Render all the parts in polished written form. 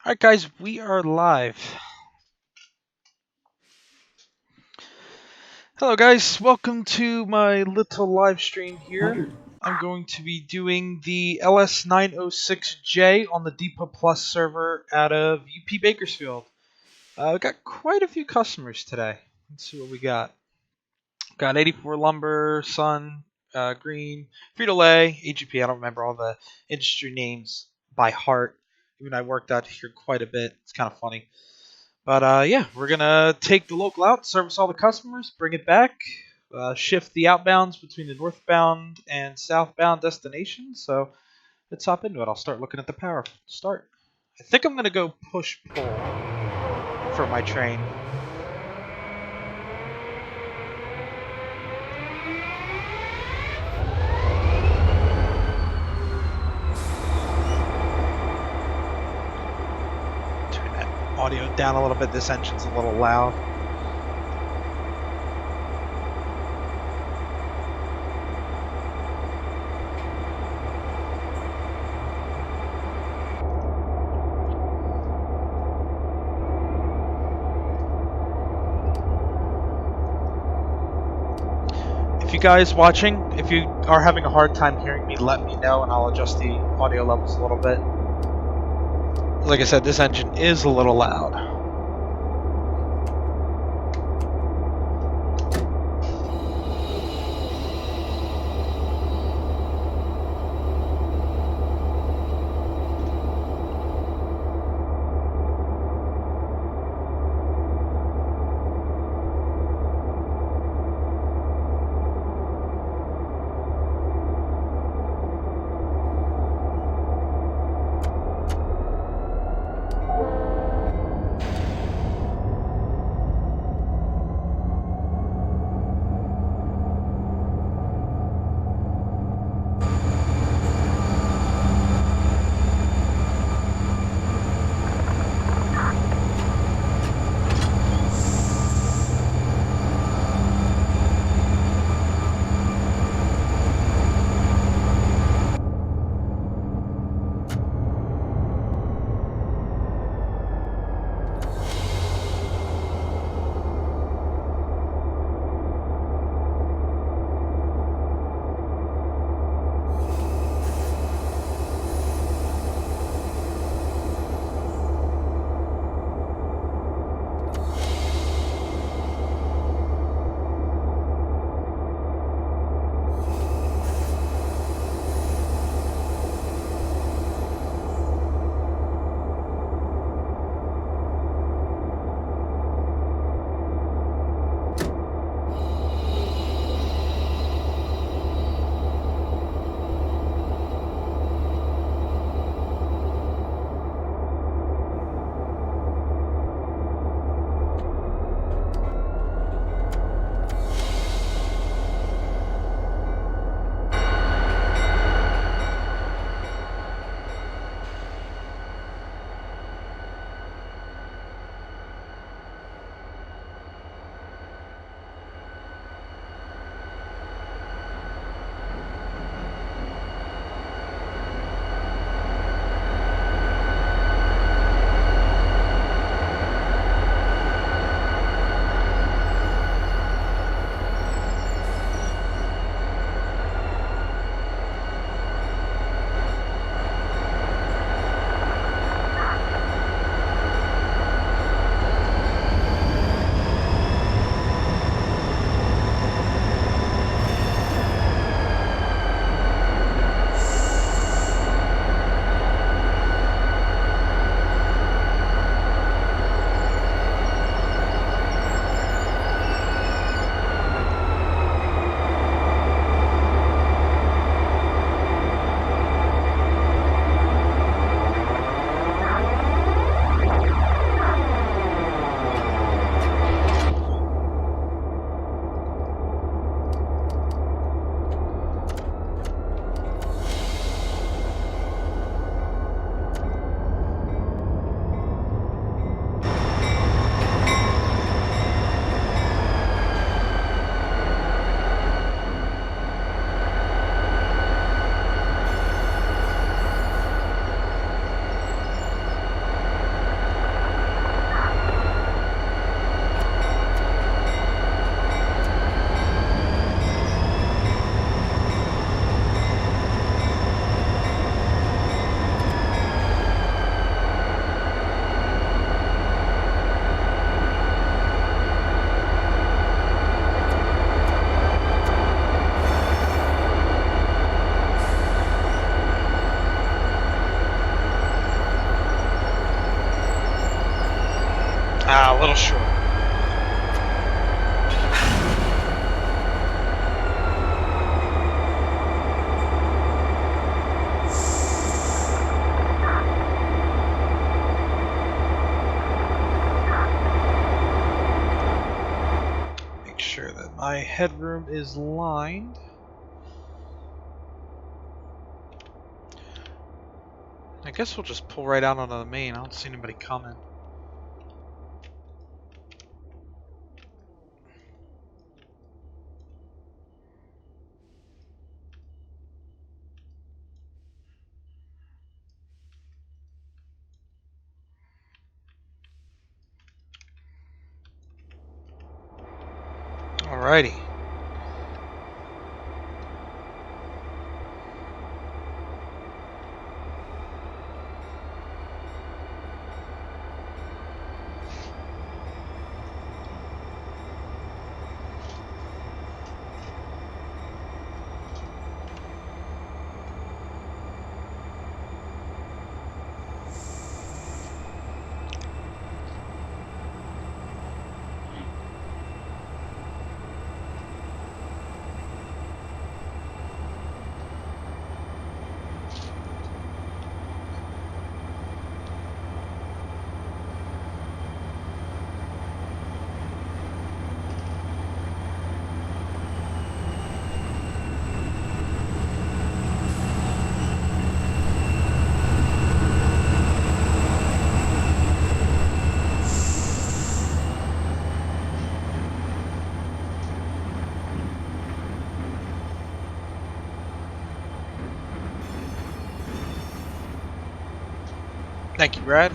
Alright guys, we are live. Hello guys, welcome to my little live stream here. I'm going to be doing the LS906J on the Depot Plus server out of UP Bakersfield. We got quite a few customers today. Let's see what we got. Got 84 Lumber, Sun, Green, Frito-Lay, AGP. I don't remember all the industry names by heart. Even I worked out here quite a bit. It's kind of funny. But yeah, we're gonna take the local out, service all the customers, bring it back, shift the outbounds between the northbound and southbound destinations. So let's hop into it. I'll start looking at the power. Start. I think I'm gonna go push pull for my train. Turn that audio down a little bit. This engine's a little loud. If you guys watching, if you are having a hard time hearing me, let me know and I'll adjust the audio levels a little bit. Like I said, this engine is a little loud. Ah, a little short. Make sure that my headroom is lined. I guess we'll just pull right out onto the main. I don't see anybody coming. Alrighty. Thank you, Brad.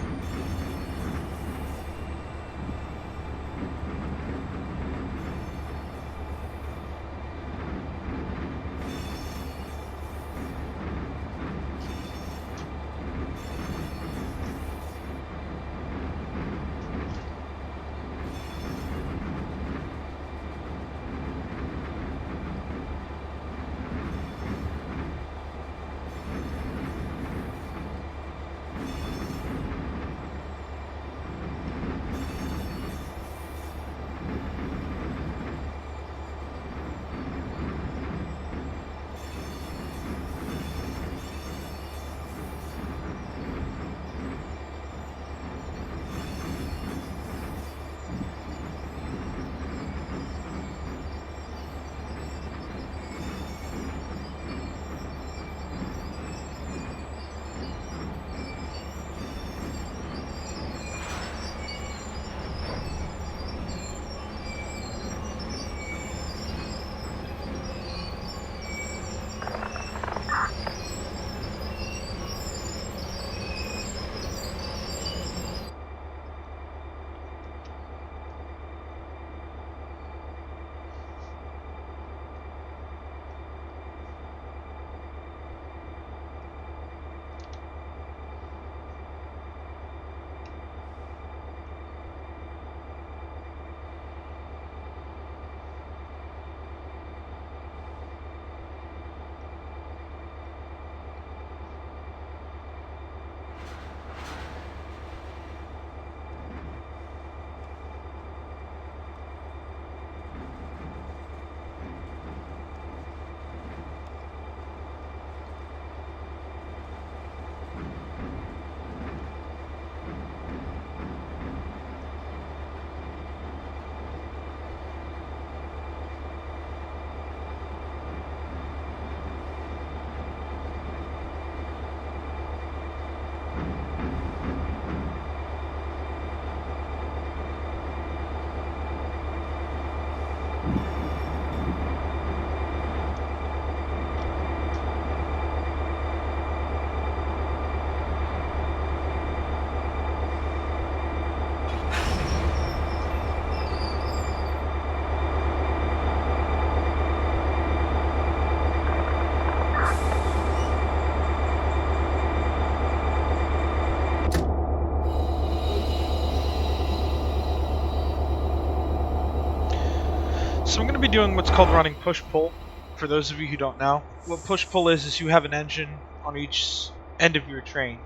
So I'm going to be doing what's called running push-pull. For those of you who don't know, what push-pull is you have an engine on each end of your train.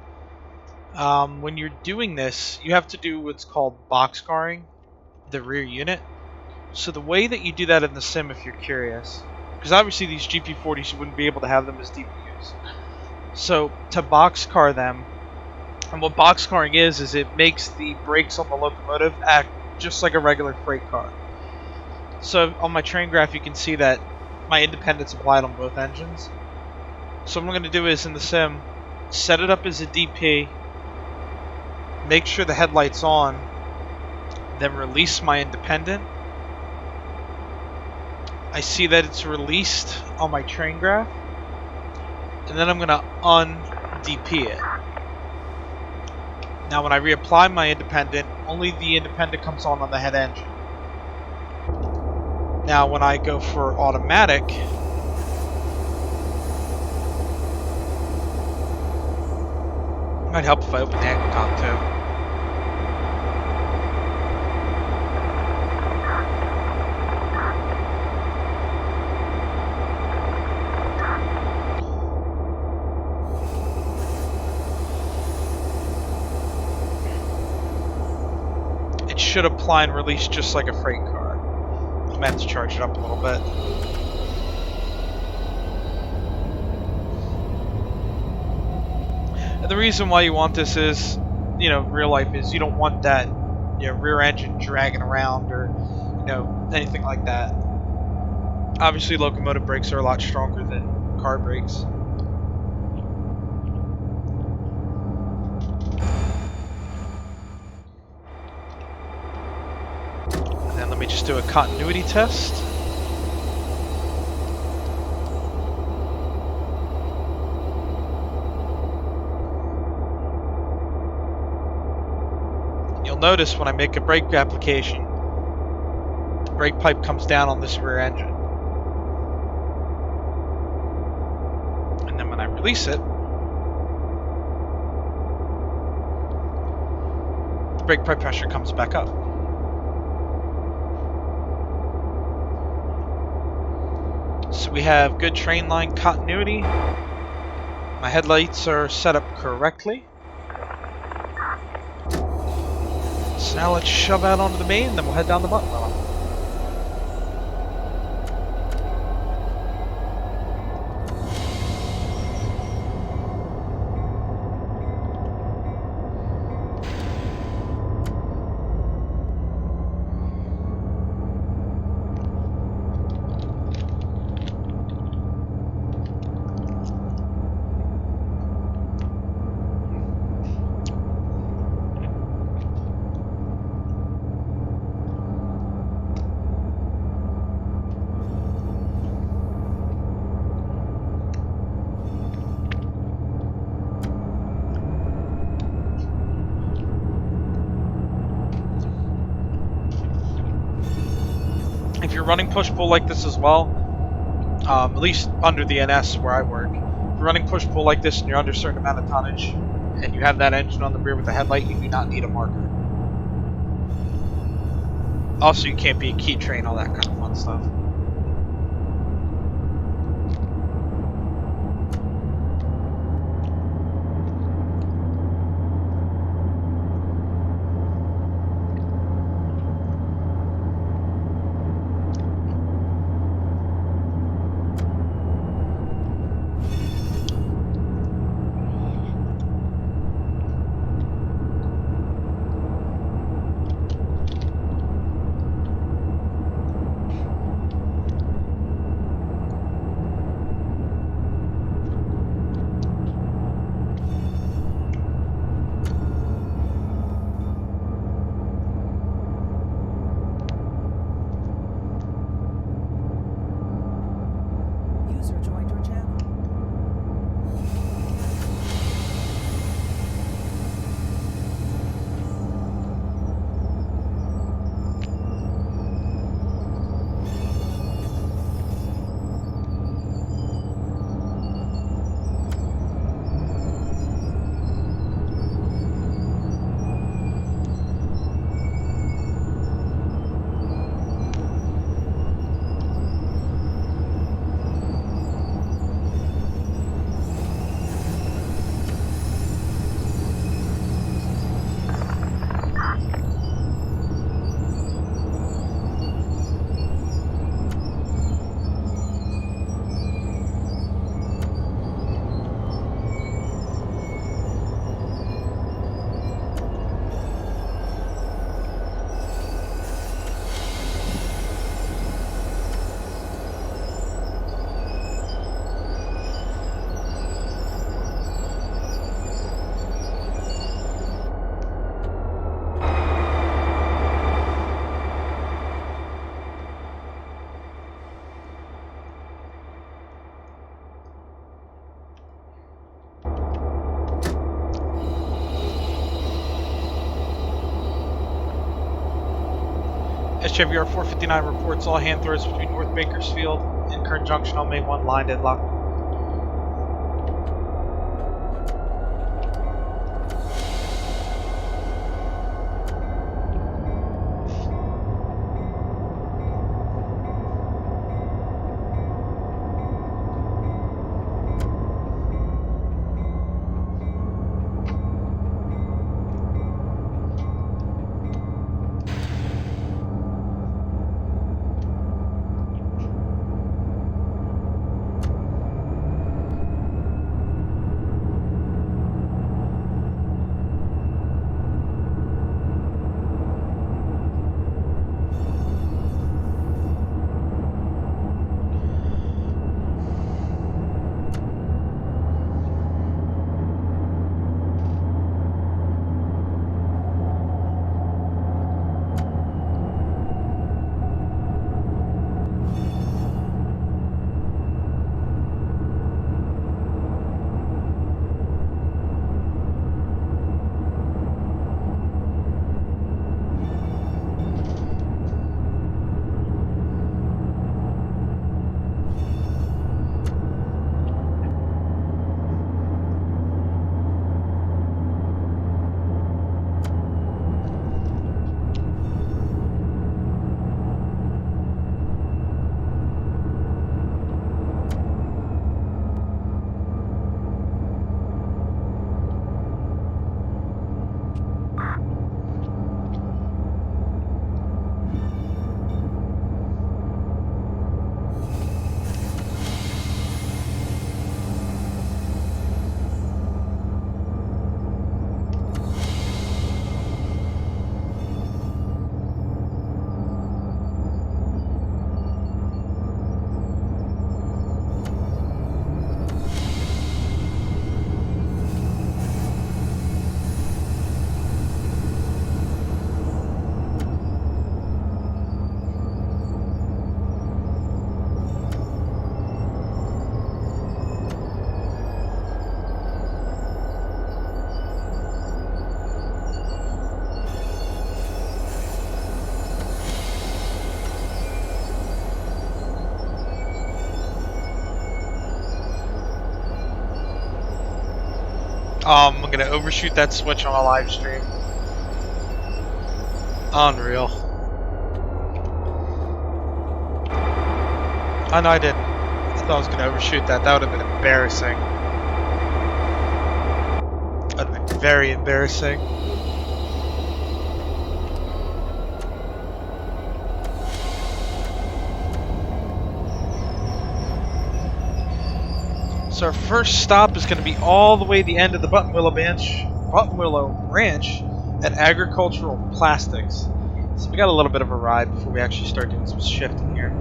When you're doing this, you have to do what's called boxcaring the rear unit. So the way that you do that in the sim, if you're curious, because obviously these GP40s, you wouldn't be able to have them as DPUs. So to boxcar them, and what boxcarring is it makes the brakes on the locomotive act just like a regular freight car. So on my train graph, you can see that my independent's applied on both engines. So what I'm going to do is in the sim, set it up as a DP, make sure the headlight's on, then release my independent. I see that it's released on my train graph, and then I'm going to un-DP it. Now when I reapply my independent, only the independent comes on the head engine. Now when I go for automatic, it might help if I open the angle top too. It should apply and release just like a freight car. I'm gonna have to charge it up a little bit. And the reason why you want this is, real life is you don't want that, rear engine dragging around or, anything like that. Obviously, locomotive brakes are a lot stronger than car brakes. And then let me just do a continuity test. You'll notice when I make a brake application, the brake pipe comes down on this rear engine. And then when I release it, the brake pipe pressure comes back up. So we have good train line continuity. My headlights are set up correctly. So now let's shove out onto the main, then we'll head down the Buttonwillow. If you're running push-pull like this as well, at least under the NS where I work, if you're running push-pull like this and you're under a certain amount of tonnage, and you have that engine on the rear with the headlight, you do not need a marker. Also, you can't be a key train, all that kind of fun stuff. SJVR 459 reports all hand throws between North Bakersfield and Kern Junction on Main 1 line deadlock. I'm gonna overshoot that switch on a live stream. Unreal. Oh no, I didn't. I thought I was gonna overshoot that. That would have been embarrassing. That would have been very embarrassing. So our first stop is going to be all the way the end of the Buttonwillow Branch at Agricultural Plastics. So we got a little bit of a ride before we actually start doing some shifting here.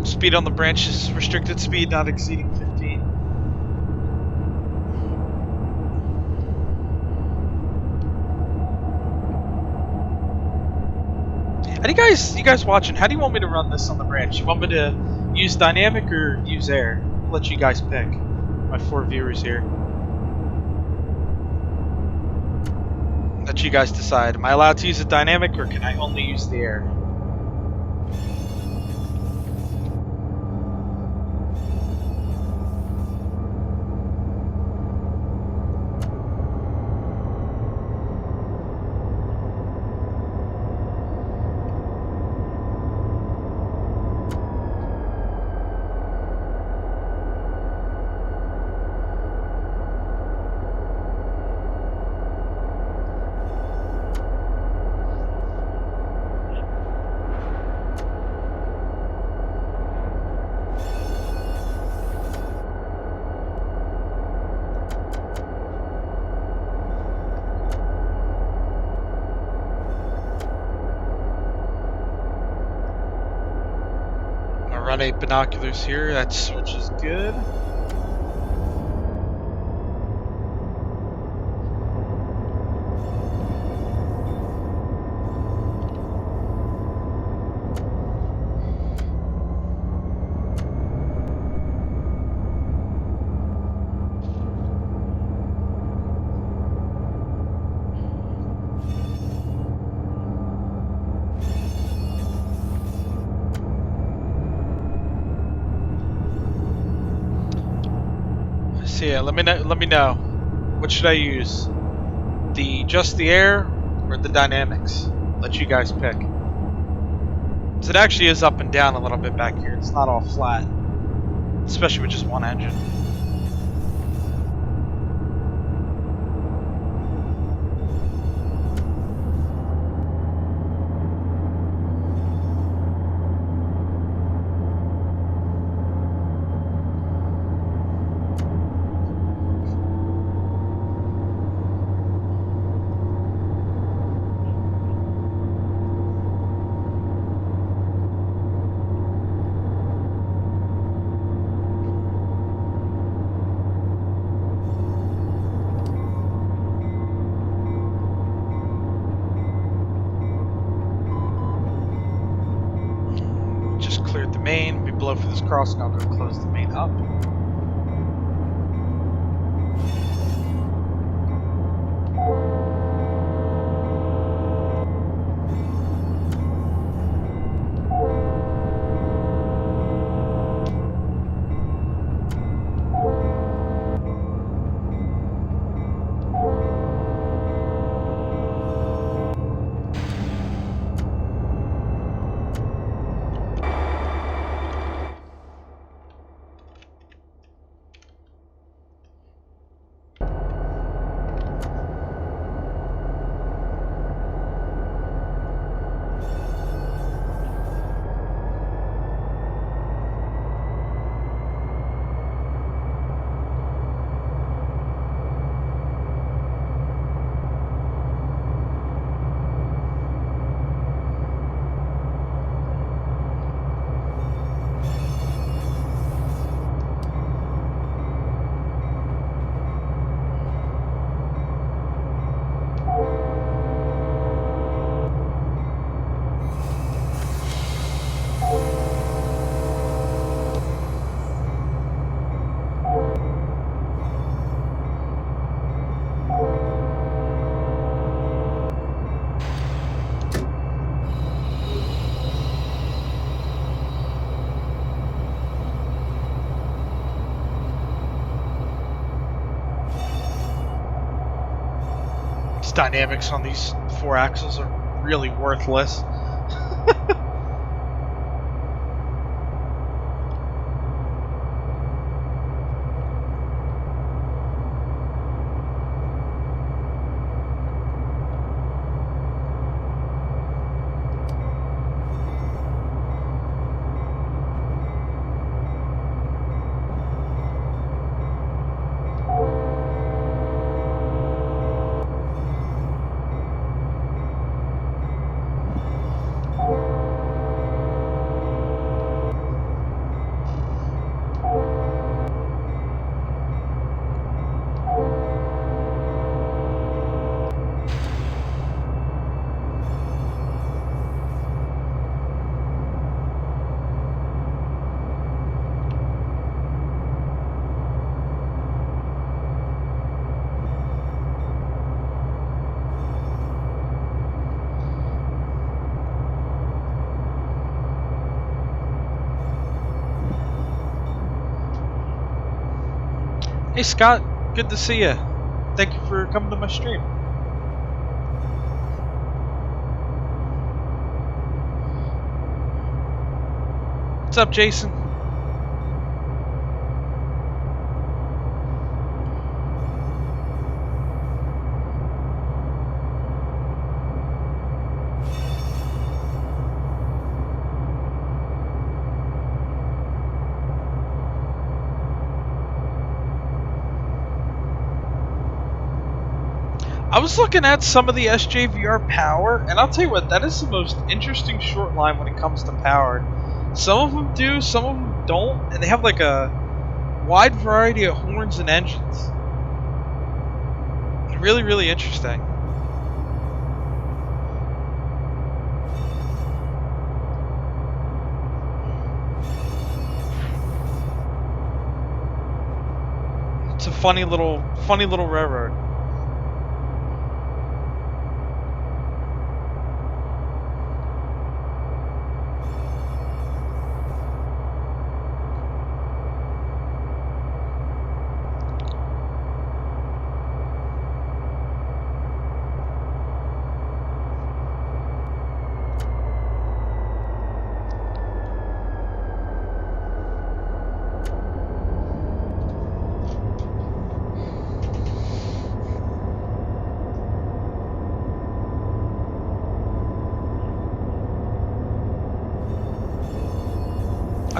Speed on the branch is restricted speed, not exceeding 15. And you guys watching, how do you want me to run this on the branch? You want me to use dynamic or use air? I'll let you guys pick. My 4 viewers here. Let you guys decide. Am I allowed to use a dynamic or can I only use the air? Run 8 binoculars here, that switch is good. So yeah, let me know. Let me know. What should I use? Just the air or the dynamics? Let you guys pick. So it actually is up and down a little bit back here. It's not all flat, especially with just one engine. Just cleared the main. We blow for this crossing. I'll go close the main up. Dynamics on these 4 axles are really worthless. Hey Scott, good to see you. Thank you for coming to my stream. What's up, Jason? I was looking at some of the SJVR power, and I'll tell you what, that is the most interesting short line when it comes to power. Some of them do, some of them don't, and they have like a wide variety of horns and engines. Really, really interesting. It's a funny little railroad.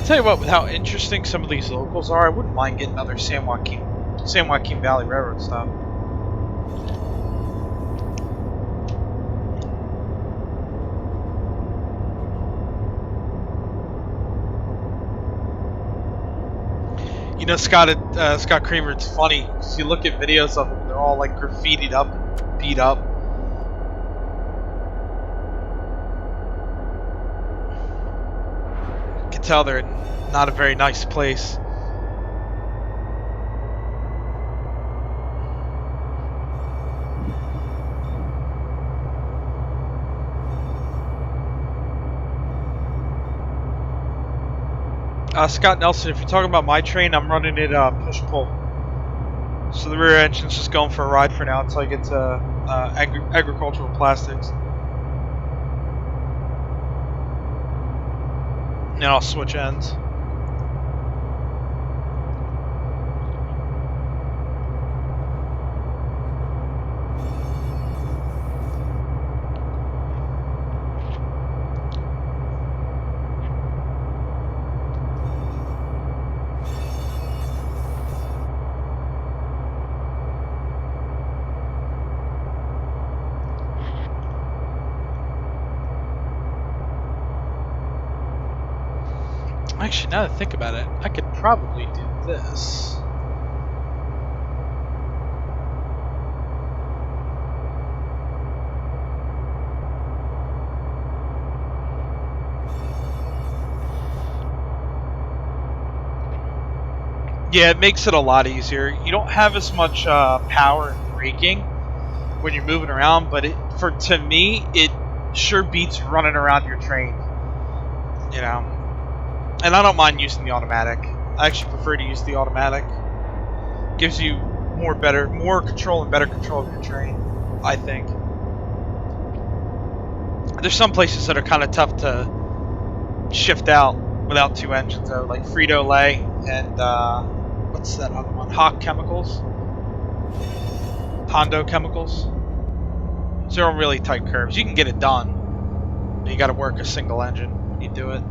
tell you what, with how interesting some of these locals are, I wouldn't mind getting another San Joaquin Valley Railroad stop. You know, Scott Kramer, it's funny, because you look at videos of them, they're all like graffitied up and beat up. You can tell they're not a very nice place. Scott Nelson, if you're talking about my train, I'm running it push-pull. So the rear engine's just going for a ride for now until I get to agricultural plastics. And then I'll switch ends. Actually, now that I think about it, I could probably do this. Yeah, it makes it a lot easier. You don't have as much power and braking when you're moving around, but to me, it sure beats running around your train. You know. And I don't mind using the automatic. I actually prefer to use the automatic. Gives you more control and better control of your train, I think. There's some places that are kind of tough to shift out without two engines though, like Frito-Lay and what's that other one? Hondo Chemicals. So they're on really tight curves. You can get it done, but you got to work a single engine when you do it.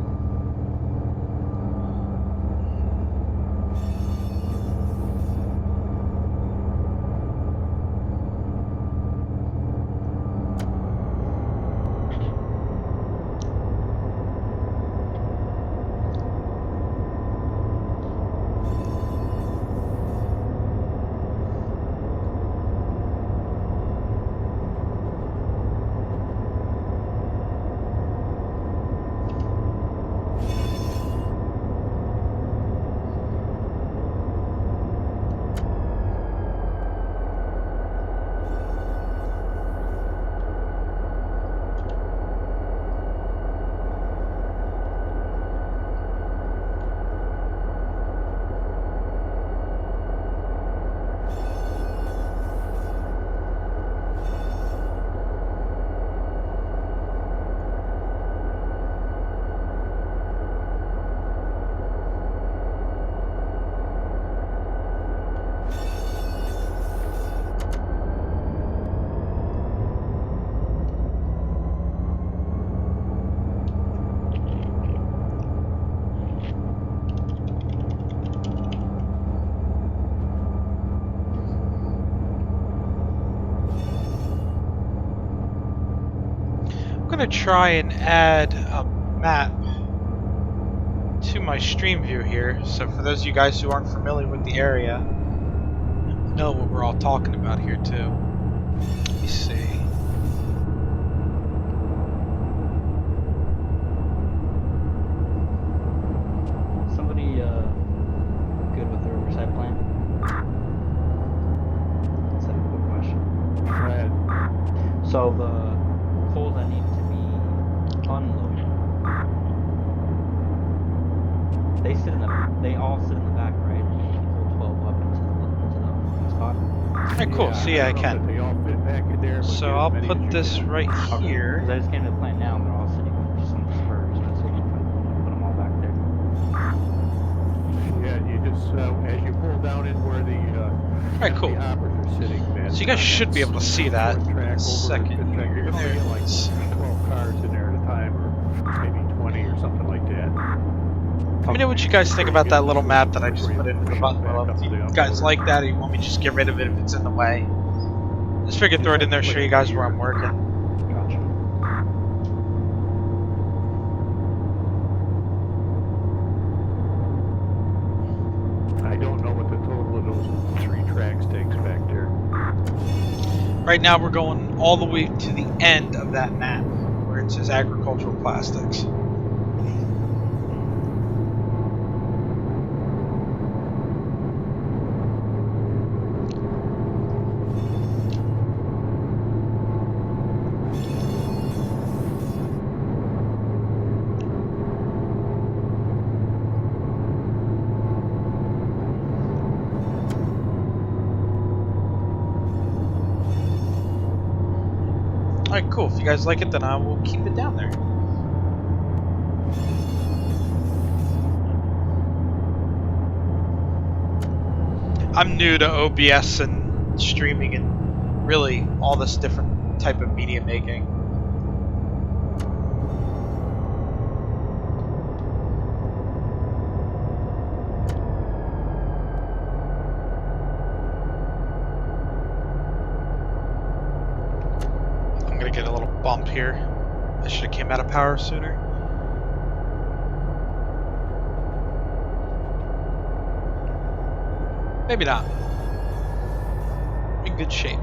I'm going to try and add a map to my stream view here, so for those of you guys who aren't familiar with the area, know what we're all talking about here too. Let me see. Somebody good with the Riverside plan? That's a quick question. Go ahead. So the coal that needs to be unloaded, they all sit in the back, right? You can pull 12 up into the spot. Alright, cool. Yeah, So yeah, I can. They all fit back in there, So I'll put this right here. Because I just came to the plant now and they're all sitting just on the spurs, so you can put them all back there. Yeah, you just as you pull down in where the Alright, cool. the hoppers are sitting, man. So you guys should be able to see that in a second. You're gonna There get it like is. 12 cars in there at a time, or maybe 20 or something like that. Let me know what you guys think about that little map that I just put into the Push it back Buttonwillow. up Do to the you guys uploader. like that, or you want me to just get rid of it if it's in the way? Just figured Just throw it have in to there, show click you it guys where here. I'm working. Gotcha. I don't know what the total of those 3 tracks takes back there. Right now we're going all the way to the end of that map, where it says agricultural plastics. Alright, cool. If you guys like it, then I will keep it down there. I'm new to OBS and streaming and really all this different type of media making. I'm gonna get a little bump here. I should have came out of power sooner. Maybe not. In good shape.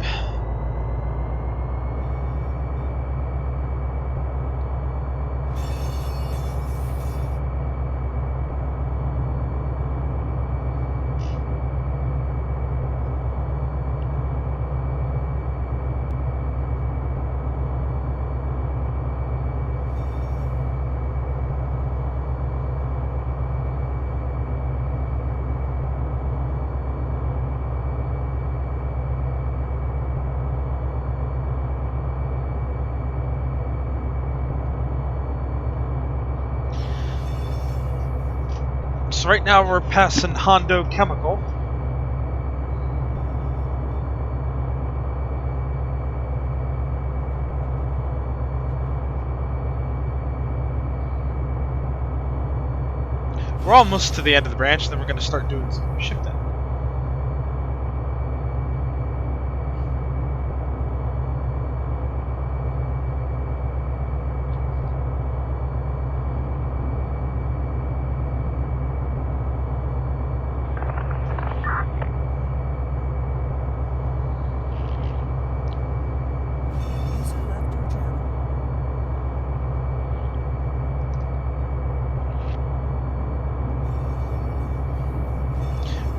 So right now we're passing Hondo Chemical. We're almost to the end of the branch, then we're going to start doing some shifting.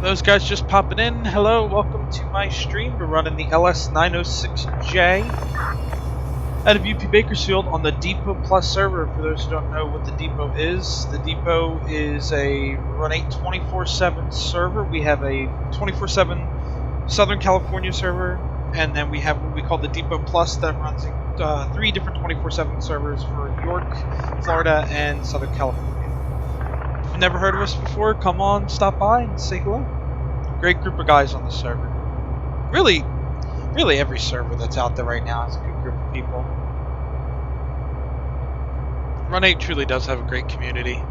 Those guys just popping in. Hello, welcome to my stream. We're running the LS906J out of UP Bakersfield on the Depot Plus server. For those who don't know what the Depot is, the Depot is a Run 8 24/7 server. We have a 24/7 Southern California server, and then we have what we call the Depot Plus that runs 3 different 24/7 servers for New York, Florida, and Southern California. If you've never heard of us before, come on, stop by and say hello. Great group of guys on the server. Really every server that's out there right now is a good group of people. Run 8 truly does have a great community.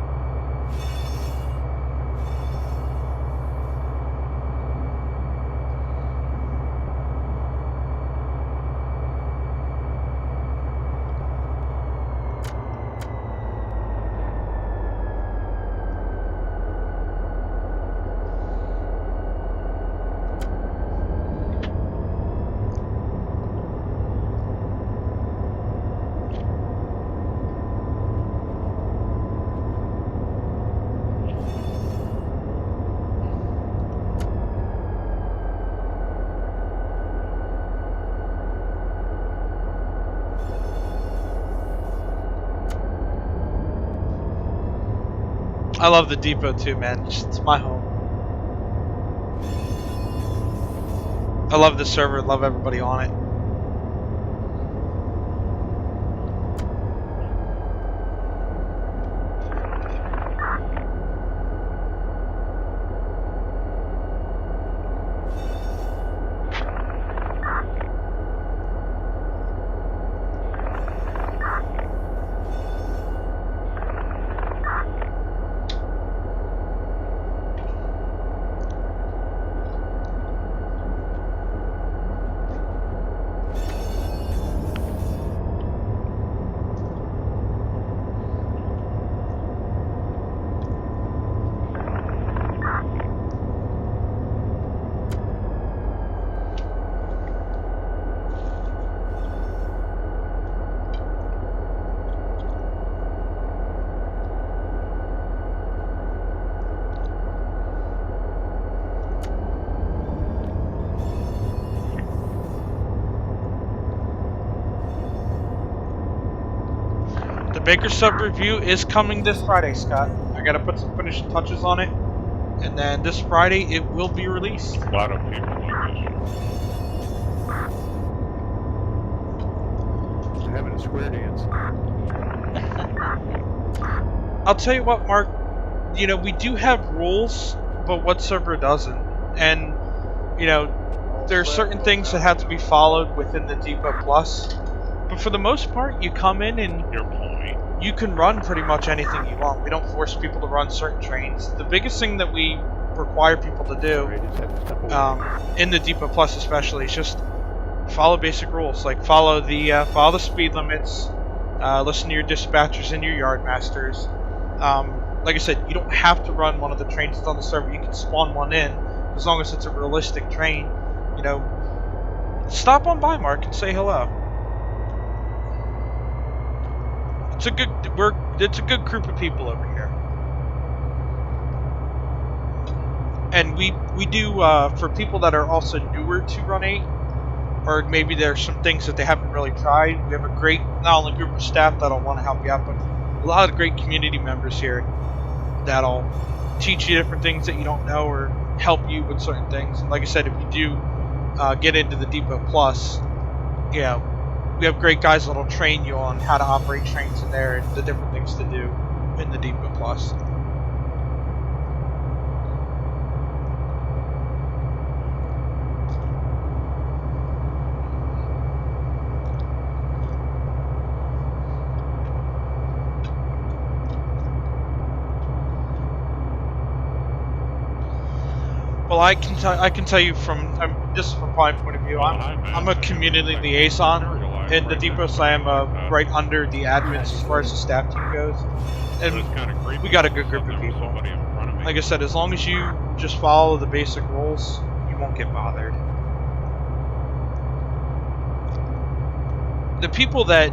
I love the Depot too, man. It's my home. I love the server, love everybody on it. The Baker sub review is coming this Friday, Scott. I gotta put some finishing touches on it, and then this Friday it will be released. A lot of people on this. They're having a square dance. I'll tell you what, Mark. You know, we do have rules, but what server doesn't? And, you know, there are certain things that have to be followed within the Depot Plus. But for the most part, you come in and Your point. you can run pretty much anything you want. We don't force people to run certain trains. The biggest thing that we require people to do, Sorry, I just had to step away. in the Depot Plus especially, is just follow basic rules. Like follow the speed limits, listen to your dispatchers and your yard masters. Like I said, you don't have to run one of the trains that's on the server. You can spawn one in, as long as it's a realistic train. You know, stop on by, Mark, and say hello. It's a good group of people over here. And we do for people that are also newer to Run 8, or maybe there's some things that they haven't really tried. We have a great not only group of staff that'll want to help you out, but a lot of great community members here that'll teach you different things that you don't know or help you with certain things. And like I said, if you do get into the Depot Plus, yeah, we have great guys that'll train you on how to operate trains in there and the different things to do in the Depot Plus. Well, I can tell you from just from my point of view, I'm a community liaison in the Depot, so I am right under the admins as far as the staff team goes, and we got a good group of people. Like I said, as long as you just follow the basic rules, you won't get bothered. The people that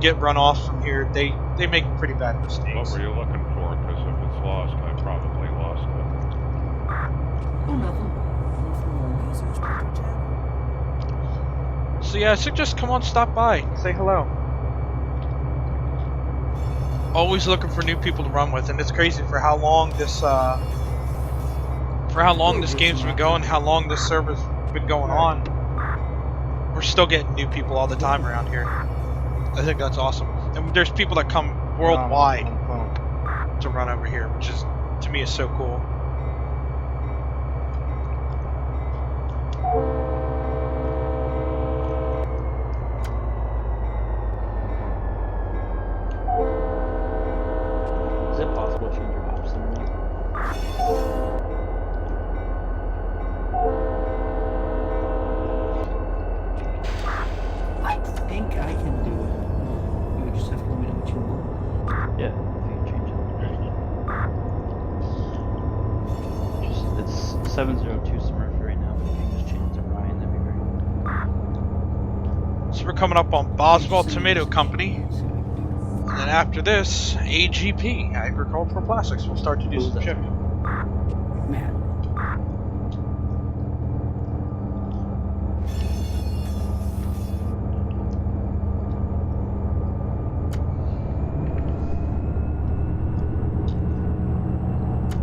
get run off from here, they make pretty bad mistakes. What were you looking for? Because if it's lost, I probably lost it. So yeah, I suggest come on, stop by, say hello. Always looking for new people to run with, and it's crazy for how long this game's been going, how long this server's been going on. We're still getting new people all the time around here. I think that's awesome. And there's people that come worldwide to run over here, which is, to me, is so cool. Is it possible to change your hops underneath? I think I can do it. You just have to let me know what you want. Yeah, if you can change it. It's 702 Smurf right now, but if you can just change it to Ryan, that'd be great. So we're coming up on Boswell Tomato Company. And then after this, AGP, Agricultural Plastics, will start to do some shipping. Matt.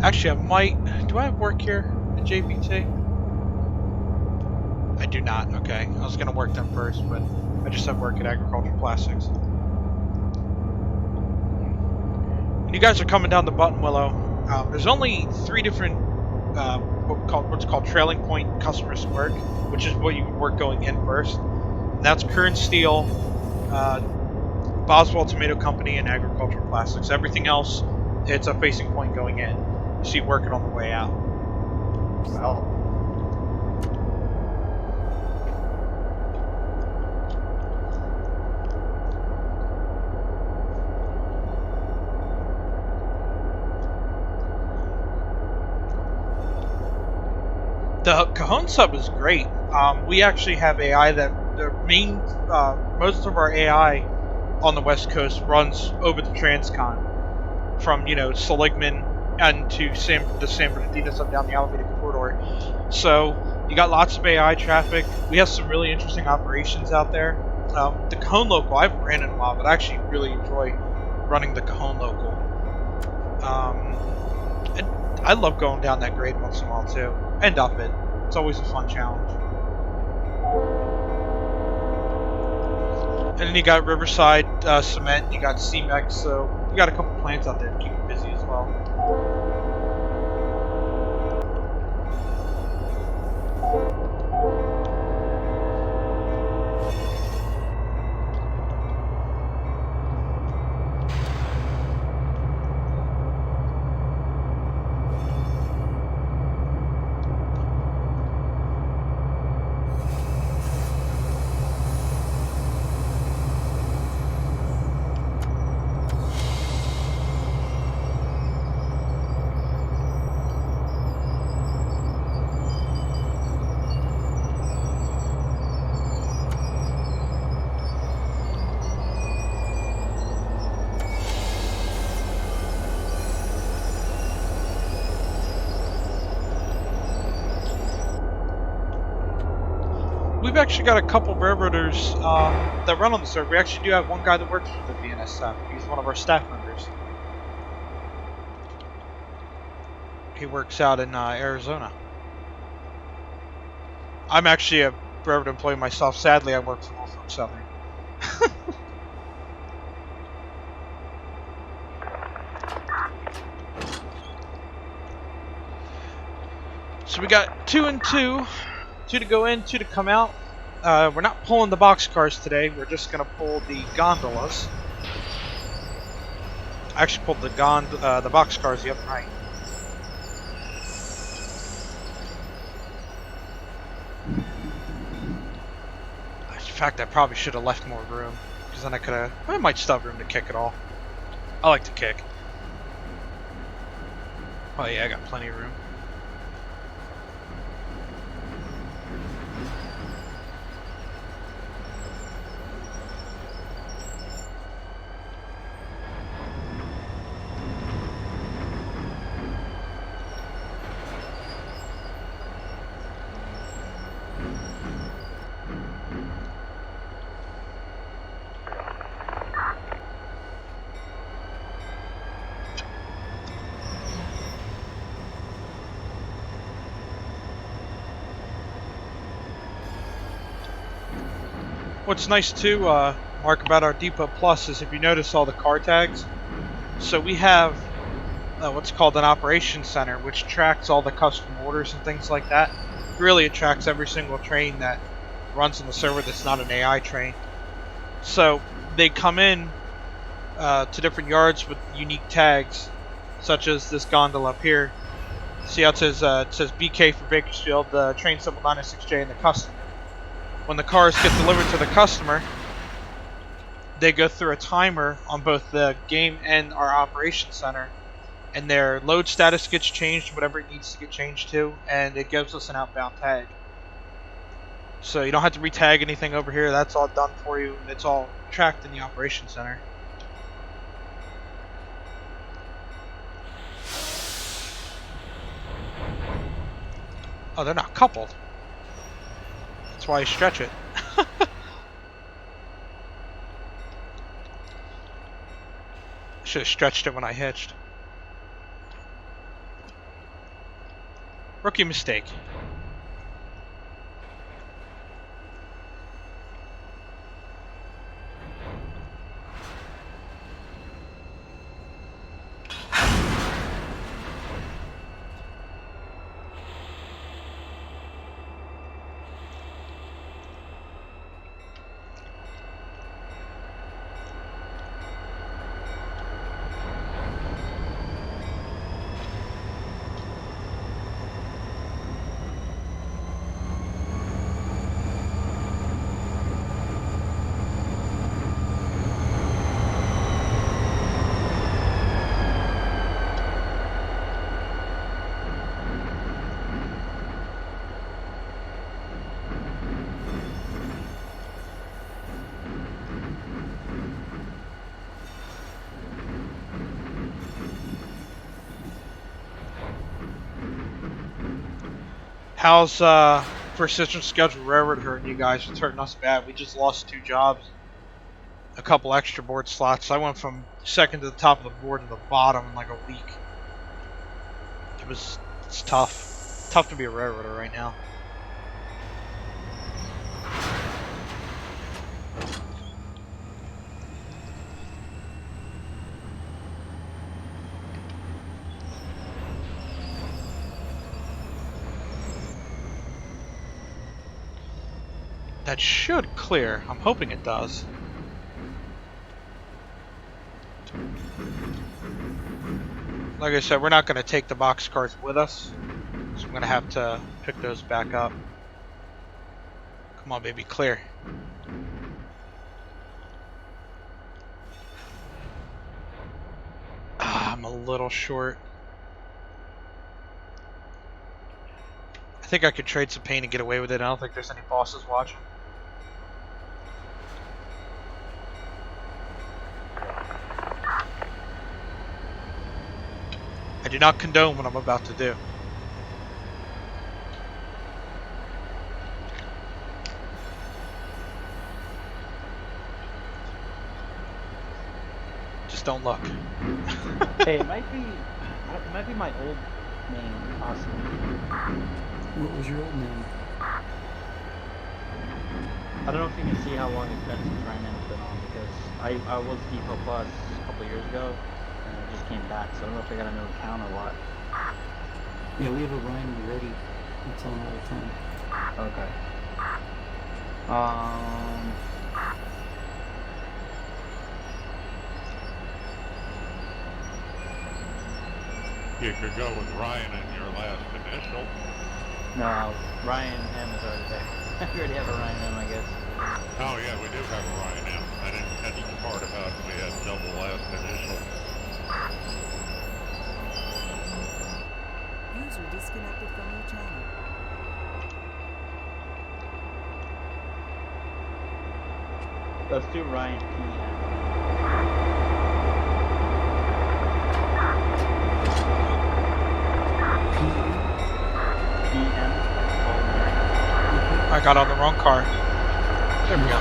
Actually, I might... Do I have work here at JPT? I do not, okay. I was going to work them first, but I just have work at Agricultural Plastics. When you guys are coming down the Buttonwillow, there's only 3 different what's called trailing point customers work, which is what you work going in first. And that's Kern Steel, Boswell Tomato Company, and Agricultural Plastics. Everything else, it's a facing point going in. You see working on the way out. Well, The Cajon sub is great. We actually have AI that most of our AI on the West Coast runs over the Transcon from Seligman and to the San Bernardino sub down the Alameda corridor. So you got lots of AI traffic. We have some really interesting operations out there. The Cajon local I haven't ran in a while, but I actually really enjoy running the Cajon local. And I love going down that grade once in a while too, and up it. It's always a fun challenge. And then you got Riverside Cement, you got CMEX, so you got a couple plants out there to keep you busy as well. We've actually got a couple railroaders that run on the server. We actually do have one guy that works for the BNSF. He's one of our staff members. He works out in Arizona. I'm actually a railroad employee myself. Sadly, I work for Norfolk Southern. So we got 2 and 2. 2 to go in, 2 to come out. We're not pulling the boxcars today. We're just going to pull the gondolas. I actually pulled the boxcars the other night. In fact, I probably should have left more room, because then I might still have room to kick it all. I like to kick. Oh yeah, I got plenty of room. What's nice too, Mark, about our Depot Plus is if you notice all the car tags. So we have what's called an operations center, which tracks all the custom orders and things like that. Really, it tracks every single train that runs on the server that's not an AI train. So they come in to different yards with unique tags, such as this gondola up here. See how it says BK for Bakersfield, the train symbol 906J, and the customer. When the cars get delivered to the customer, they go through a timer on both the game and our operations center, and their load status gets changed, whatever it needs to get changed to, and it gives us an outbound tag. So you don't have to retag anything over here. That's all done for you. It's all tracked in the operations center. Oh, they're not coupled. That's why I stretch it. Should have stretched it when I hitched. Rookie mistake. How's Precision Schedule Railroad hurting you guys? It's hurting us bad. We just lost 2 jobs. a couple extra board slots. I went from second to the top of the board to the bottom in like a week. It's tough. Tough to be a railroader right now. That should clear. I'm hoping it does. Like I said, we're not going to take the box cars with us, so I'm going to have to pick those back up. Come on, baby, clear. I'm a little short. I think I could trade some paint and get away with it. I don't think there's any bosses watching. I do not condone what I'm about to do. Just don't look. Hey, it might be my old name, possibly. What was your old name? I don't know if you can see how long it's been since Ryan has been on, because I was Depot Plus a couple years ago, and I just came back, so I don't know if I got a new account or what. Yeah, we have a Ryan already. It's on all the time. Okay. You could go with Ryan in your last initial. No, Ryan M is already there. We already have a Ryan M, I guess. Oh yeah, we do have a Ryan M. I didn't catch the part about we had double last initial. User disconnected from your channel. Let's do Ryan PM. PM. I got on the wrong car. There we go.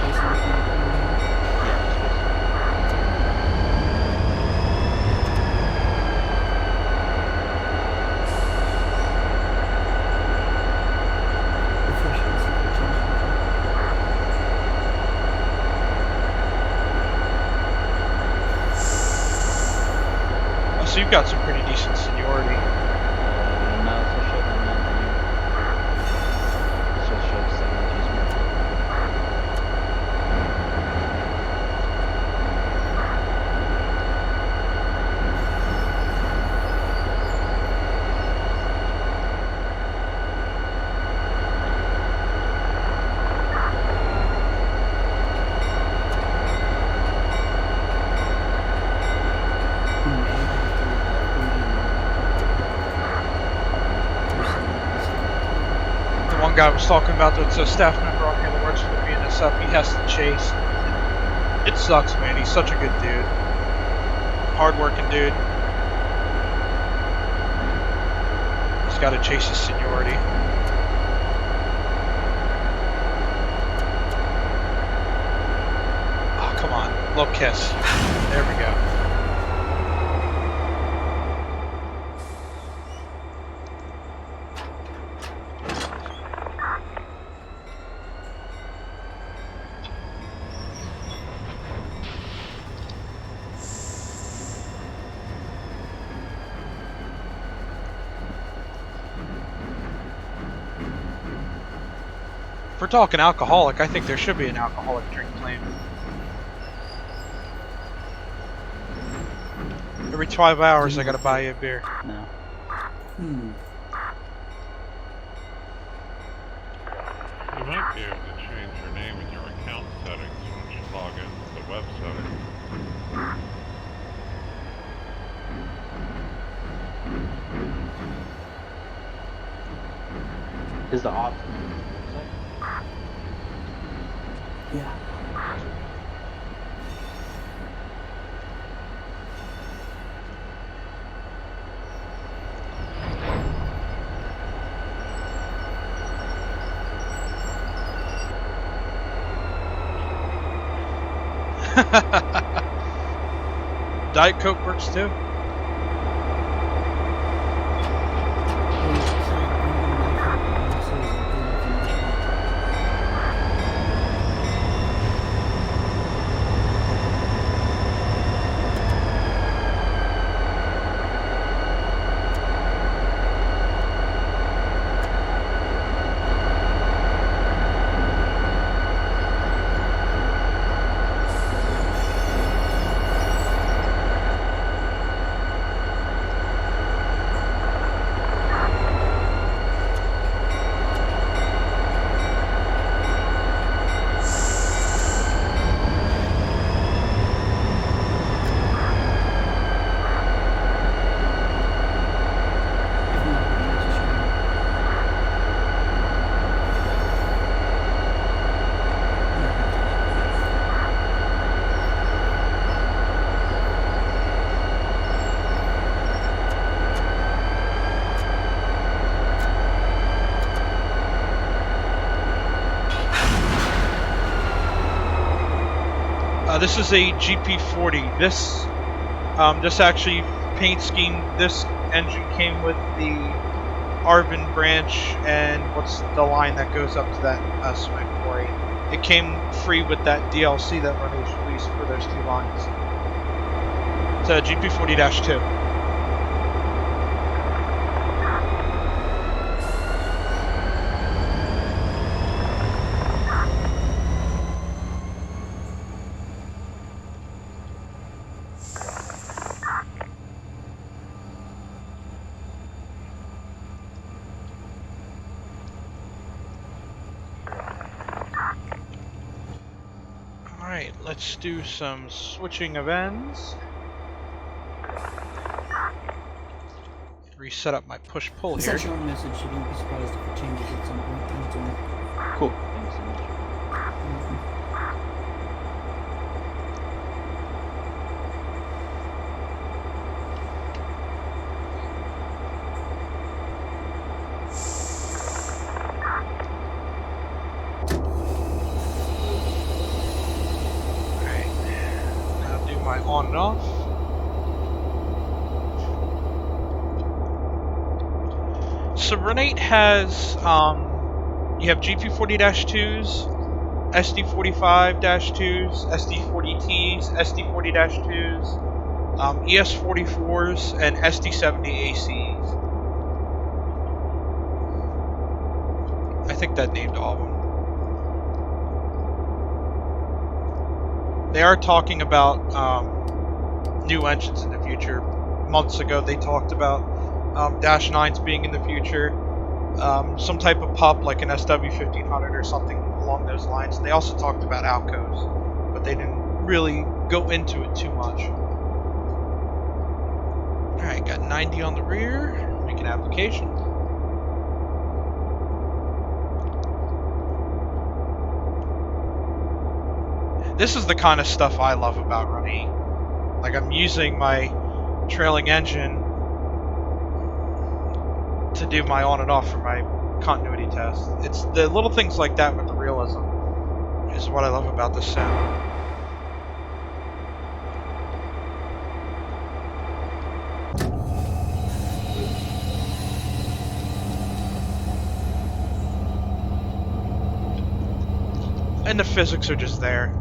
Oh, so you've got some pretty decent seniority. No, it's still showed on the engineer. Still shows 72 Smith. One guy was talking about that's a staff member on here that works for the BNSF. He has to chase. It sucks, man. He's such a good dude. Hard-working dude. He's got to chase his seniority. Oh, come on. Little kiss. There we go. If we're talking alcoholic, I think there should be an alcoholic drink claim. Every 12 hours, I gotta buy you a beer. No. You might be able to change your name in your account settings when you log into the web settings. Is the option? Yeah. Diet Coke works too. This is a GP40. This actually paint scheme. This engine came with the Arvin branch and what's the line that goes up to that cement quarry. It came free with that DLC that Runny's released for those two lines. It's a GP40-2. Alright, let's do some switching of ends. Reset up my push-pull It's here. actually on message, so don't be surprised if it changes at some point. It's on. Cool. Thanks so much. Alright, now do my on and off. So Renate has, you have GP40-2s, SD45-2s, SD40Ts, SD40-2s, ES44s, and SD70ACs. I think that named all of them. They are talking about new engines in the future. Months ago, they talked about Dash 9s being in the future. Some type of pup like an SW1500 or something along those lines. And they also talked about Alcos, but they didn't really go into it too much. Alright, got 90 on the rear. Make an application. This is the kind of stuff I love about running. Like, I'm using my trailing engine to do my on and off for my continuity test. It's the little things like that with the realism is what I love about this sim. And the physics are just there.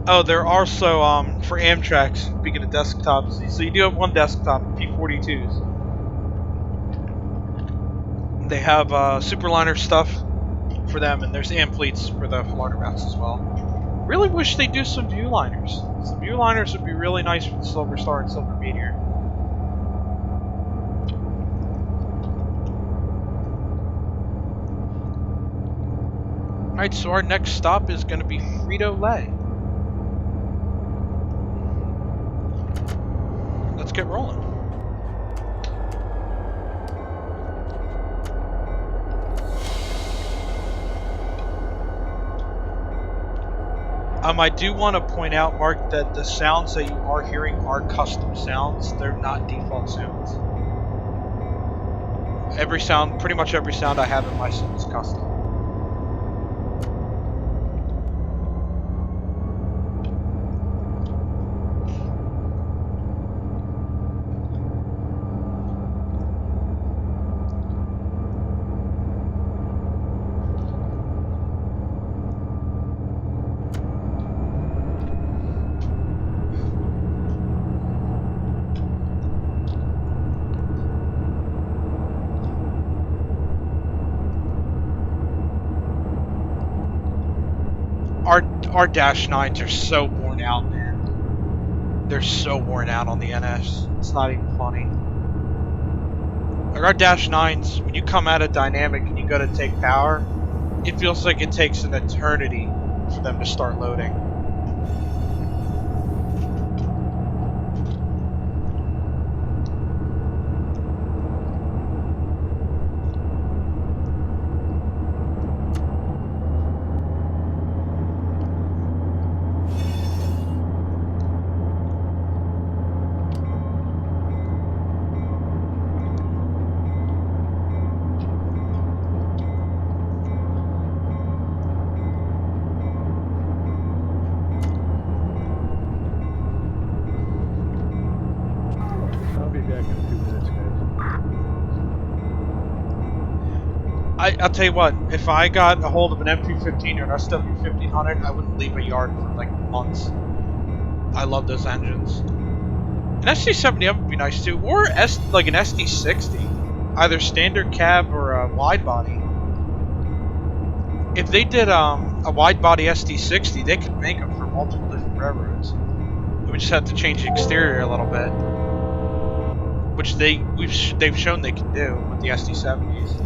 Oh, they're also, for Amtrak, speaking of desktops, so you do have one desktop, P42s. They have Superliner stuff for them, and there's Ampletes for the Florida routes as well. Really wish they do some Viewliners. Some Viewliners would be really nice for the Silver Star and Silver Meteor. Alright, so our next stop is going to be Frito-Lay. Let's get rolling. I do want to point out, Mark, that the sounds that you are hearing are custom sounds. They're not default sounds. Every sound, pretty much every sound I have in my sim is custom. our Dash 9s are so worn out, man. They're so worn out on the NS. It's not even funny. Like our Dash 9s, when you come out of dynamic and you go to take power, it feels like it takes an eternity for them to start loading. I'll be back in 2 minutes, guys. I'll tell you what, if I got a hold of an MP15 or an SW1500, I wouldn't leave a yard for like months. I love those engines. An SD70M would be nice too, or like an SD60, either standard cab or a wide body. If they did a wide body SD60, they could make them for multiple different railroads. We just have to change the exterior a little bit, which they've shown they can do with the SD70s.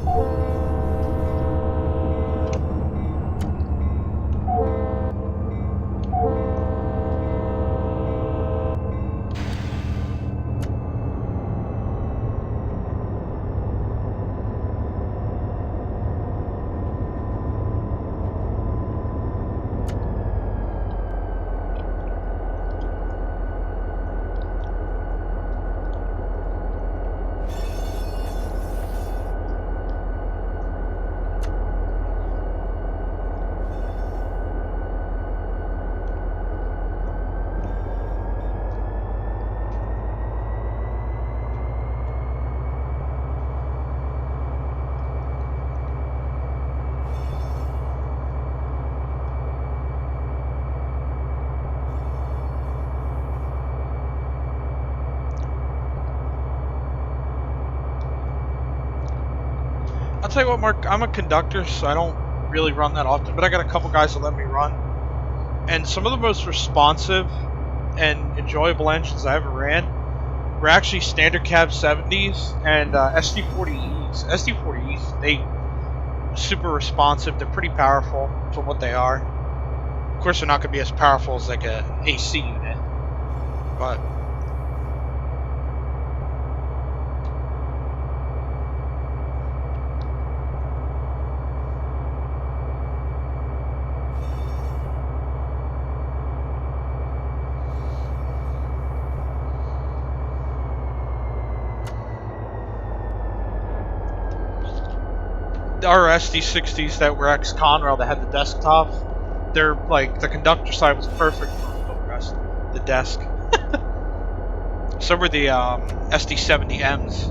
I'll tell you what, Mark, I'm a conductor, so I don't really run that often, but I got a couple guys that let me run. And some of the most responsive and enjoyable engines I ever ran were actually standard cab 70s and SD40Es. SD40Es, they super responsive, they're pretty powerful for what they are. Of course, they're not going to be as powerful as like a AC unit, but our SD60s that were ex-Conrail that had the desktop, they're like, the conductor side was perfect for the desk. So were the SD70Ms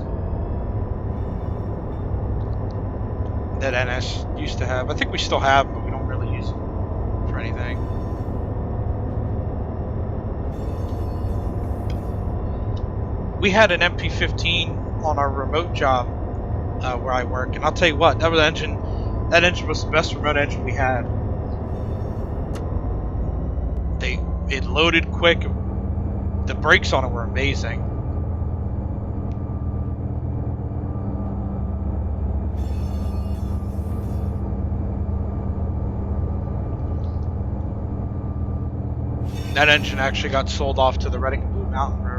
that NS used to have. I think we still have them, but we don't really use them for anything. We had an MP15 on our remote job where I work, and I'll tell you what, that engine was the best remote engine we had. It loaded quick. The brakes on it were amazing. That engine actually got sold off to the Reading and Blue Mountain Railroad.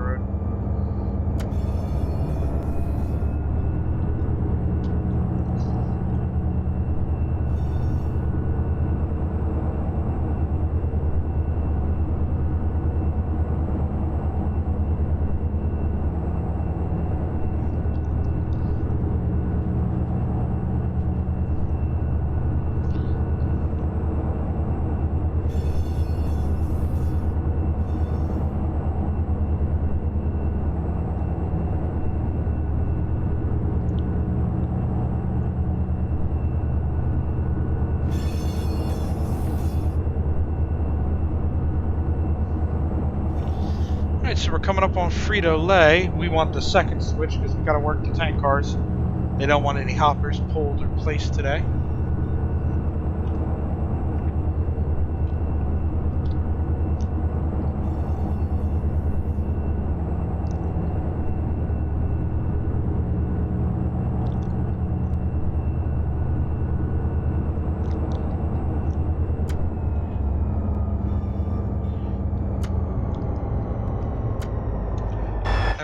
Alright, so we're coming up on Frito-Lay. We want the second switch because we got to work the tank cars. They don't want any hoppers pulled or placed today.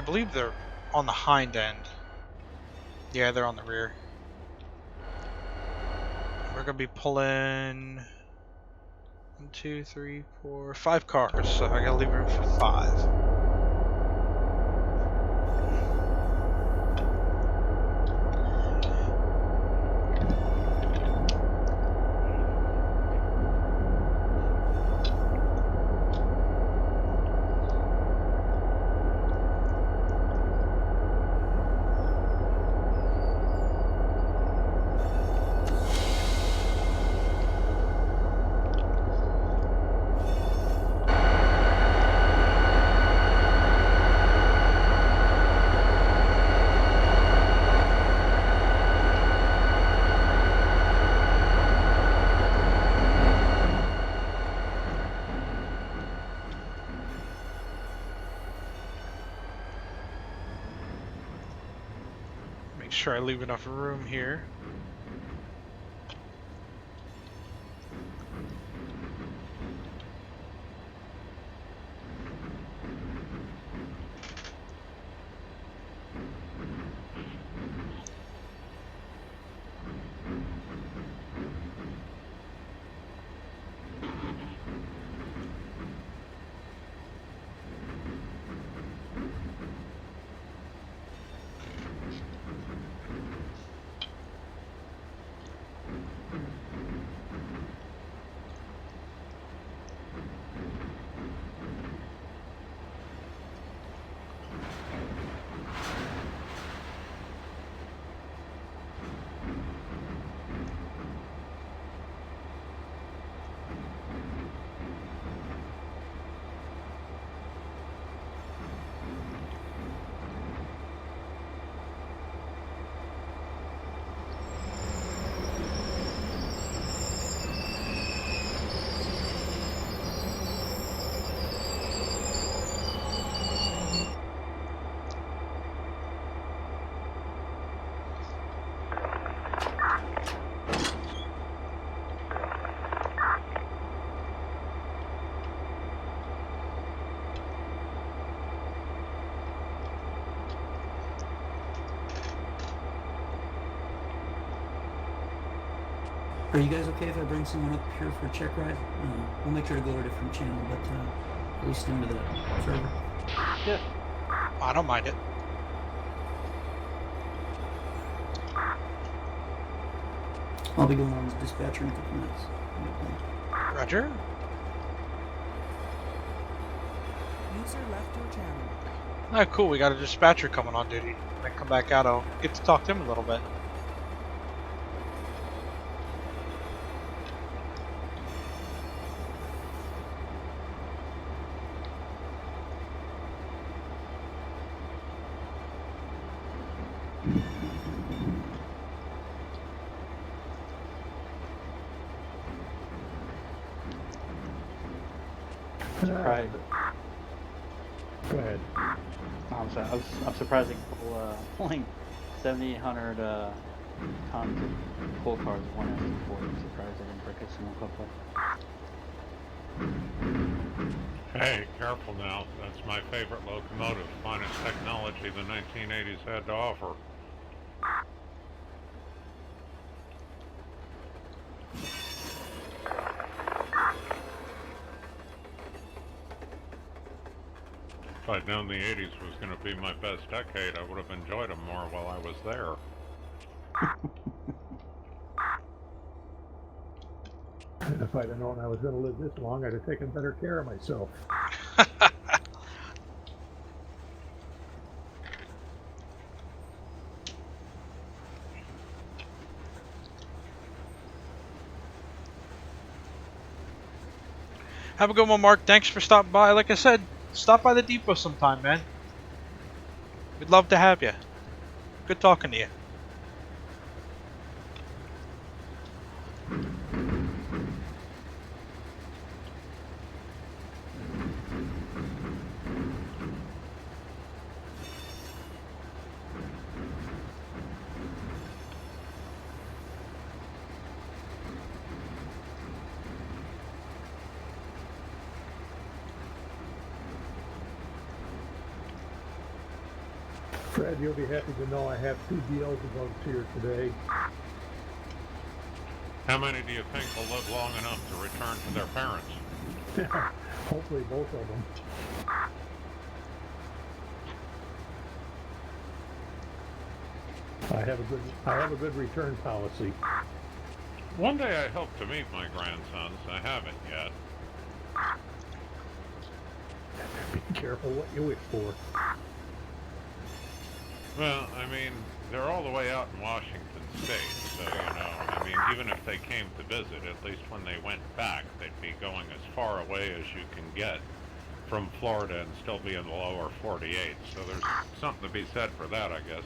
believe they're on the hind end. Yeah, they're on the rear. We're gonna be pulling 1, 2, 3, 4, 5 cars, so I gotta leave room for 5. Make sure I leave enough room here. Are you guys okay if I bring someone up here for a check ride? We'll make sure to go to a different channel, but at least into the server. Yeah. I don't mind it. I'll be going on as dispatcher in a couple minutes. Roger. User left your channel. Oh, cool. We got a dispatcher coming on duty. When I come back out, I'll get to talk to him a little bit. Surprised. Go ahead. I'm sorry. I'm surprised they can pull pulling 7,800 tons of coal cars with one SD4. I'm surprised they didn't break a single couple. Hey, careful now. That's my favorite locomotive. Finest technology the 1980s had to offer. If I'd known the 80s was going to be my best decade, I would have enjoyed them more while I was there. If I'd have known I was going to live this long, I'd have taken better care of myself. Have a good one, Mark. Thanks for stopping by. Like I said, stop by the depot sometime, man. We'd love to have you. Good talking to you. Fred, you'll be happy to know I have 2 Beelzebugs here today. How many do you think will live long enough to return to their parents? Hopefully both of them. I have a good return policy. One day I hope to meet my grandsons. I haven't yet. Be careful what you wish for. Well, I mean, they're all the way out in Washington State, so, I mean, even if they came to visit, at least when they went back, they'd be going as far away as you can get from Florida and still be in the lower 48, so there's something to be said for that, I guess.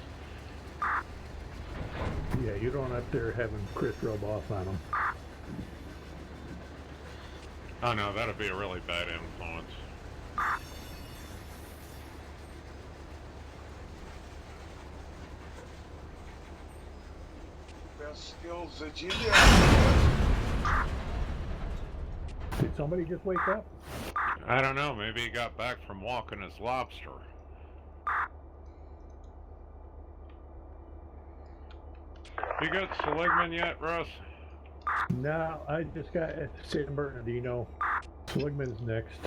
Yeah, you don't up there having Chris rub off on them. Oh no, that'd be a really bad influence. Best skills that you Did somebody just wake up? I don't know, maybe he got back from walking his lobster. You got Seligman yet, Russ? No, I just got at San Bernardino. Seligman's next.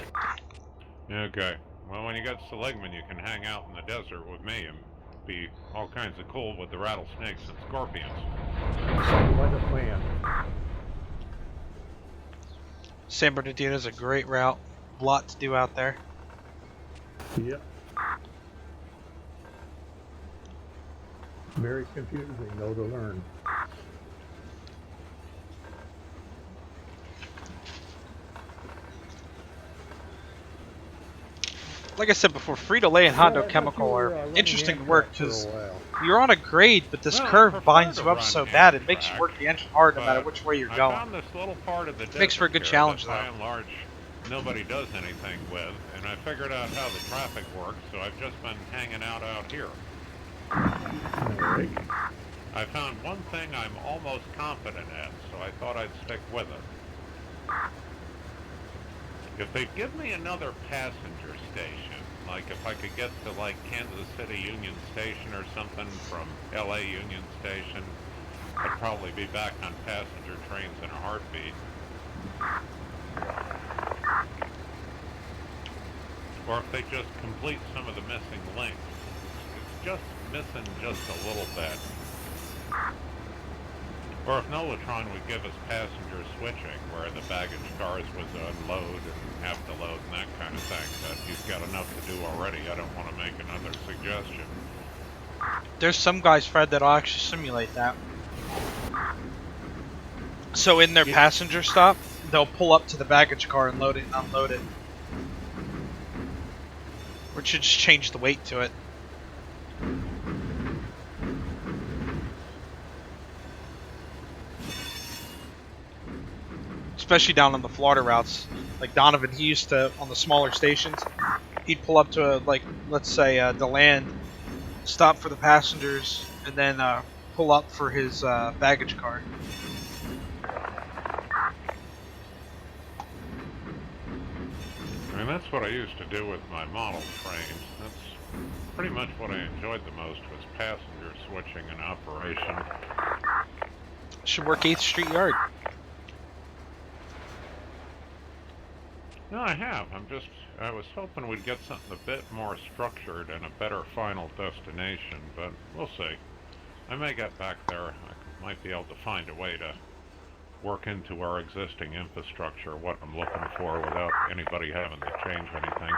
Okay. Well, when you got Seligman, you can hang out in the desert with me and be all kinds of cool with the rattlesnakes and scorpions. Sounds like a plan. San Bernardino is a great route. A lot to do out there. Yep. Very confusing though to learn. Like I said before, Frito-Lay and Hondo Well, I thought Chemical you were, are running interesting to Amtrak work for a because while. you're on a grade, but this Well, I curve prefer binds to you up run so bad it makes Amtrak, you work the engine hard no matter but which way you're I going. found this little part of the Makes for a good desert challenge, here that, though. by and large, nobody does anything with, and I figured out how the traffic works, so I've just been hanging out here. Alright. I found one thing I'm almost confident at, so I thought I'd stick with it. If they give me another passenger station, like if I could get to like Kansas City Union Station or something from LA Union Station, I'd probably be back on passenger trains in a heartbeat. Or if they just complete some of the missing links. It's just missing just a little bit. Or if Nolatron would give us passenger switching, where the baggage cars would unload and have to load and that kind of thing, but he's got enough to do already. I don't want to make another suggestion. There's some guys, Fred, that'll actually simulate that. So in their passenger stop, they'll pull up to the baggage car and load it and unload it. Or should just change the weight to it. Especially down on the Florida routes. Like Donovan, he used to, on the smaller stations, he'd pull up to, like, let's say, DeLand, stop for the passengers, and then pull up for his baggage car. I mean, that's what I used to do with my model trains. That's pretty much what I enjoyed the most, was passenger switching and operation. Should work 8th Street Yard. No, I have. I was hoping we'd get something a bit more structured and a better final destination, but we'll see. I may get back there. I might be able to find a way to work into our existing infrastructure what I'm looking for without anybody having to change anything.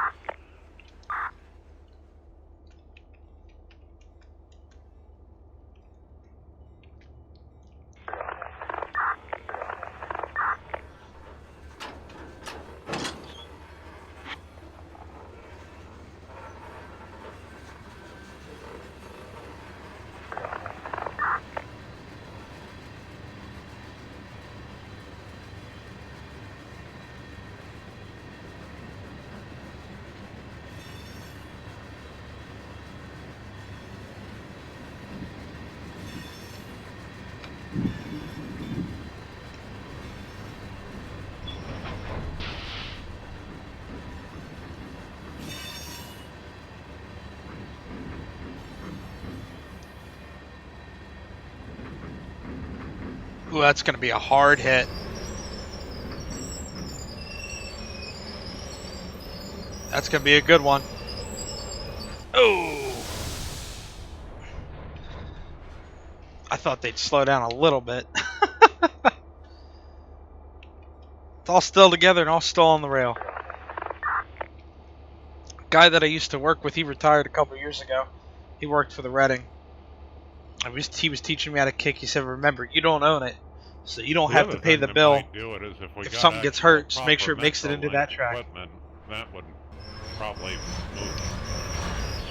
Ooh, that's going to be a hard hit. That's going to be a good one. Oh! I thought they'd slow down a little bit. It's all still together and all still on the rail. Guy that I used to work with, he retired a couple years ago. He worked for the Reading. He was teaching me how to kick. He said, remember, you don't own it, so you don't The have other to pay thing the that bill. might do it is if we got something gets actual hurt, just make proper sure it makes it into Metrolink that track. equipment, that would probably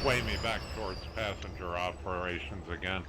sway me back towards passenger operations again.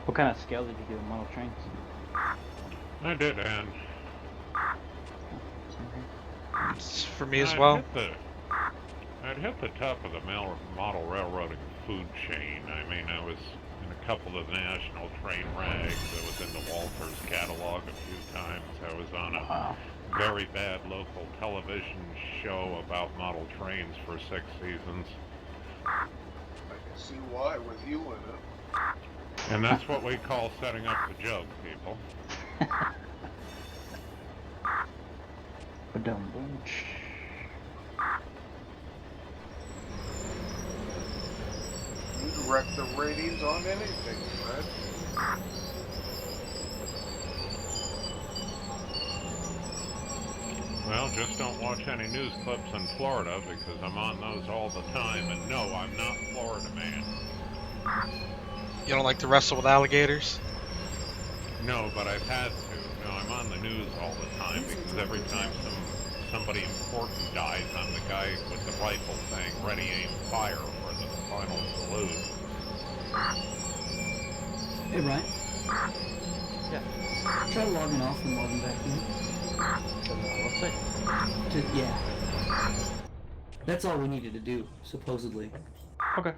What kind of scale did you do in model trains? I did, and It's for me as well. I'd hit the top of the model railroading food chain. I mean, I was in a couple of national train rags. I was in the Walters catalog a few times. I was on a very bad local television show about model trains for 6 seasons. I can see why with you in it. And that's what we call setting up the joke, people. Ba-dum-bunch. You direct the ratings on anything, Fred. Well, just don't watch any news clips in Florida because I'm on those all the time. And no, I'm not Florida man. You don't like to wrestle with alligators? No, but I've had to. No, I'm on the news all the time because every time somebody important dies, I'm the guy with the rifle saying, ready, aim, fire for the final salute. Hey, Ryan. Yeah. Try logging off and logging back in. So the website? Yeah. That's all we needed to do, supposedly. Okay.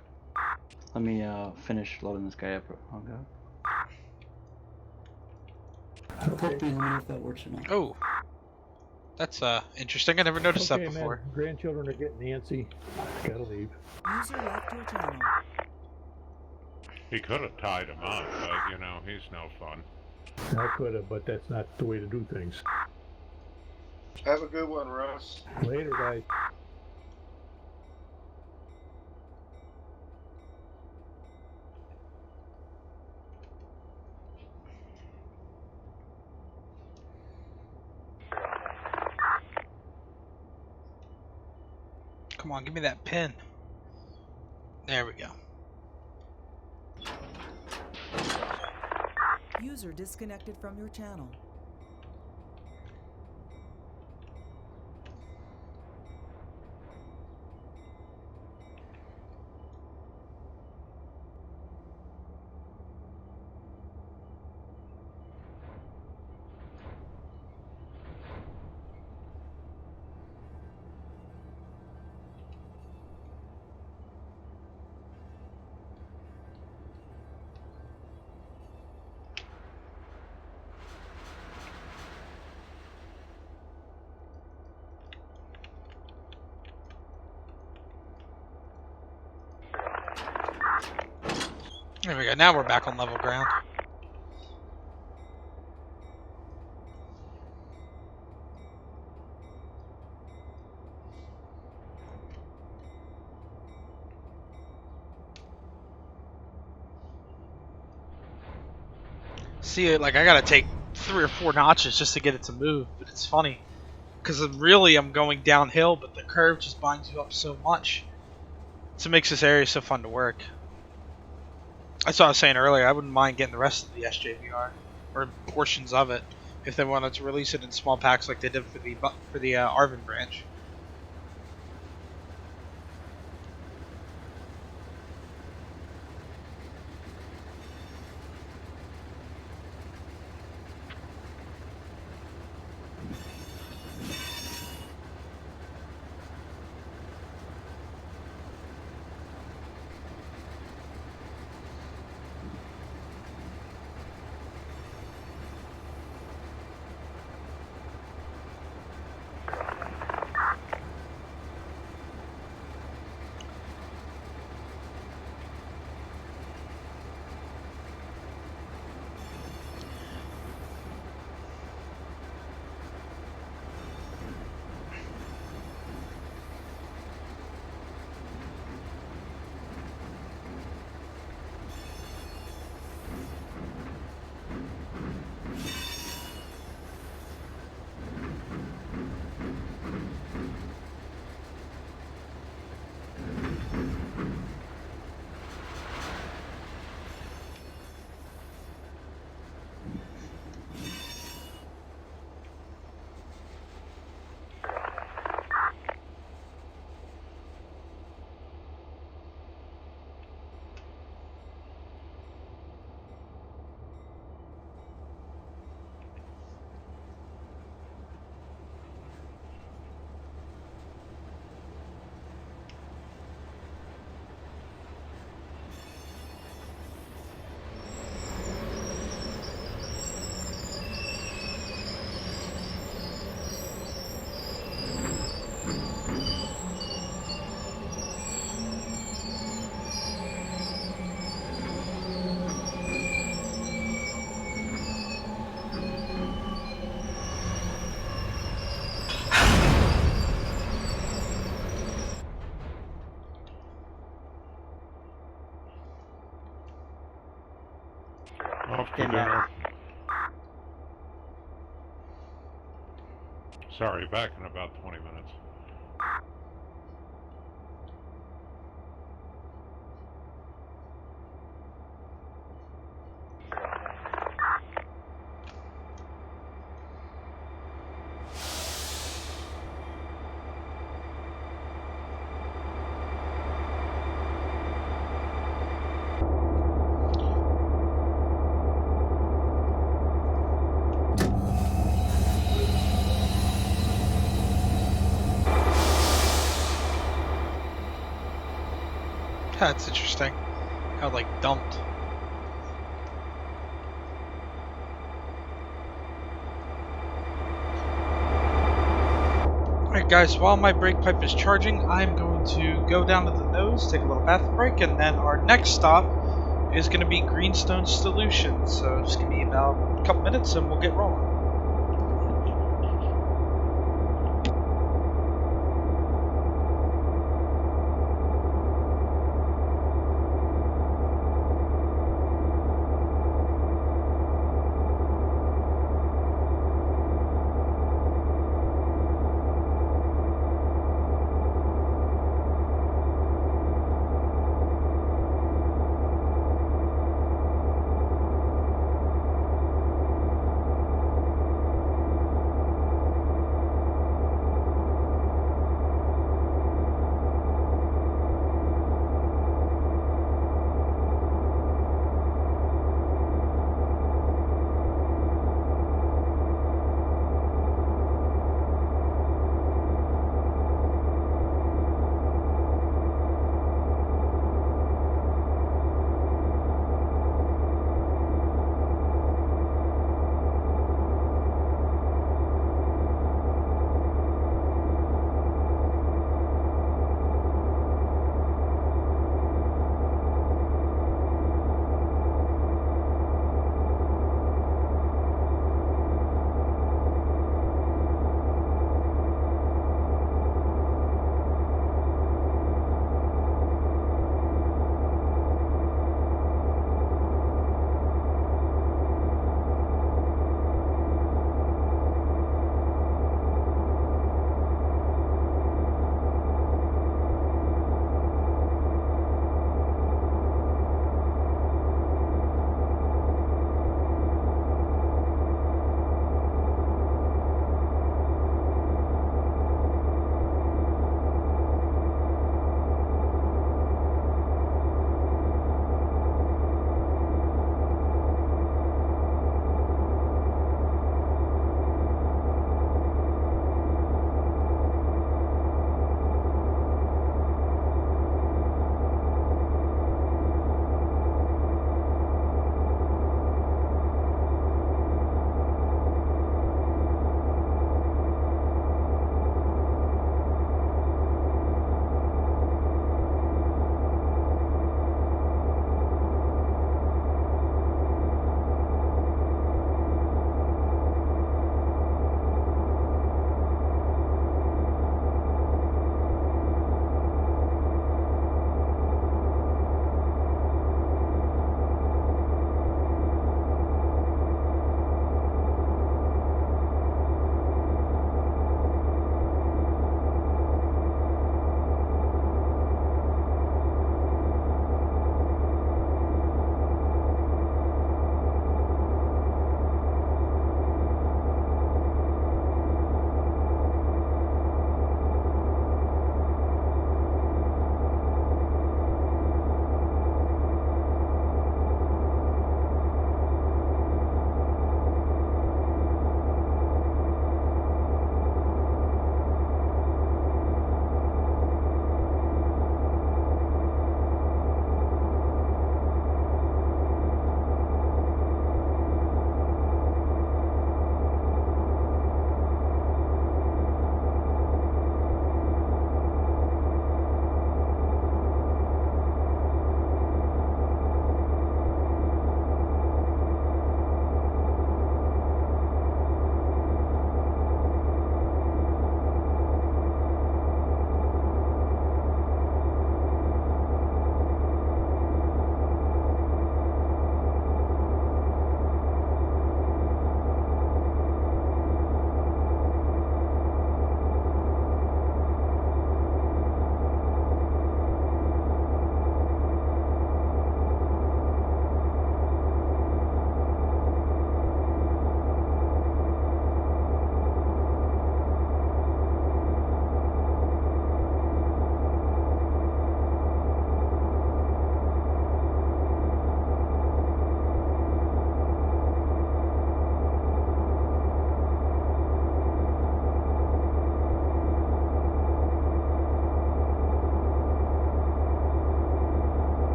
Let me finish loading this guy up. I'll go. Poke me and let me know if that works or not. Oh. That's interesting. I never noticed Okay, that before. man. Grandchildren are getting antsy. Gotta leave. User left your channel. He could have tied him up, but, you know, he's no fun. I could have, but that's not the way to do things. Have a good one, Russ. Later, guys. Come on, give me that pin. There we go. User disconnected from your channel. There we go. Now we're back on level ground. See, like I gotta take 3 or 4 notches just to get it to move, but it's funny because really I'm going downhill, but the curve just binds you up so much. what makes this area so fun to work. That's what I was saying earlier. I wouldn't mind getting the rest of the SJVR or portions of it if they wanted to release it in small packs like they did for the Arvin branch. Off to Didn't dinner. matter. Sorry, back in about 20 minutes. That's interesting. How like dumped. Alright guys, while my brake pipe is charging, I'm going to go down to the nose, take a little bathroom break, and then our next stop is going to be Greenstone Solutions. So just give me about a couple minutes and we'll get rolling.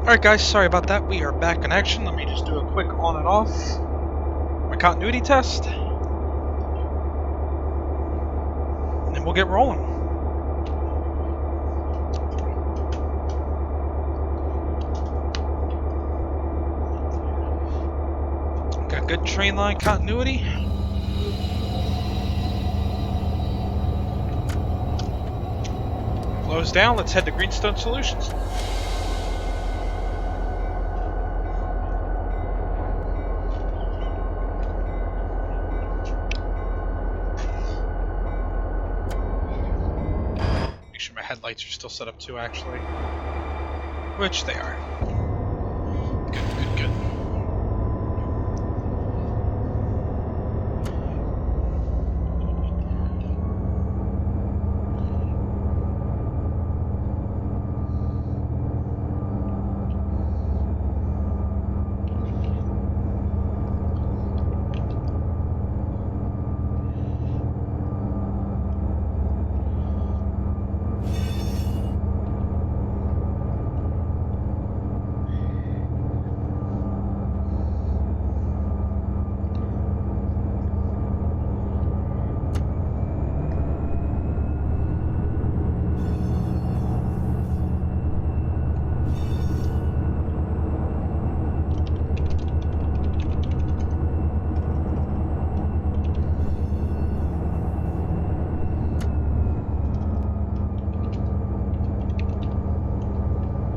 Alright guys, sorry about that. We are back in action. Let me just do a quick on and off. My continuity test. And then we'll get rolling. Got good train line continuity. Flows down, let's head to Greenstone Solutions. Make sure my headlights are still set up too, actually. Which they are. Good.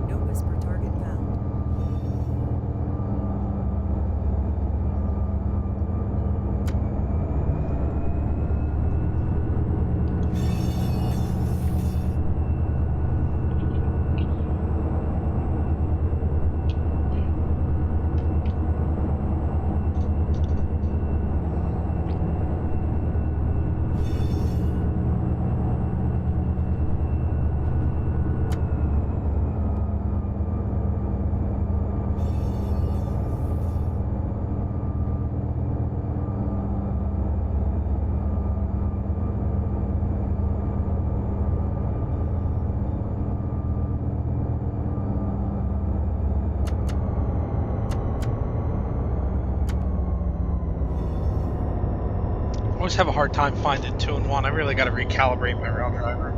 No whisper target found. I always have a hard time finding 2 and 1. I really got to recalibrate my rail driver.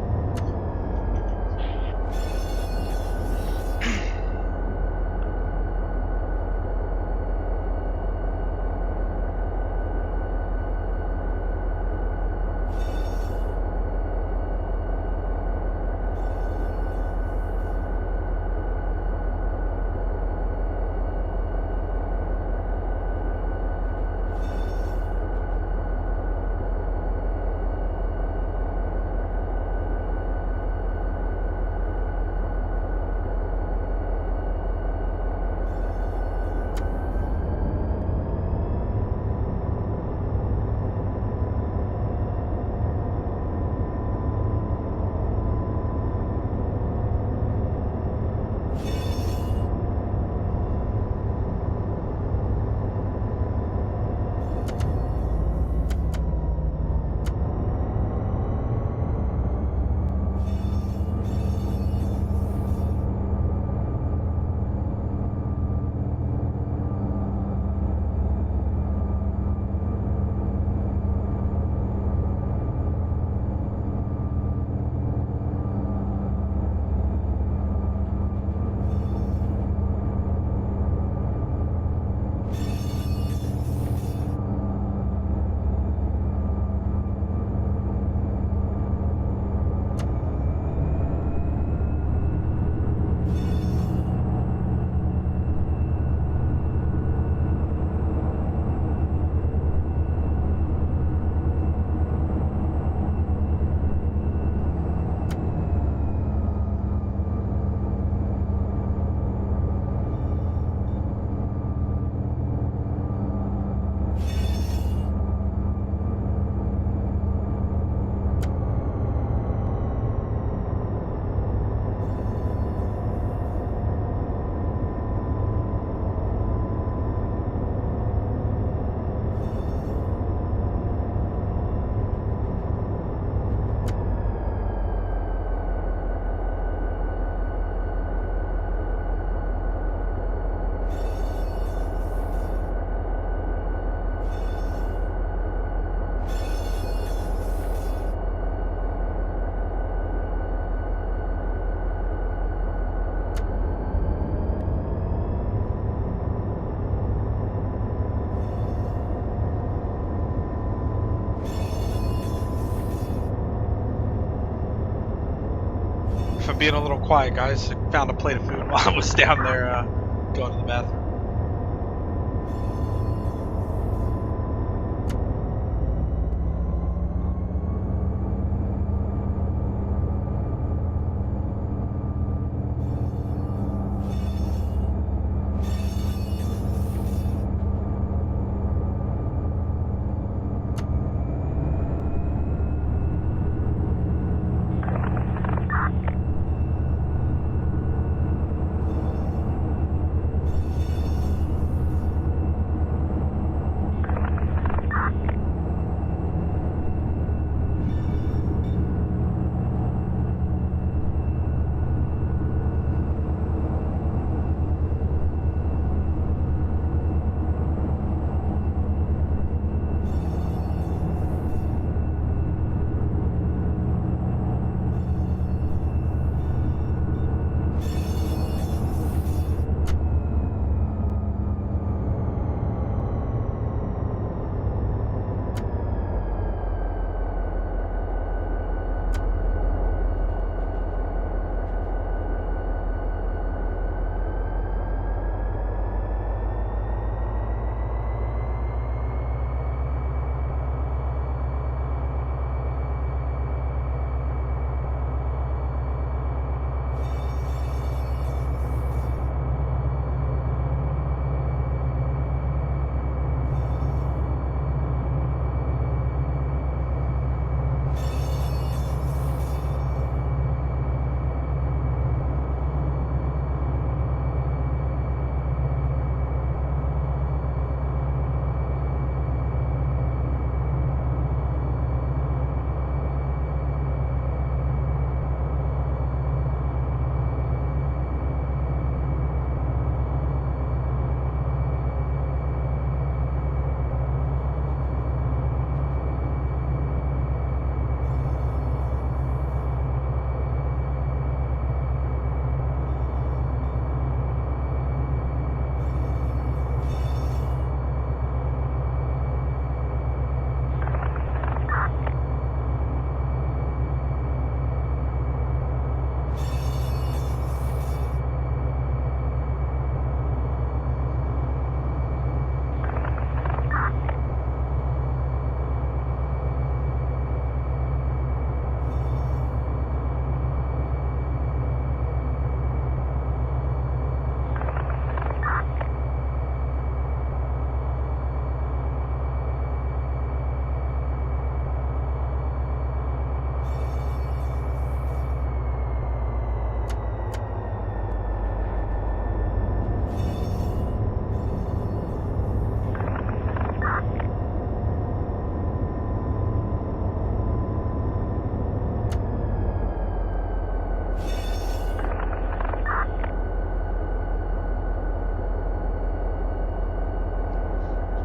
being a little quiet, guys. I found a plate of food while I was down there going to the bathroom.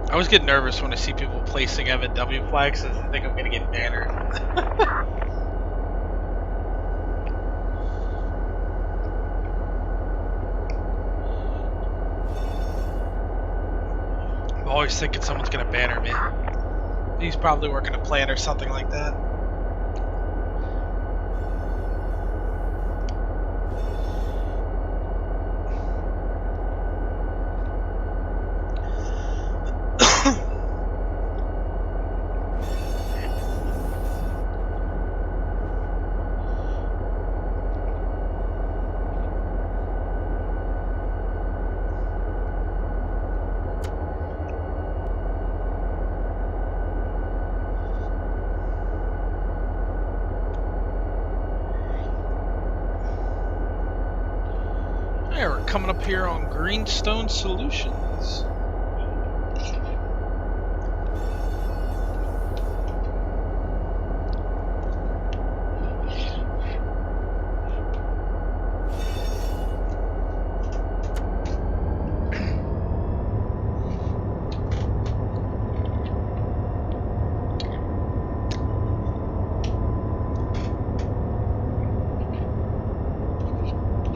I always get nervous when I see people placing MW flags because I think I'm going to get bannered. I'm always thinking someone's going to banner me. He's probably working a plan or something like that. Yeah, we're coming up here on Greenstone Solutions.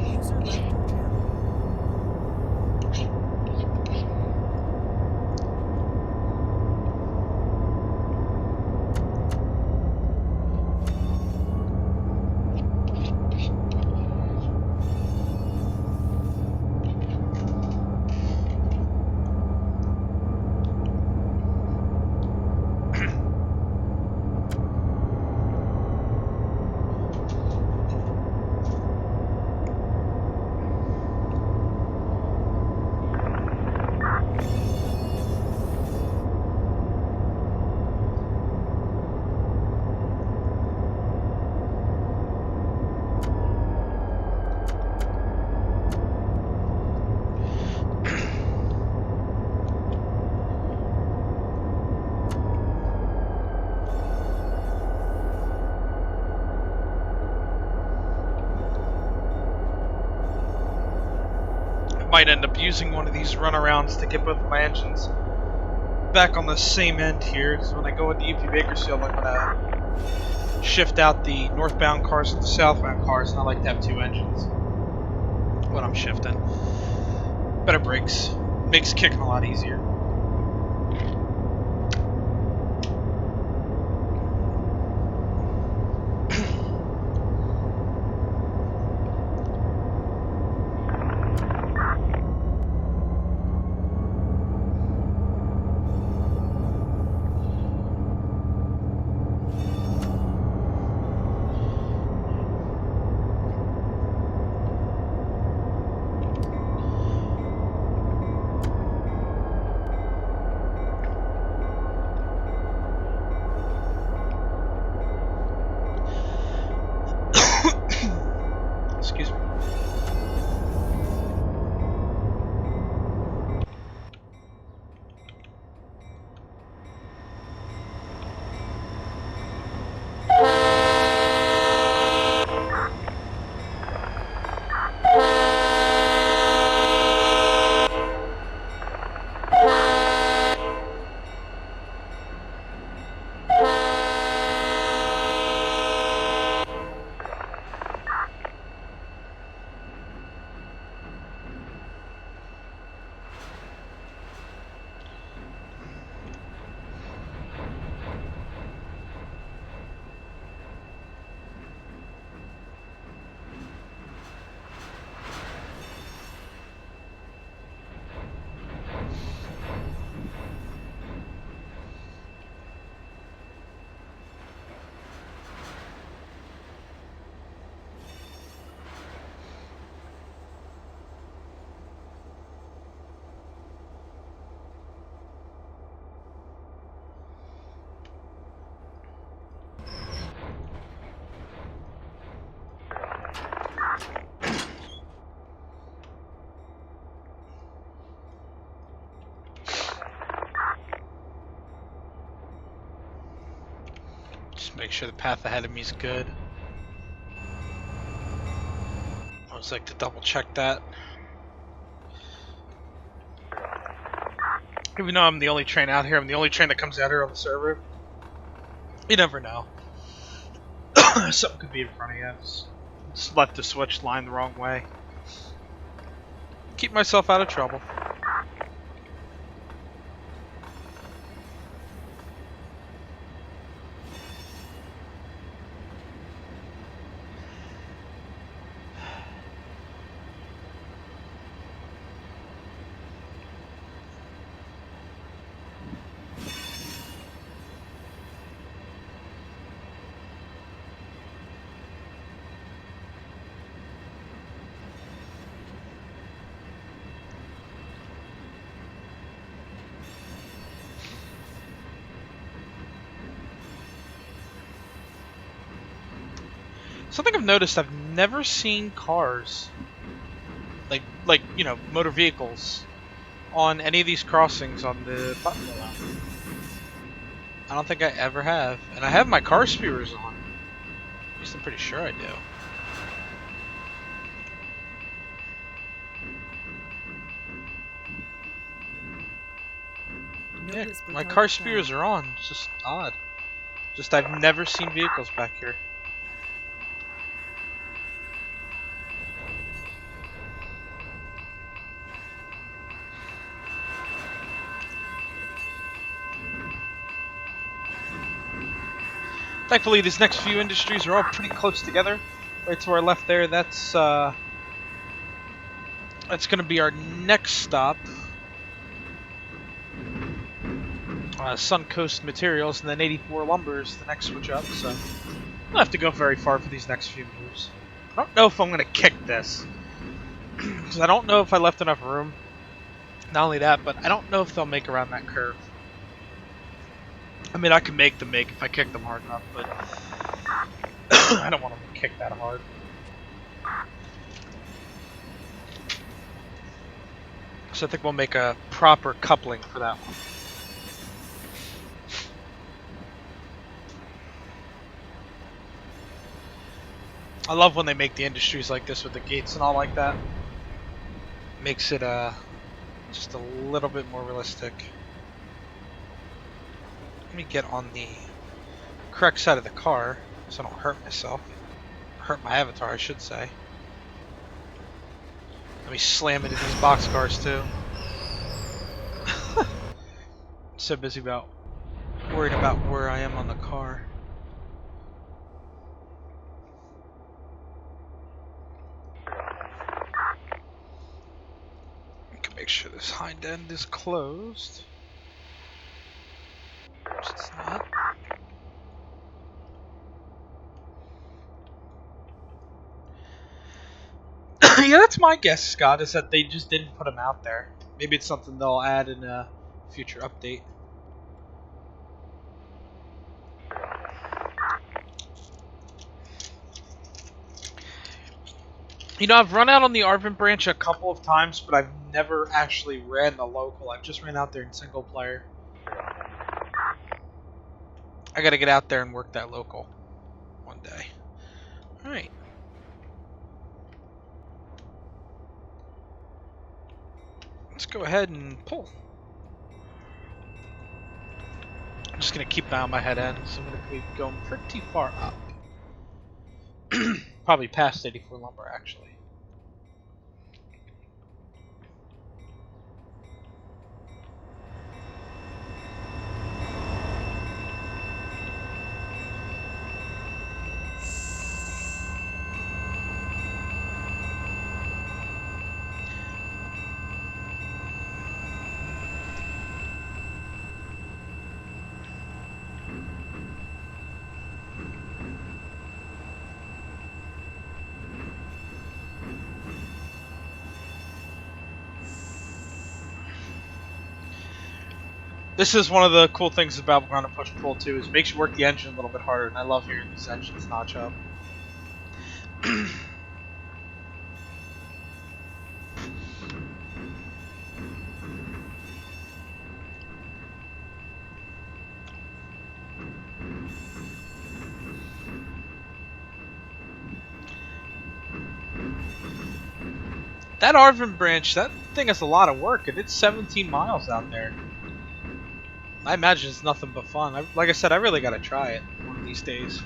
User left your channel. Might end up using one of these runarounds to get both of my engines back on the same end here. So when I go into UP Bakersfield, I'm gonna shift out the northbound cars with the southbound cars, and I like to have 2 engines when I'm shifting. Better brakes, makes kicking a lot easier. Excuse me. Just make sure the path ahead of me is good. I always like to double check that. Even though I'm the only train out here, I'm the only train that comes out here on the server. You never know. Something could be in front of you. Just left the switch line the wrong way. Keep myself out of trouble. Something I've noticed, I've never seen cars, like you know, motor vehicles, on any of these crossings on the Buttonwillow. I don't think I ever have. And I have my car spewers on. At least I'm pretty sure I do. No Yeah, whisper my target car spewers found. are on. It's just odd. Just I've never seen vehicles back here. Thankfully, these next few industries are all pretty close together. Right to our left there, that's going to be our next stop. Suncoast Materials, and then 84 Lumber is the next switch up, so I don't have to go very far for these next few moves. I don't know if I'm going to kick this, because I don't know if I left enough room. Not only that, but I don't know if they'll make around that curve. I mean, I can make them make if I kick them hard enough, but I don't want them to kick that hard. So I think we'll make a proper coupling for that one. I love when they make the industries like this with the gates and all like that. Makes it just a little bit more realistic. Let me get on the correct side of the car so I don't hurt myself. Hurt my avatar, I should say. Let me slam into these boxcars too. So busy about worried about where I am on the car. I can make sure this hind end is closed. Which it's not. Yeah, that's my guess, Scott, is that they just didn't put them out there. Maybe it's something they'll add in a future update. You know, I've run out on the Arvin branch a couple of times, but I've never actually ran the local. I've just ran out there in single player. I gotta get out there and work that local one day. Alright. Let's go ahead and pull. I'm just gonna keep an eye on my head end, so I'm gonna be going pretty far up. Probably past 84 lumber, actually. This is one of the cool things about Ground and Push Pull too, is it makes you work the engine a little bit harder, and I love hearing these engines notch up. That Arvin branch, that thing has a lot of work, and it's 17 miles out there. I imagine it's nothing but fun. Like I said, I really gotta try it one of these days.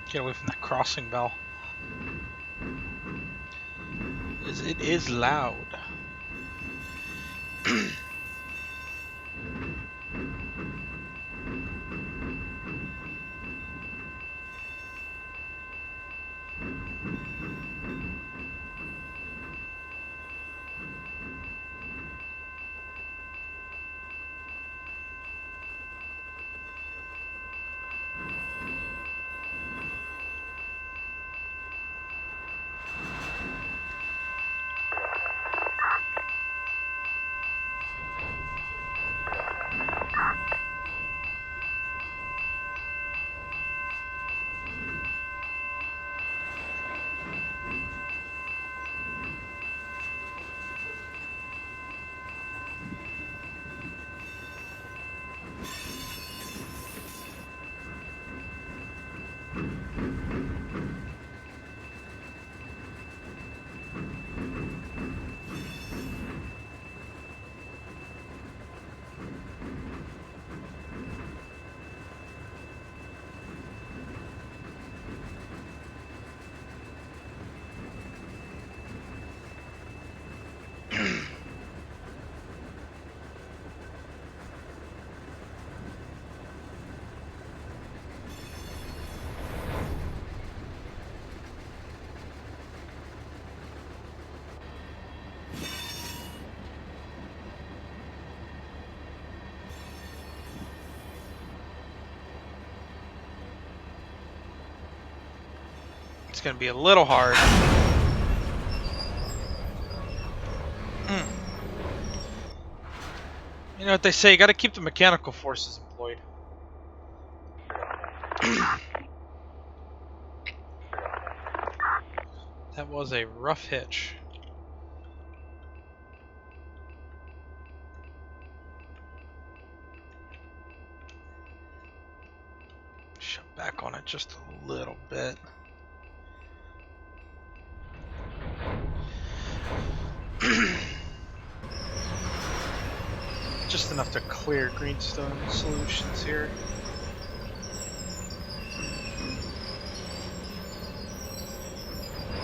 Get away from that crossing bell. It is loud. gonna be a little hard. You know what they say, you gotta keep the mechanical forces employed. That was a rough hitch. Shut back on it just a little bit. Just enough to clear greenstone solutions here.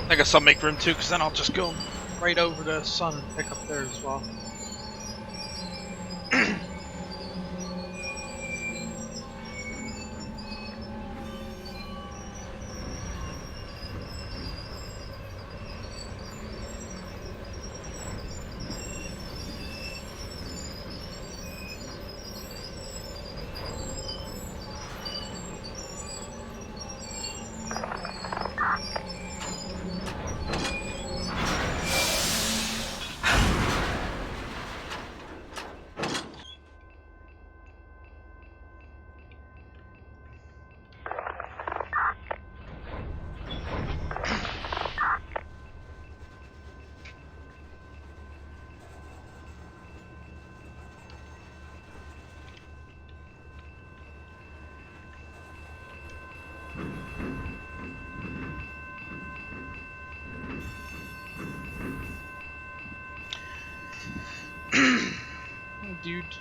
I guess I'll make room too, because then I'll just go right over to Sun and pick up there as well.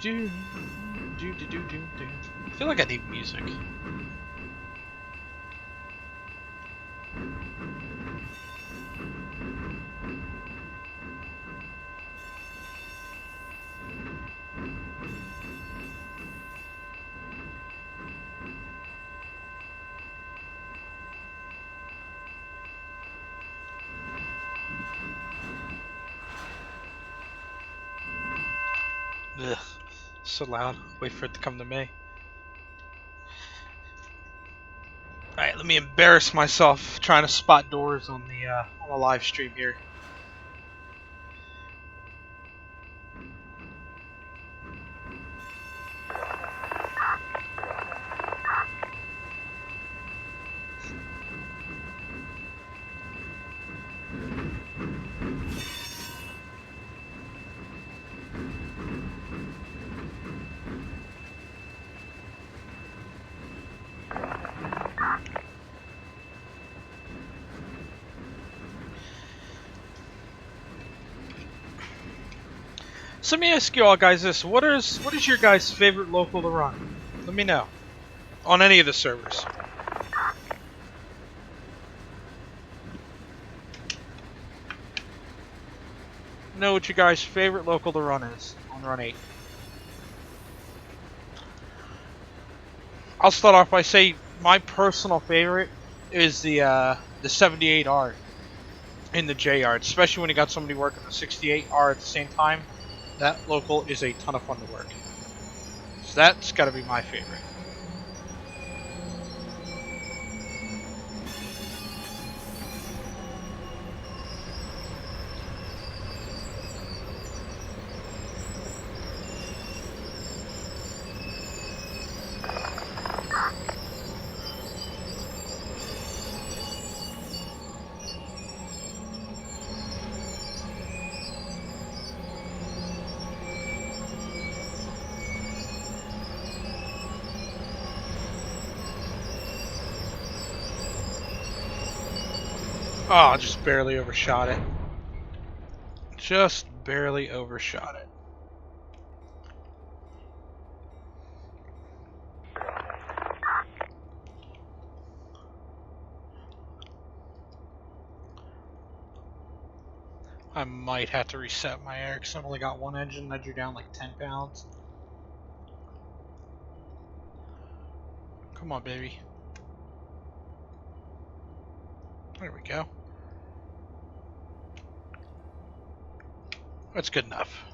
I feel like I need music. Ugh, so loud. Wait for it to come to me. Alright, let me embarrass myself trying to spot doors on the live stream here. So let me ask you all guys this: what is your guys' favorite local to run? Let me know on any of the servers. Know what your guys' favorite local to run is on Run 8. I'll start off by saying my personal favorite is the 78R in the J yard, especially when you got somebody working the 68R at the same time. That local is a ton of fun to work. So that's got to be my favorite. Oh, just barely overshot it. Just barely overshot it. I might have to reset my air because I've only got one engine that drew down like 10 pounds. Come on, baby. There we go. That's good enough.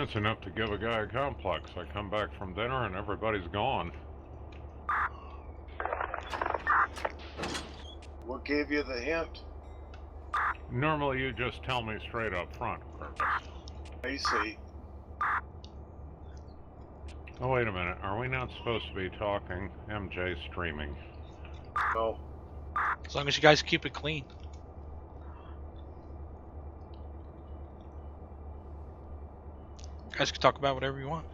That's enough to give a guy a complex. I come back from dinner and everybody's gone. What gave you the hint? Normally you just tell me straight up front, Curtis. I see. Oh, wait a minute. Are we not supposed to be talking? MJ streaming. No. As long as you guys keep it clean. You guys can talk about whatever you want.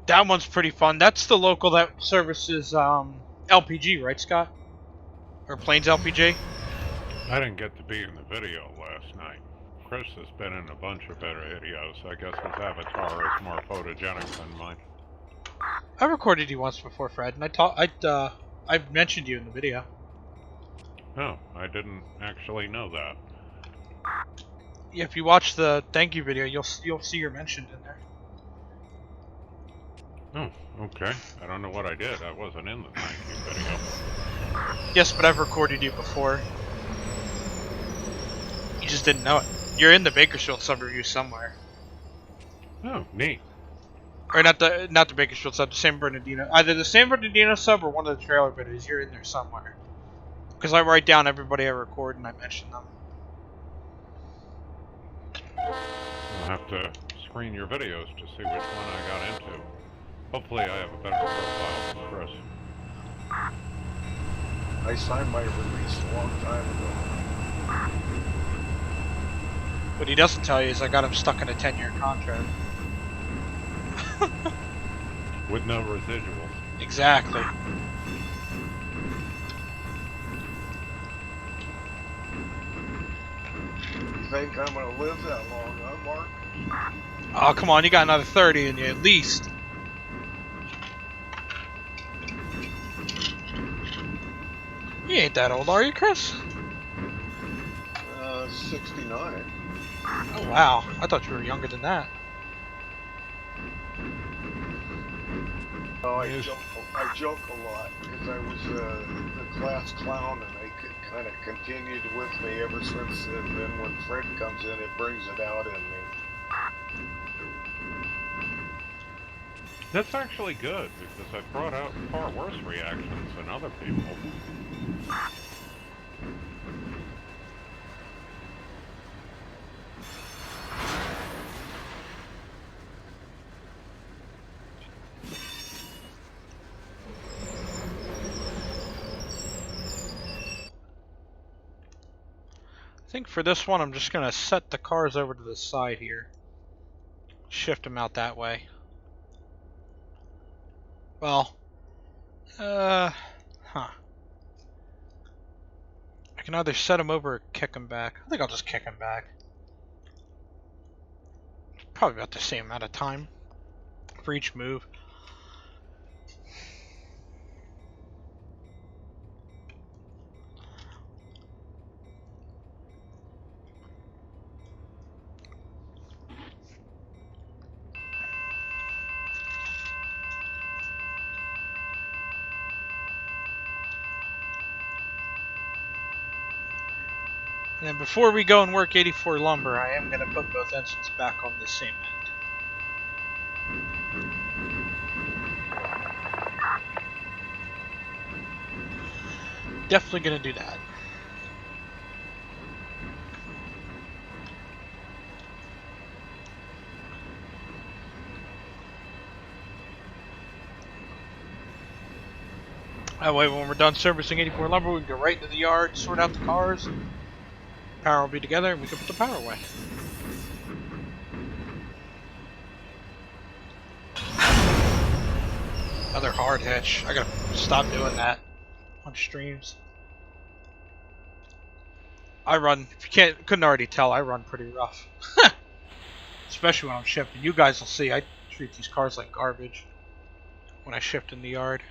That one's pretty fun. That's the local that services LPG, right, Scott? Or Plains LPG? I didn't get to be in the video last night. Chris has been in a bunch of better videos. I guess his avatar is more photogenic than mine. I recorded you once before, Fred, and I mentioned you in the video. Oh, I didn't actually know that. Yeah, if you watch the thank you video, you'll see you're mentioned in there. Oh, okay. I don't know what I did. I wasn't in the thank you video. Yes, but I've recorded you before. You just didn't know it. You're in the Bakersfield sub review somewhere, Oh, neat. or not the Bakersfield sub, the San Bernardino. Either the San Bernardino sub or one of the trailer videos. You're in there somewhere. Because I write down everybody I record and I mention them. I'll have to screen your videos to see which one I got into. Hopefully I have a better profile than Chris. I signed my release a long time ago. What he doesn't tell you is I got him stuck in a 10-year contract. With no residuals. Exactly. You think I'm gonna live that long, huh, Mark? Oh, come on, you got another 30 in you at least. You ain't that old, are you, Chris? 69. Oh, wow. I thought you were younger than that. Oh, I joke a lot because I was the class clown, and they kind of continued with me ever since. And then when Fred comes in, it brings it out in me. That's actually good, because I've brought out far worse reactions than other people. I think for this one, I'm just going to set the cars over to the side here. Shift them out that way. Well, I can either set them over or kick them back. I think I'll just kick them back. Probably about the same amount of time for each move. And then before we go and work 84 lumber, I am going to put both engines back on the same end. Definitely going to do that. That way when we're done servicing 84 lumber, we can go right into the yard, sort out the cars, power will be together, and we can put the power away. Another hard hitch. I gotta stop doing that on streams. I run, if you couldn't already tell, I run pretty rough. Especially when I'm shifting. You guys will see, I treat these cars like garbage when I shift in the yard.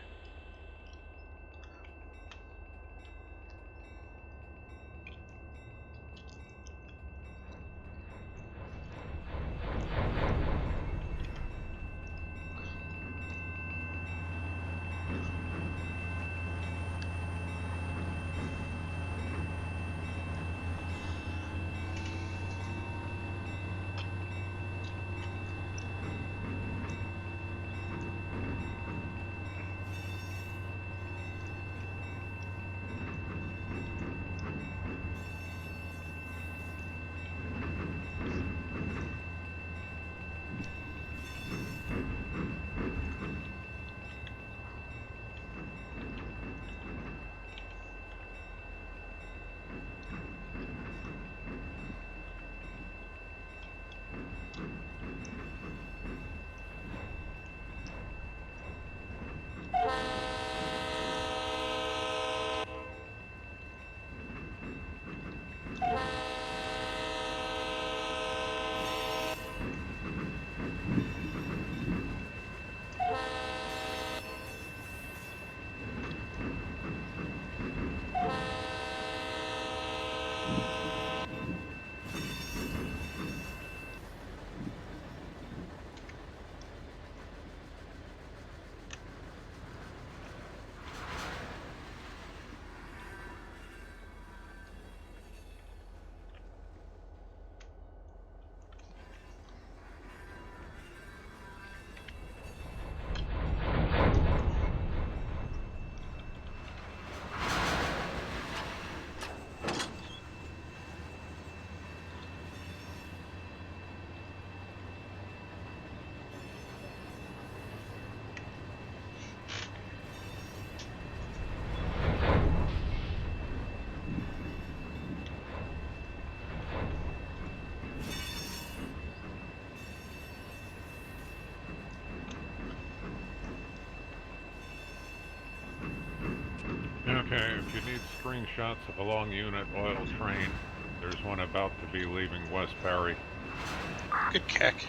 Okay, if you need screenshots of a long unit oil train, there's one about to be leaving Westbury. Good kick.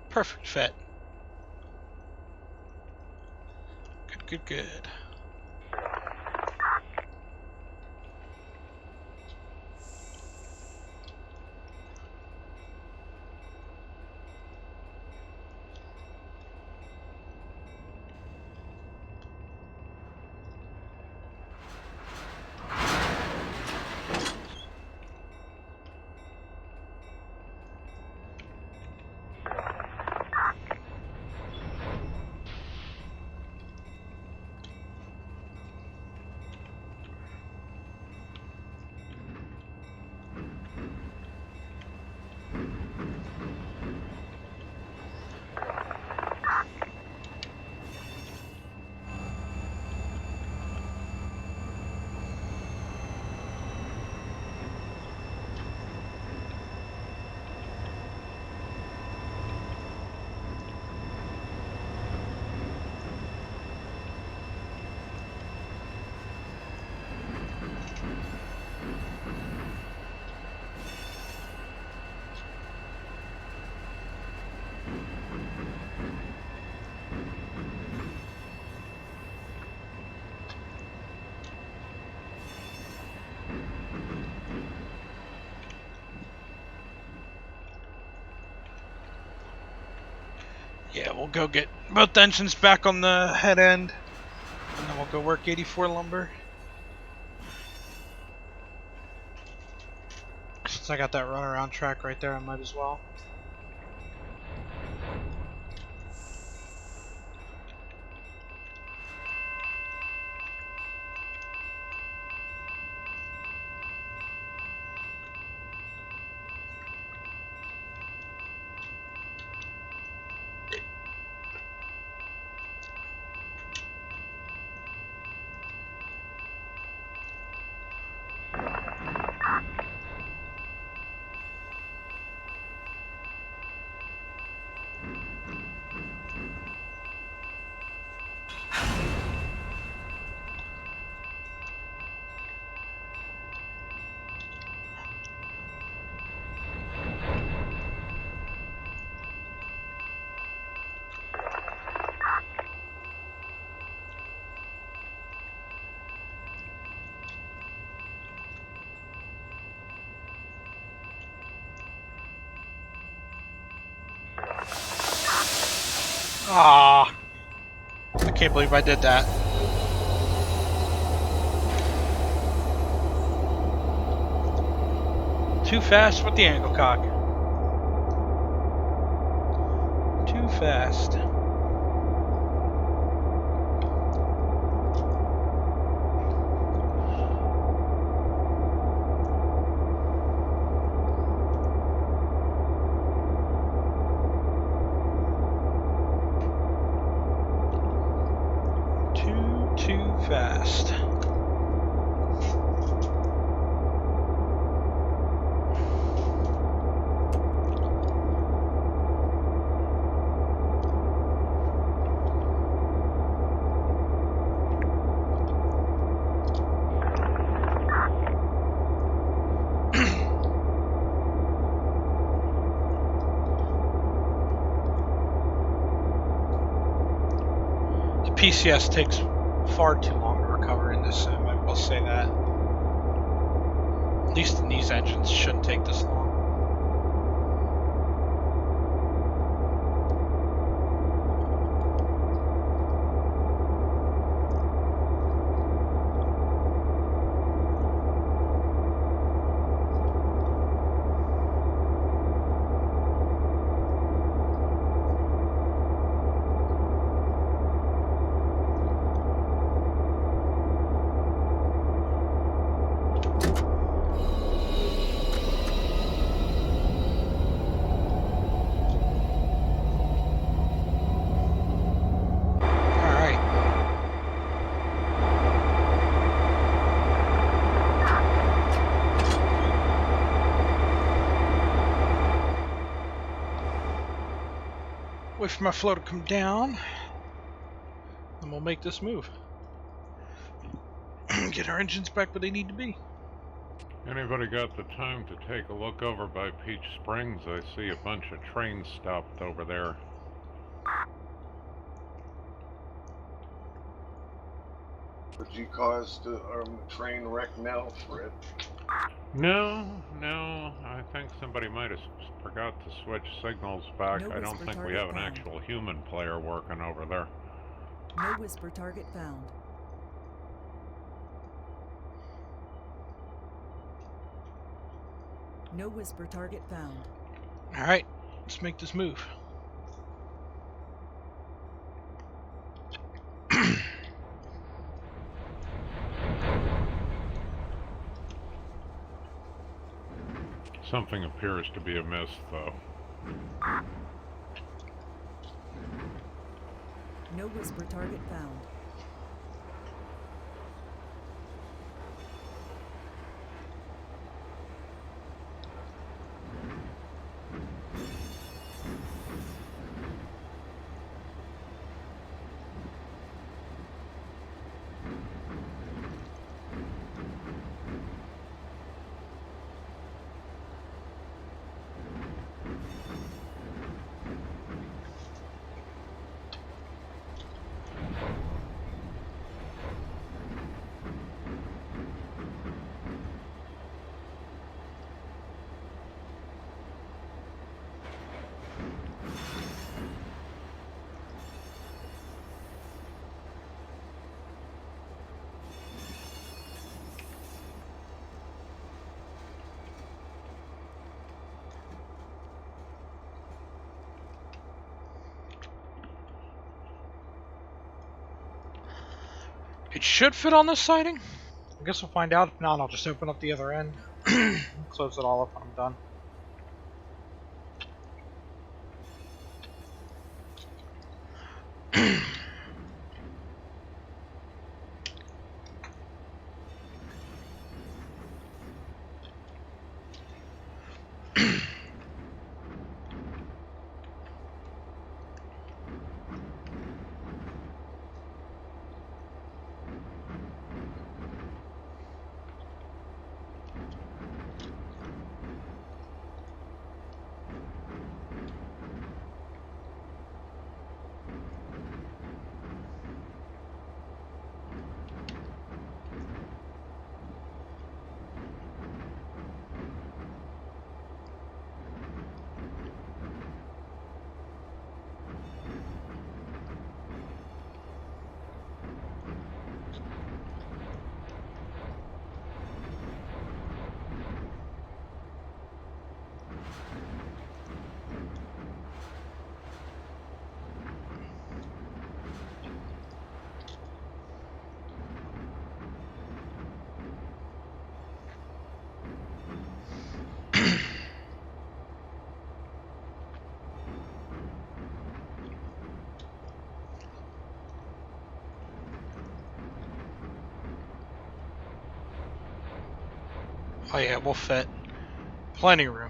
Perfect fit. Good, good. Yeah, we'll go get both engines back on the head end, and then we'll go work 84 lumber. Since I got that runaround track right there, I might as well. Ah, I can't believe I did that. Too fast with the angle cock. Too fast. Too fast. PCS takes far too long to recover in this sim, I will say that. At least in these engines, shouldn't take this long. Wait for my flow to come down, and we'll make this move. Get our engines back where they need to be. Anybody got the time to take a look over by Peach Springs? I see a bunch of trains stopped over there. Would you cause the train wreck now, Fred? No, I think somebody might have forgot to switch signals back. No I don't whisper think we target have an found. actual human player working over there. No whisper target found. No whisper target found. Alright, let's make this move. Something appears to be amiss, though. No whisper target found. It should fit on this siding. I guess we'll find out. If not, I'll just open up the other end. Close it all up when I'm done. Oh yeah, we'll fit. Plenty of room.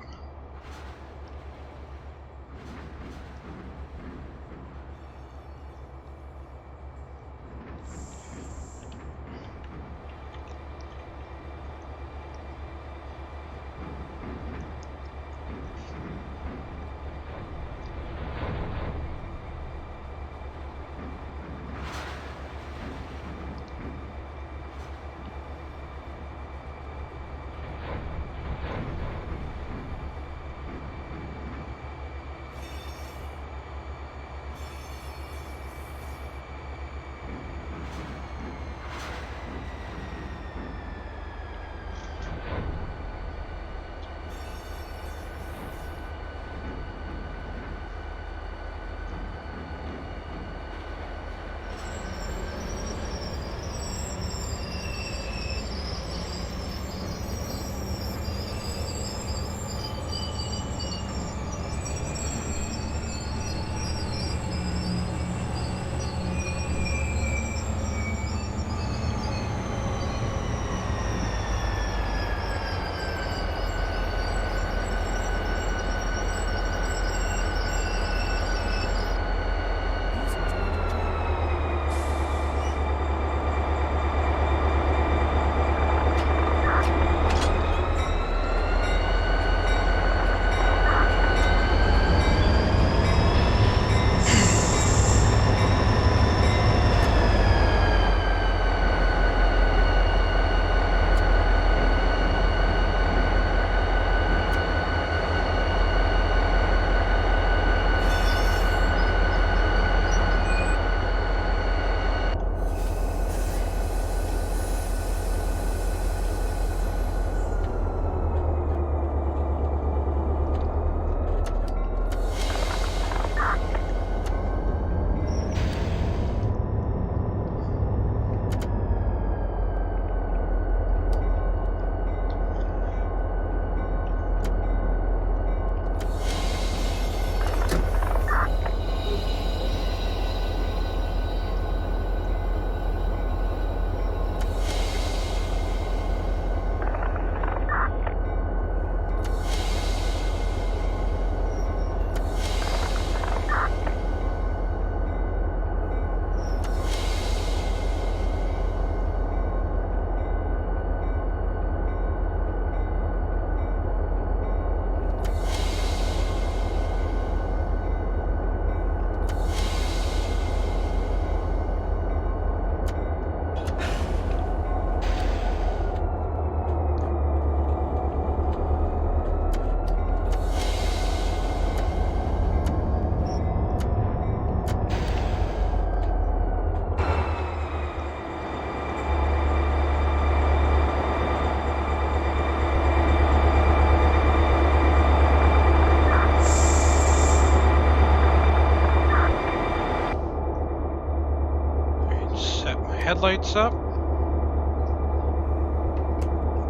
headlights up.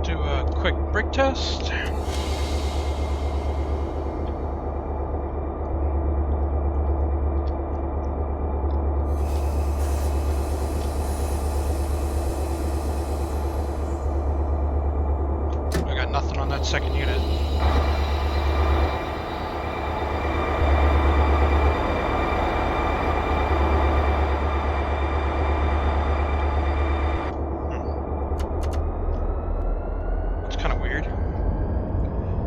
Do a quick brake test. I got nothing on that second unit. That's kind of weird.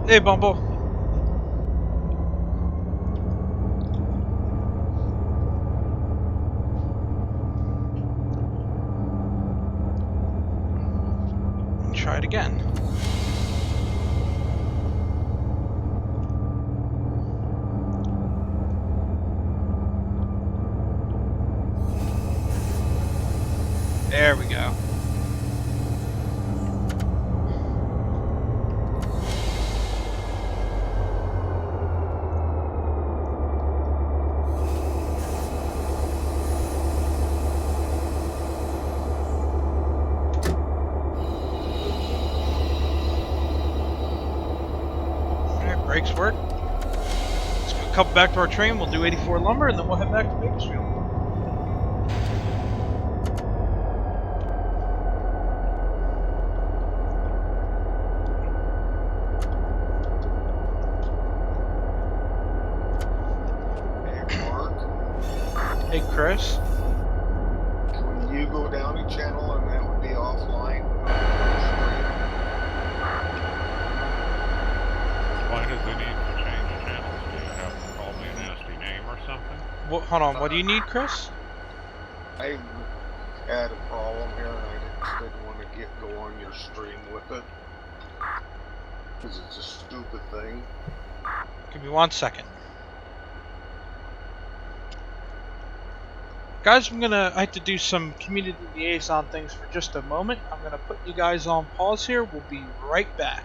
Hey, Bumble. Try it again. There we go. Alright, brakes work. Let's go couple back to our train, we'll do 84 lumber, and then we'll head back to Bakersfield. Hey, Mark, Hey, Chris. can you go down a channel and that would be offline? Why does he need to change channels? Do you have to call me a nasty name or something? What, hold on, what do you need, Chris? I had a problem here and I just didn't want to get go on your stream with it. Because it's a stupid thing. Give me 1 second. Guys, I have to do some community liaison things for just a moment. I'm gonna put you guys on pause here. We'll be right back.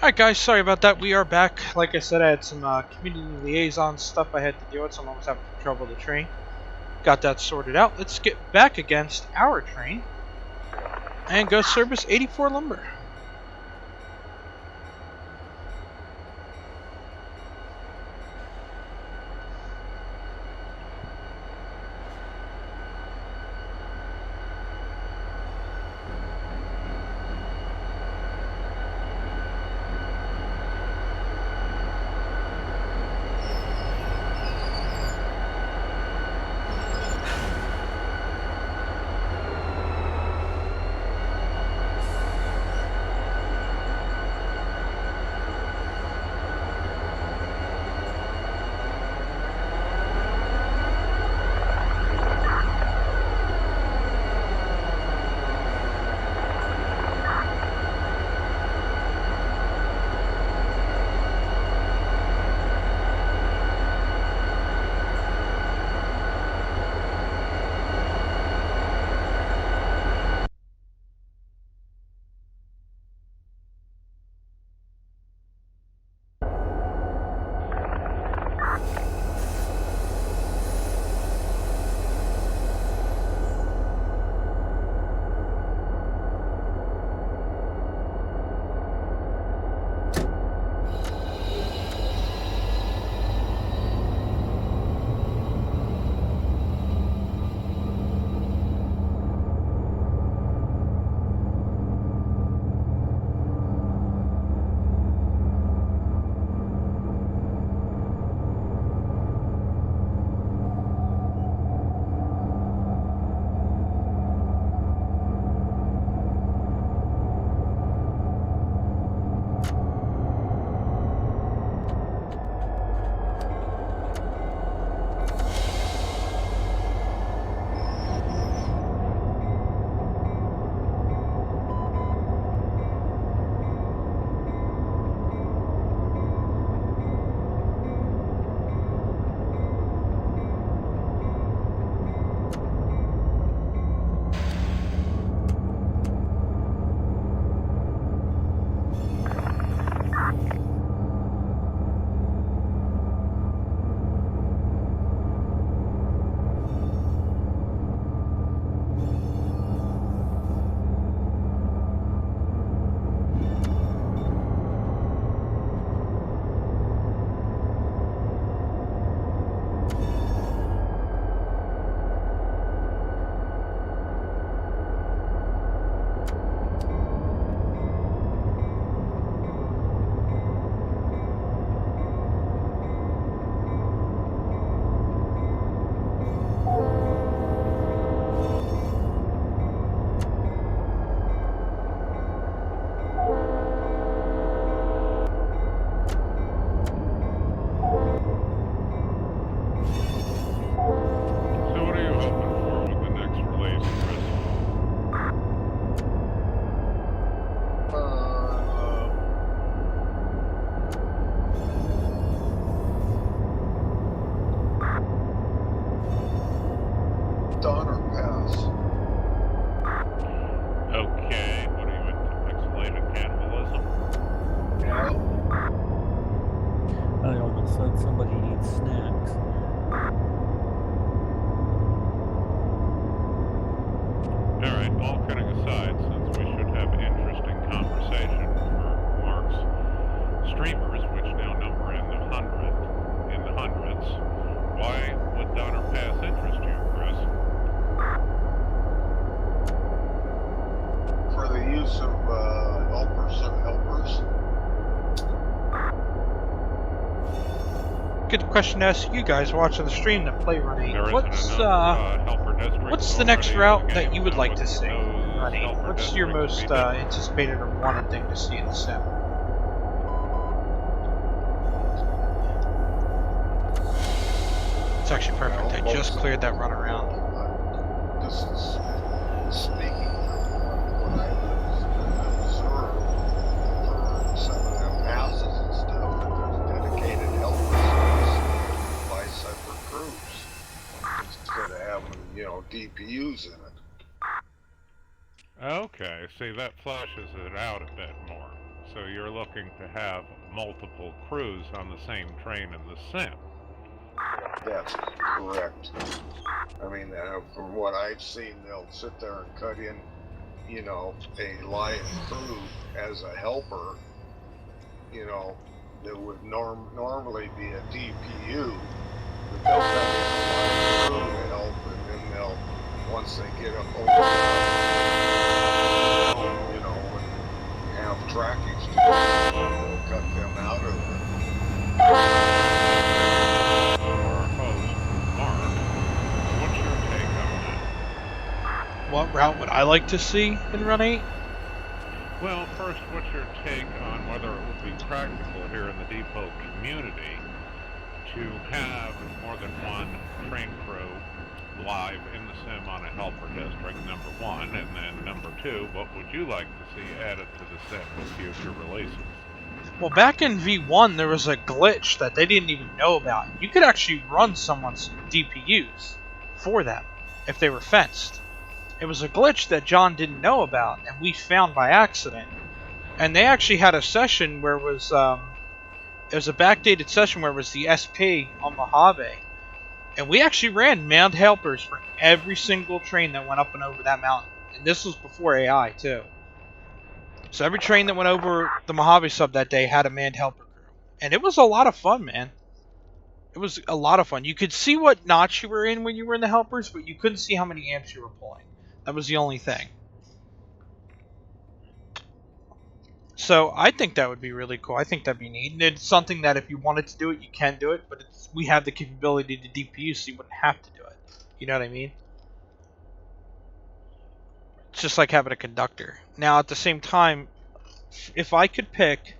Alright guys, sorry about that. We are back. Like I said, I had some community liaison stuff I had to deal with. Someone was having trouble with the train. Got that sorted out. Let's get back against our train and go service 84 Lumber. So what are you hoping for with the next release, Chris? Donner Pass. Okay, what are you into? Pixelated cannibalism? Yeah. I almost said somebody needs snacks. Alright, all kidding aside, since we should have interesting conversation for Mark's streamers, which now number in the hundreds, why would Donner Pass interest you, Chris? For the use of helpers. Good question to ask you guys watching the stream that play Run 8. There isn't What's enough helper districts what's the next already in route the that game you would that like to see those in Run 8? helper What's your districts most be done. anticipated or wanted thing to see in the sim? It's actually perfect. I just cleared that run around. This is speaking from what I've observed for some of them passes and stuff, that there's dedicated helpers by separate groups instead of having, DPUs in it. Okay, see, that flushes it out a bit more. So you're looking to have multiple crews on the same train in the sim. That's correct. I mean, from what I've seen, they'll sit there and cut in, you know, a live crew as a helper. You know, that would normally be a DPU. But they'll cut in a live crew to help, and then they'll, once they get up over you know, and have trackage to do, they'll cut them out of the. Our host, Mark, what's your take on that? What route would I like to see in Run 8? Well, first, what's your take on whether it would be practical here in the depot community to have more than one train crew live in the sim on a helper district, number one, and then number two, what would you like to see added to the sim with future releases? Well, back in V1, there was a glitch that they didn't even know about. You could actually run someone's DPUs for them if they were fenced. It was a glitch that John didn't know about, and we found by accident. And they actually had a session where it was a backdated session where it was the SP on Mojave. And we actually ran manned helpers for every single train that went up and over that mountain. And this was before AI, too. So every train that went over the Mojave sub that day had a manned helper crew. And it was a lot of fun, man. It was a lot of fun. You could see what notch you were in when you were in the helpers, but you couldn't see how many amps you were pulling. That was the only thing. So I think that would be really cool. I think that'd be neat. And it's something that if you wanted to do it, you can do it. But we have the capability to DPU, so you wouldn't have to do it. You know what I mean? It's just like having a conductor. Now, at the same time, if I could pick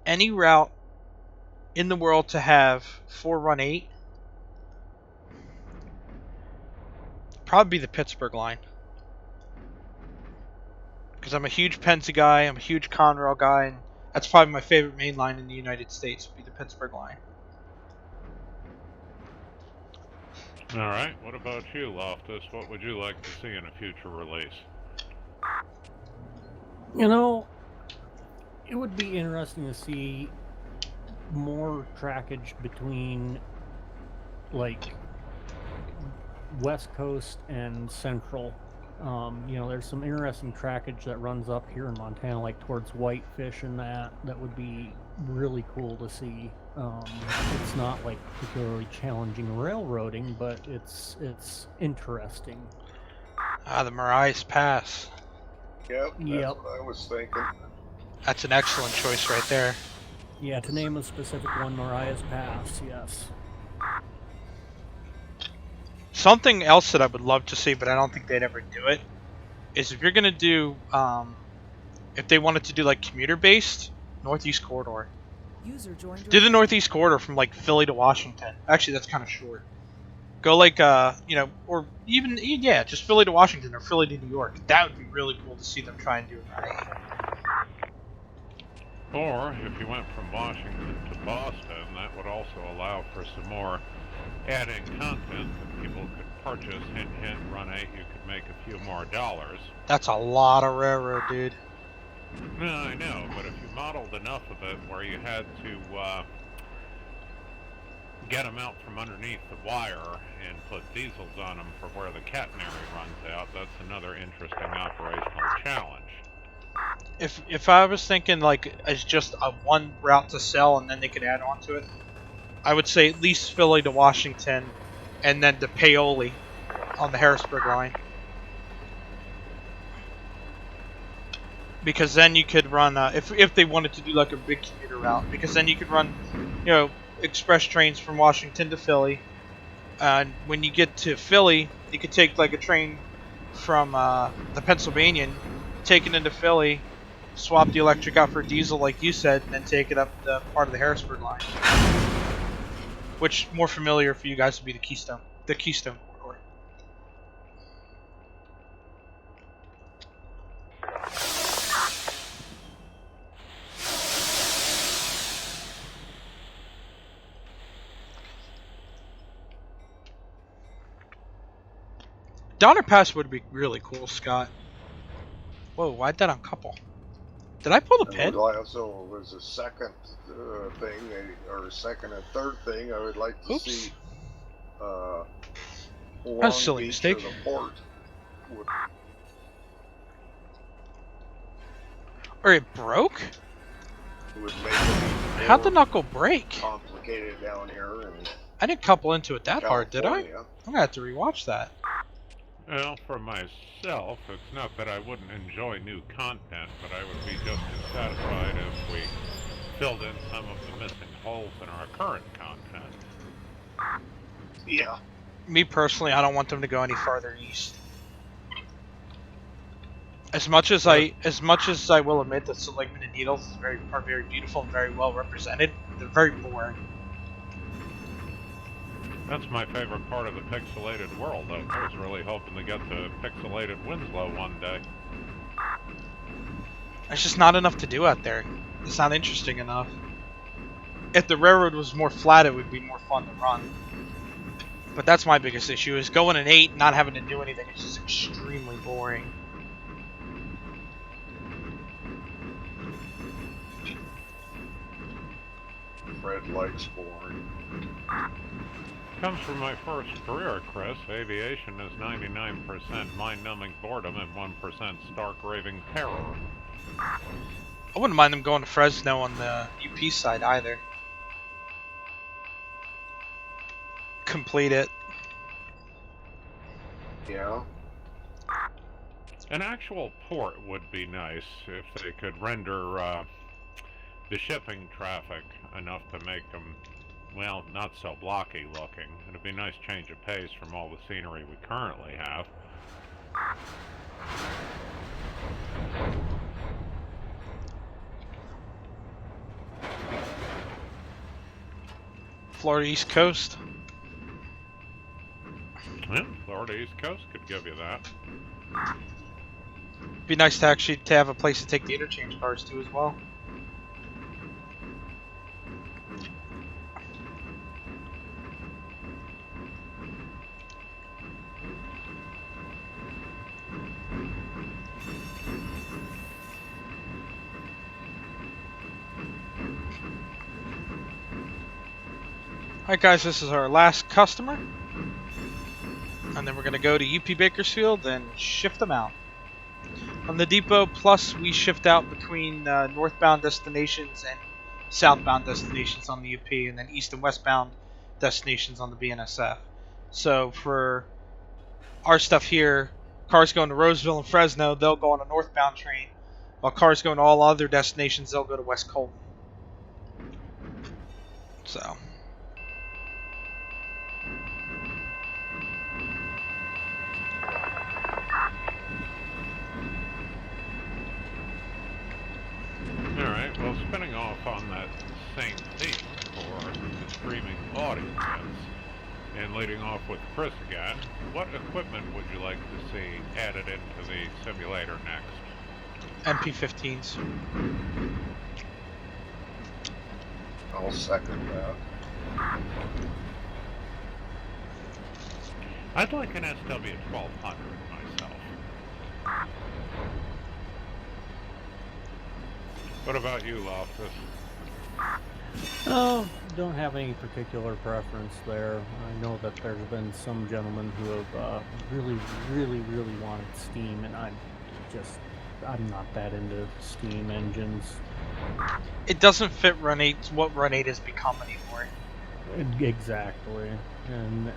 any route in the world to have for Run 8, probably be the Pittsburgh line. Because I'm a huge Penza guy, I'm a huge Conrail guy, and that's probably my favorite main line in the United States, would be the Pittsburgh line. All right, what about you, Loftus? What would you like to see in a future release? You know, it would be interesting to see more trackage between, like, West Coast and Central. You know, there's some interesting trackage that runs up here in Montana, like towards Whitefish and that would be really cool to see. It's not like particularly challenging railroading, but it's interesting. Ah, the Marias Pass. Yep, that's Yep. what I was thinking. That's an excellent choice right there. Yeah, to name a specific one, Marias Pass, yes. Something else that I would love to see, but I don't think they'd ever do it, is if you're going to do, if they wanted to do like commuter-based, Northeast Corridor. User joined Do the Northeast Corridor from like Philly to Washington. Actually, that's kind of short. Go like, you know, or even, yeah, just Philly to Washington or Philly to New York. That would be really cool to see them try and do it right. Or, if you went from Washington to Boston, that would also allow for some more adding content that people could purchase. Hint, hint, Run 8, you could make a few more dollars. That's a lot of railroad, dude. No, I know, but if you modeled enough of it where you had to get them out from underneath the wire and put diesels on them for where the catenary runs out, that's another interesting operational challenge. If I was thinking like as just a one route to sell and then they could add on to it, I would say at least Philly to Washington and then to Paoli on the Harrisburg line. Because then you could run, if they wanted to do like a big commuter route, because then you could run, you know, express trains from Washington to Philly. And when you get to Philly, you could take like a train from the Pennsylvanian, take it into Philly, swap the electric out for diesel like you said, and then take it up the part of the Harrisburg line. Which, more familiar for you guys, would be the Keystone Corridor. Donner Pass would be really cool, Scott. Whoa, why'd that uncouple? Did I pull the And pin? also, was a second thing, or second and third thing, I would like to Oops. see That's a Long silly Beach mistake. or the port Or it broke? would make it How'd the more knuckle break? complicated down here in I didn't couple into it that hard, did I? California. I'm gonna have to rewatch that. Well, for myself, it's not that I wouldn't enjoy new content, but I would be just as satisfied if we filled in some of the missing holes in our current content. Yeah. Me personally, I don't want them to go any farther east. As much as I will admit that Seligman and Needles are very beautiful and very well represented, they're very boring. That's my favorite part of the pixelated world. I was really hoping to get to pixelated Winslow one day. There's just not enough to do out there. It's not interesting enough. If the railroad was more flat, it would be more fun to run. But that's my biggest issue, is going an 8, not having to do anything. It's just extremely boring. Fred likes boring. Comes from my first career, Chris. Aviation is 99% mind-numbing boredom and 1% stark raving terror. I wouldn't mind them going to Fresno on the UP side either. Complete it. Yeah. An actual port would be nice if they could render the shipping traffic enough to make them, well, not so blocky looking. It'd be a nice change of pace from all the scenery we currently have. Florida East Coast. Yeah, Florida East Coast could give you that. Be nice to actually have a place to take the interchange cars to as well. Alright guys, this is our last customer. And then we're going to go to UP Bakersfield and shift them out. On the Depot Plus, we shift out between northbound destinations and southbound destinations on the UP, and then east and westbound destinations on the BNSF. So for our stuff here, cars going to Roseville and Fresno, they'll go on a northbound train, while cars going to all other destinations, they'll go to West Colton. So... Alright, well, spinning off on that same theme for the streaming audience, and leading off with Chris again, what equipment would you like to see added into the simulator next? MP15s. I'll second that. I'd like an SW1200 myself. What about you, Loftus? Oh, don't have any particular preference there. I know that there's been some gentlemen who have really wanted steam, and I'm not that into steam engines. It doesn't fit Run 8, what Run 8 has become anymore. Exactly, and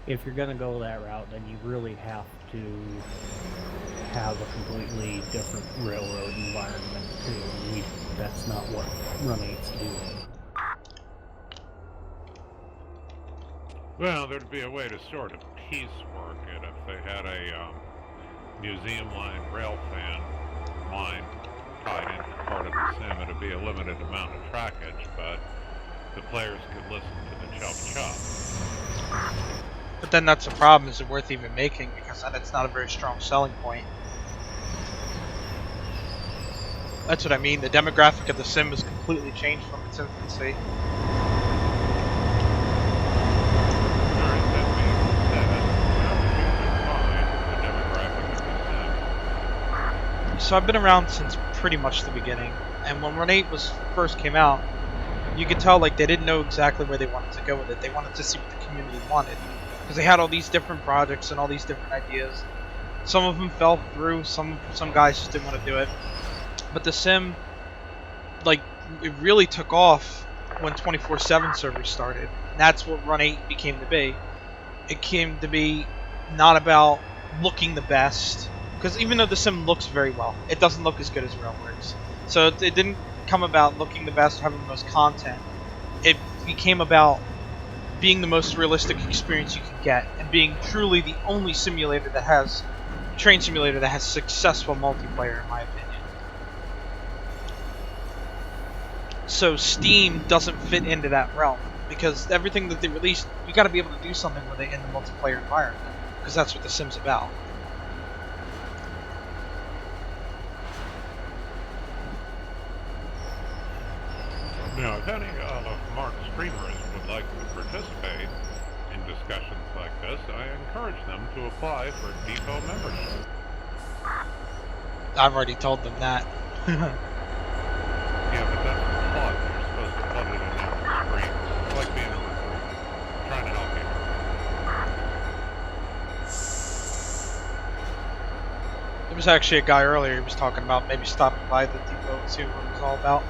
if you're gonna go that route, then you really have to have a completely different railroad environment too. That's not what Run 8's doing. Well, there'd be a way to sort of piecework it if they had a museum line rail fan line tied into part of the sim. It'd be a limited amount of trackage, but the players could listen to the chop. But then that's a problem. Is it worth even making? Because then it's not a very strong selling point. That's what I mean. The demographic of the sim has completely changed from its infancy. Alright, that being said, how would you define the demographic of the So I've been around since pretty much the beginning, and when Run 8 was first came out, you could tell like they didn't know exactly where they wanted to go with it. They wanted to see what the community wanted, because they had all these different projects and all these different ideas. Some of them fell through. Some guys just didn't want to do it. But the sim, like, it really took off when 24/7 servers started. And that's what Run 8 became to be. It came to be not about looking the best, because even though the sim looks very well, it doesn't look as good as Railworks. So it didn't come about looking the best or having the most content. It became about being the most realistic experience you can get, and being truly the only simulator that has train simulator that has successful multiplayer, in my opinion. So Steam doesn't fit into that realm, because everything that they released, you got to be able to do something with it in the multiplayer environment, because that's what the sim's about. Now, if any of Mark's streamers would like to participate in discussions like this, I encourage them to apply for Depot membership. I've already told them that. Yeah, but that's the plug. You're supposed to put it in on the screen. It's like being a recruiter. I'm trying to help you. There was actually a guy earlier, he was talking about maybe stopping by the depot and seeing what it was all about.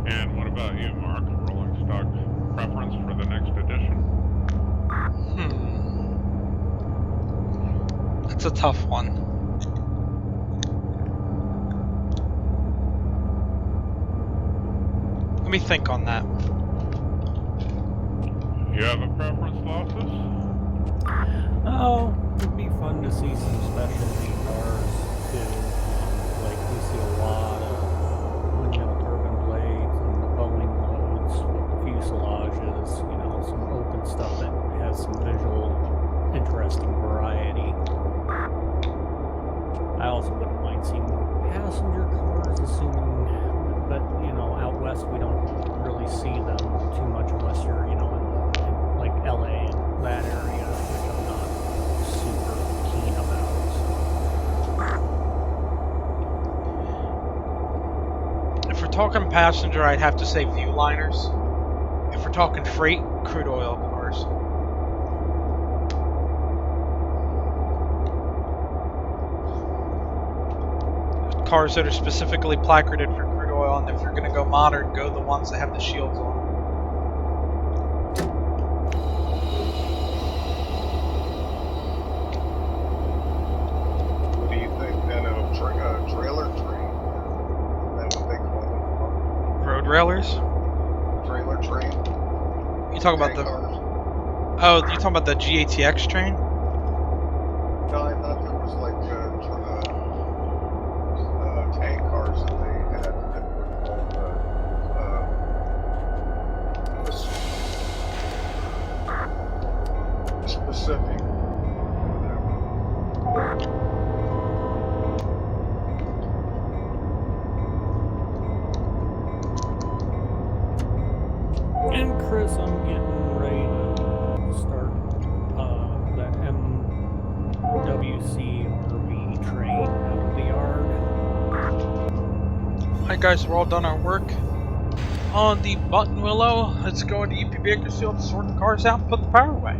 And what about you, Mark? Rolling stock preference for the next edition? That's a tough one. Let me think on that. You have a preference, Loftus? Oh, it'd be fun to see some specialty cars too. Like we see a lot of windmill turbine blades and the Boeing loads with the fuselages. You know, some open stuff that has some visual, interesting variety. I also wouldn't mind seeing more passenger cars, assuming, but you know, out west we don't really see them too much unless you're, you know, in like LA and that area, which I'm not super keen about. If we're talking passenger, I'd have to say Viewliners. If we're talking freight, crude oil cars. Cars that are specifically placarded for crude oil, and if you're going to go modern, go the ones that have the shields on them. What do you think then of trailer train? Is that what they call it? Road railers? Trailer train? You talking about Tank the... cars? Oh, you talking about the GATX train? No, I thought there was like tank cars that they had that were called specific. And Chris, I'm getting ready to start the MWC RV train Alright guys, we're all done our work on the Buttonwillow. Let's go into UP Bakersfield, sort the cars out, and put the power away.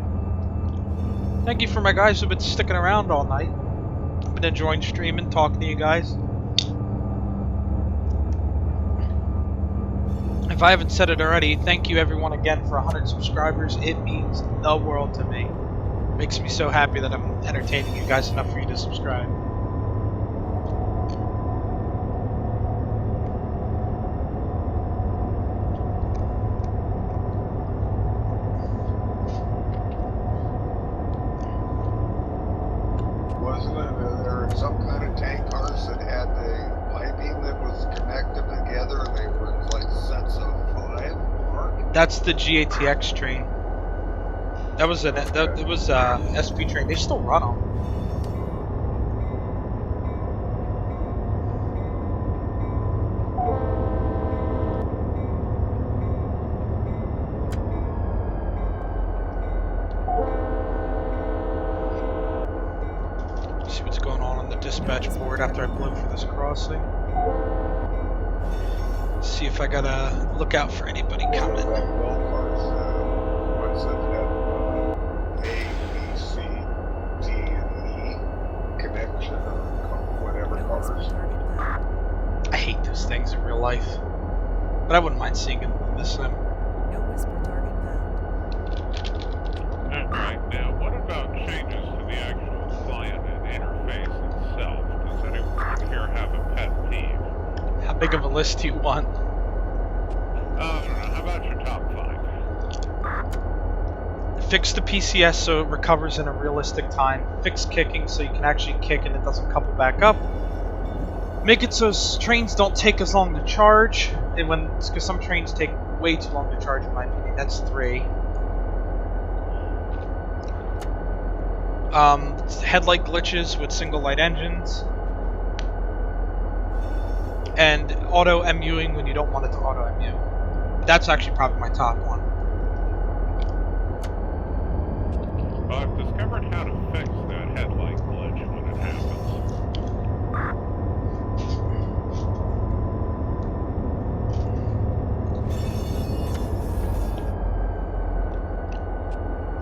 Thank you for my guys who've been sticking around all night. I've been enjoying streaming, talking to you guys. If I haven't said it already, thank you everyone again for 100 subscribers. It means the world to me. Makes me so happy that I'm entertaining you guys enough for you to subscribe. Wasn't it there some kind of tank cars that had the piping that was connected together? They were like sets of 5, Mark? That's the GATX train. That was an it was SP train. They still run them. See what's going on the dispatch board after I blow for this crossing. See if I gotta look out for anybody coming. Well cars, what's it that A, B, C, D, and E connection or whatever cars? I hate those things in real life, but I wouldn't mind seeing it in this sim. No whisper target found. Alright, now what about changes to the actual client and interface itself? Does anyone here have a pet peeve? How big of a list do you want? I don't know, how about your top 5? Fix the PCS so it recovers in a realistic time. Fix kicking so you can actually kick and it doesn't couple back up. Make it so trains don't take as long to charge, and because some trains take way too long to charge in my opinion. That's 3. Headlight glitches with single light engines. And auto MUing when you don't want it to auto MU. That's actually probably my top one. Well, I've discovered how to fix that headlight glitch when it happens.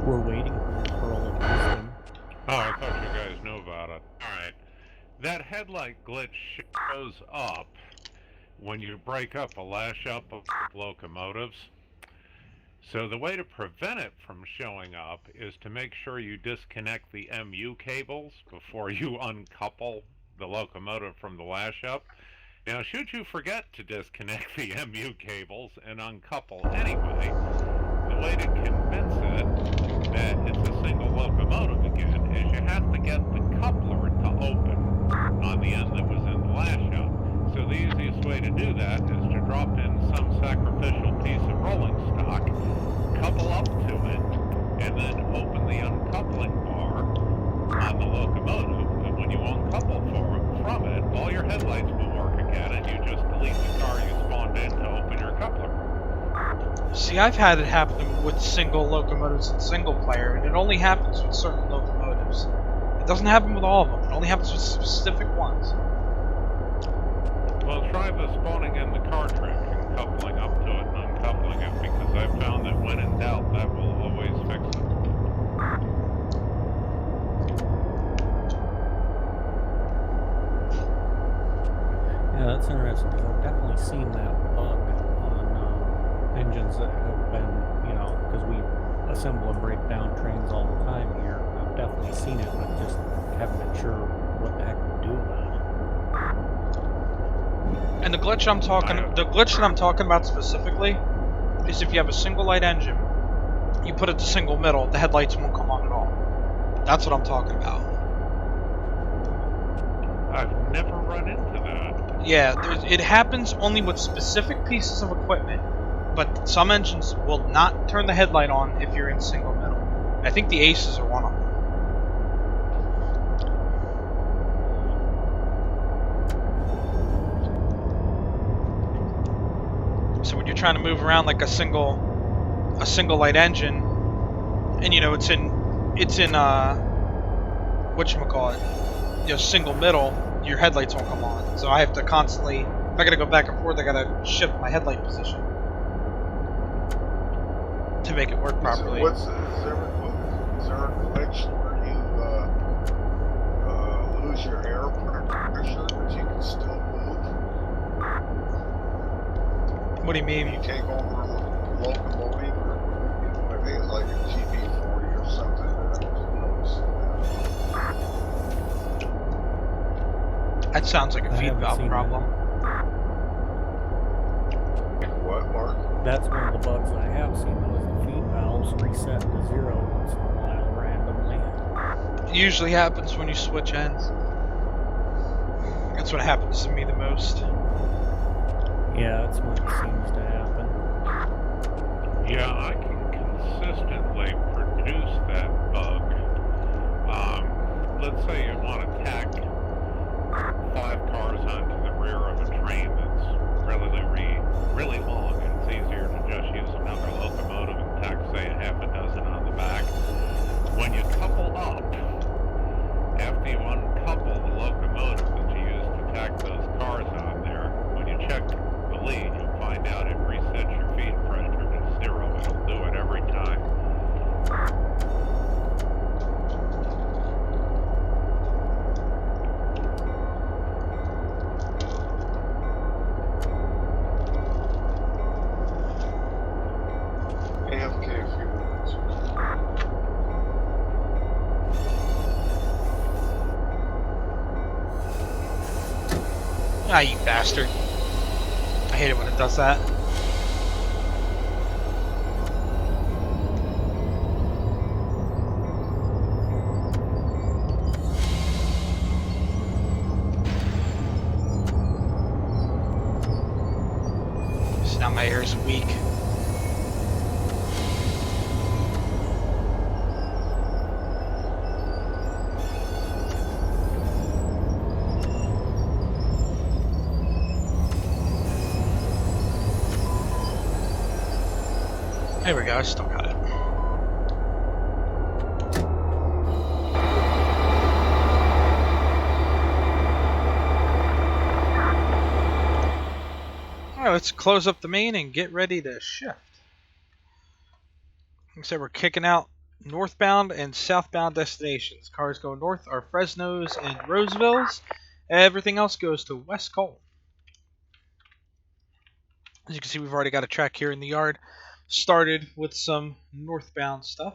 We're waiting for the Pearl of Wisdom. Oh, I thought you guys knew about it. Alright. That headlight glitch shows up when you break up a lash up of locomotives. So the way to prevent it from showing up is to make sure you disconnect the MU cables before you uncouple the locomotive from the lash up. Now, should you forget to disconnect the MU cables and uncouple anyway, the way to convince it that it's a single locomotive again is you have to get the coupler to open on the end that was in the lash up. So the easiest way to do that is to drop in some sacrificial piece of rolling stock, couple up to it, and then open the uncoupling bar on the locomotive. And when you uncouple from it, all your headlights will work again, and you just delete the car you spawned in to open your coupler. See, I've had it happen with single locomotives and single player, and it only happens with certain locomotives. It doesn't happen with all of them. It only happens with specific ones. Well, try the spawning in the car trick and coupling up to it and uncoupling it, because I've found that when in doubt, that will always fix it. Yeah, that's interesting because I've definitely seen that bug on engines that have been, because we assemble and break down trains all the time here. I've definitely seen it, but just haven't been sure what the heck to do about it. And the glitch that I'm talking about specifically is if you have a single light engine, you put it to single middle, the headlights won't come on at all. That's what I'm talking about. I've never run into that. Yeah, it happens only with specific pieces of equipment, but some engines will not turn the headlight on if you're in single middle. I think the Aces are one of them. So when you're trying to move around like a single light engine, and it's in whatchamacallit, single middle, your headlights won't come on. So I have to constantly I gotta go back and forth. I gotta shift my headlight position to make it work properly. Is there a glitch where you lose your air pressure, but you can still move? What do you mean? You take over locomotive, or I think it's like a GB40 or something. That sounds like a I feed haven't valve seen problem. What, Mark? That's one of the bugs I have seen. Those the feed valves reset to 0 once in a while randomly. It usually happens when you switch ends. That's what happens to me the most. Yeah, that's when it seems to happen. Yeah, I can consistently produce that bug. Let's say you want to tack 5 cars onto the rear of a train that's really long, and it's easier to just use another locomotive and tack, say, a half a dozen on the back. When you couple up, after you uncouple the locomotive that you use to tack those cars on there, when you check the lead, you'll find out it resets your feed pressure to 0. It'll do it every time. AFK a few minutes. Ah, you bastard. I hate it when it does that. So now my air is weak. There we go, I still got it. Alright, let's close up the main and get ready to shift. Like I said, we're kicking out northbound and southbound destinations. Cars go north are Fresno's and Rosevilles. Everything else goes to West Cole. As you can see, we've already got a track here in the yard. Started with some northbound stuff.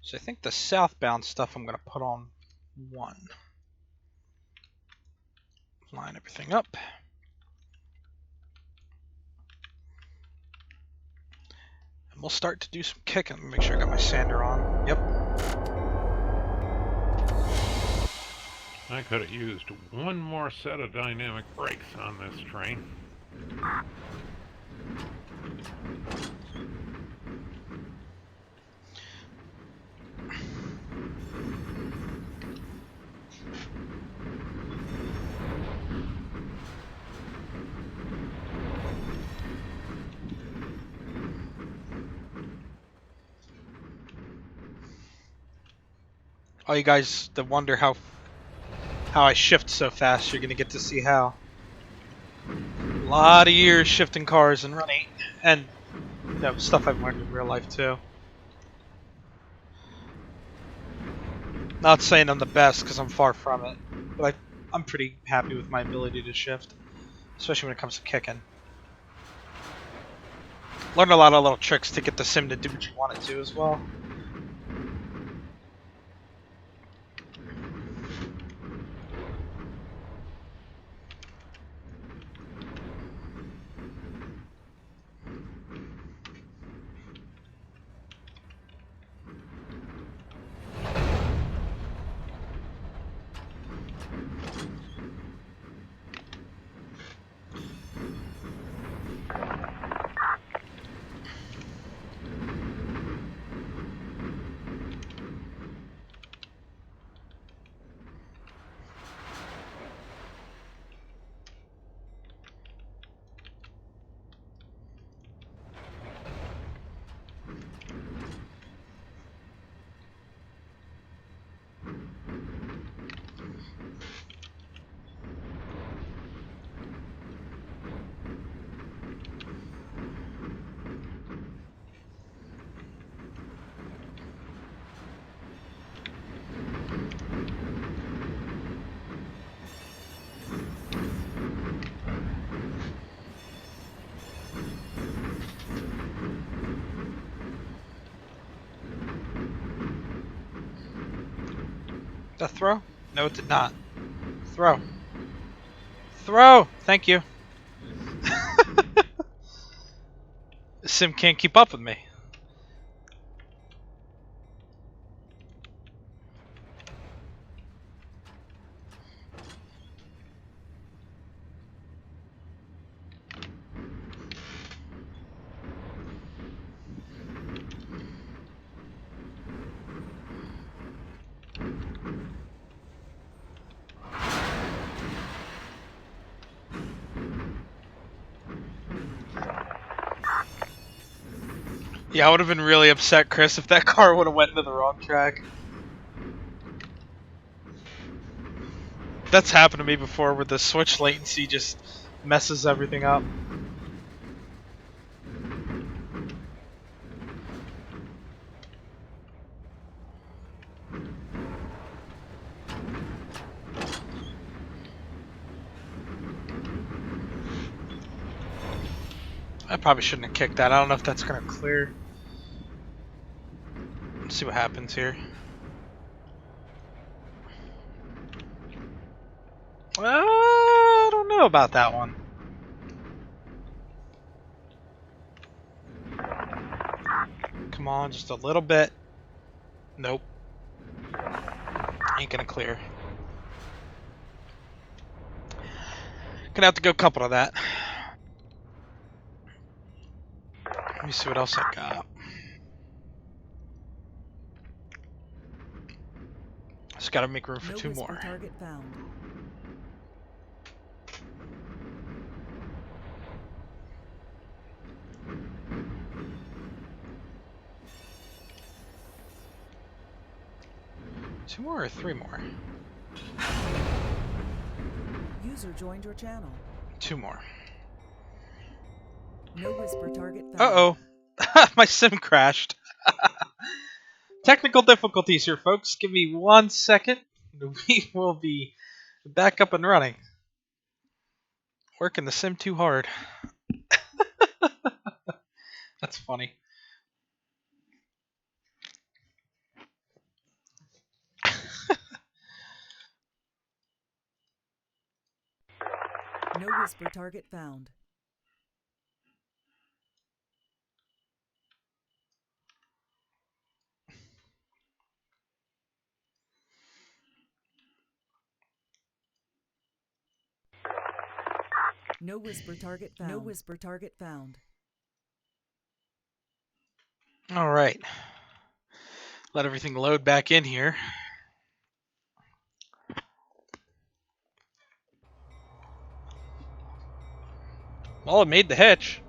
So I think the southbound stuff I'm going to put on 1. Line everything up. And we'll start to do some kicking. Make sure I got my sander on. Yep. I could have used one more set of dynamic brakes on this train. All you guys that wonder how I shift so fast, you're going to get to see how. A lot of years shifting cars and running, and stuff I've learned in real life too. Not saying I'm the best, because I'm far from it, but I'm pretty happy with my ability to shift, especially when it comes to kicking. Learned a lot of little tricks to get the sim to do what you want it to as well. That throw? No, it did not. Throw. Throw! Thank you. Sim can't keep up with me. Yeah, I would have been really upset, Chris, if that car would have went into the wrong track. That's happened to me before where the switch latency just messes everything up. I probably shouldn't have kicked that. I don't know if that's going to clear. Let's see what happens here. I don't know about that one. Come on, just a little bit. Nope. Ain't gonna clear. Gonna have to go couple to that. Let me see what else I got. Just gotta make room for two more. Target found. Two more or three more? User joined your channel. Two more. No whisper target found. Uh-oh. My sim crashed. Technical difficulties here, folks. Give me 1 second. We will be back up and running. Working the sim too hard. That's funny. No whisper target found. No whisper target found. No whisper target found. All right. Let everything load back in here. Well, it made the hitch.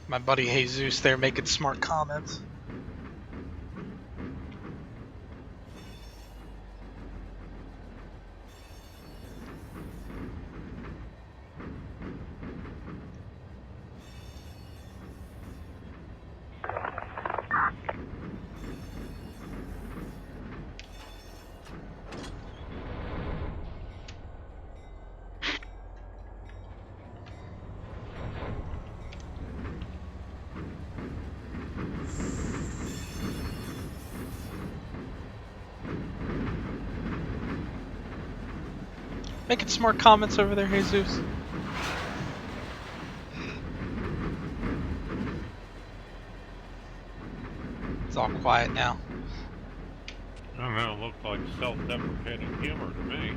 My buddy Jesus there making smart comments. Making smart comments over there, Jesus. It's all quiet now. I don't know, it looked like self-deprecating humor to me.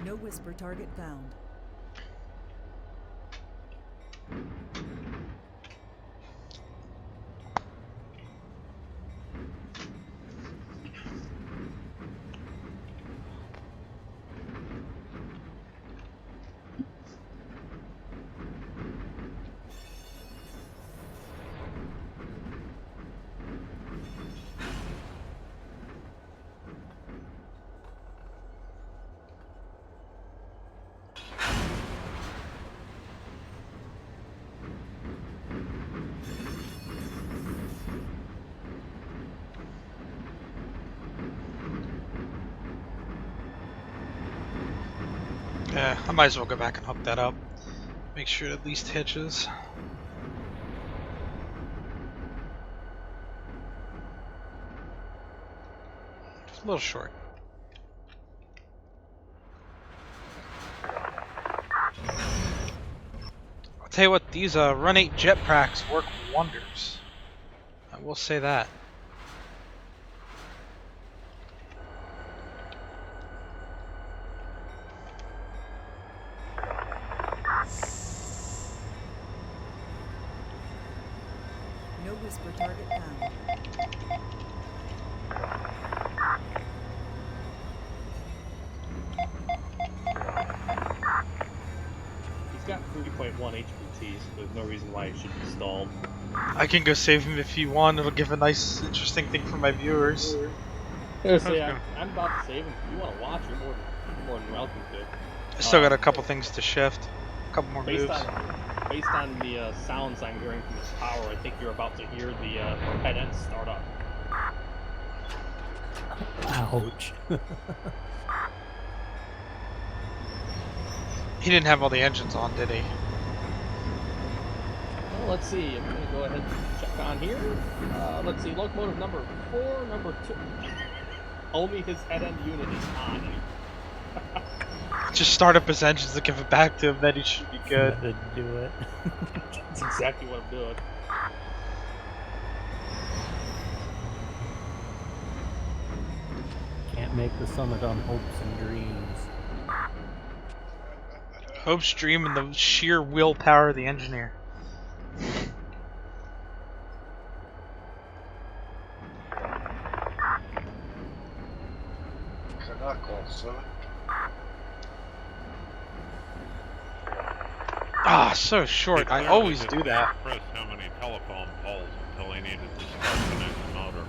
No whisper target found. Yeah, I might as well go back and hook that up. Make sure it at least hitches. It's a little short. I'll tell you what, these Run 8 jetpacks work wonders. I will say that. No whisper target found. He's got 3.1 HPT, so there's no reason why he should be stalled. I can go save him if you want. It'll give a nice, interesting thing for my viewers. Seriously, I'm about to save him. If you want to watch, you're more than welcome to. I still got a couple things to shift. A couple more moves. Based on the sounds I'm hearing from this tower, I think you're about to hear the head end start up. Ouch. He didn't have all the engines on, did he? Well, let's see. I'm going to go ahead and check on here. Let's see. Locomotive number 4, number 2. Only his head end unit is on. Just start up his engines and give it back to him, then he should be good. To do it. That's exactly what I'm doing. Can't make the summit on hopes and dreams. Hope's dream and the sheer willpower of the engineer. Knuckles, Ah, so short. I always do that. Press how many telephone poles until he needed to start the next motor.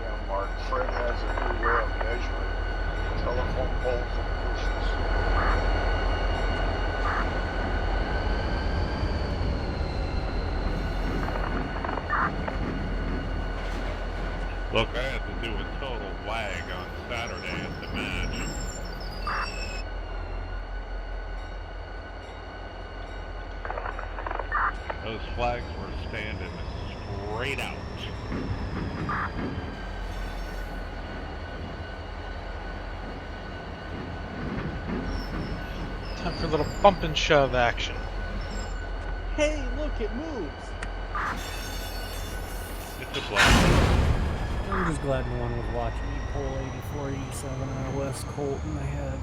Yeah, Mark. Fred has a new way of measuring telephone poles and bushes. Look, I had to do a total wag on Saturday at the match. Those flags were standing straight out. Time for a little bump and shove action. Hey, look, it moves! It's a black. I'm just glad no one was watching me pull 8487 out of West Colton. I had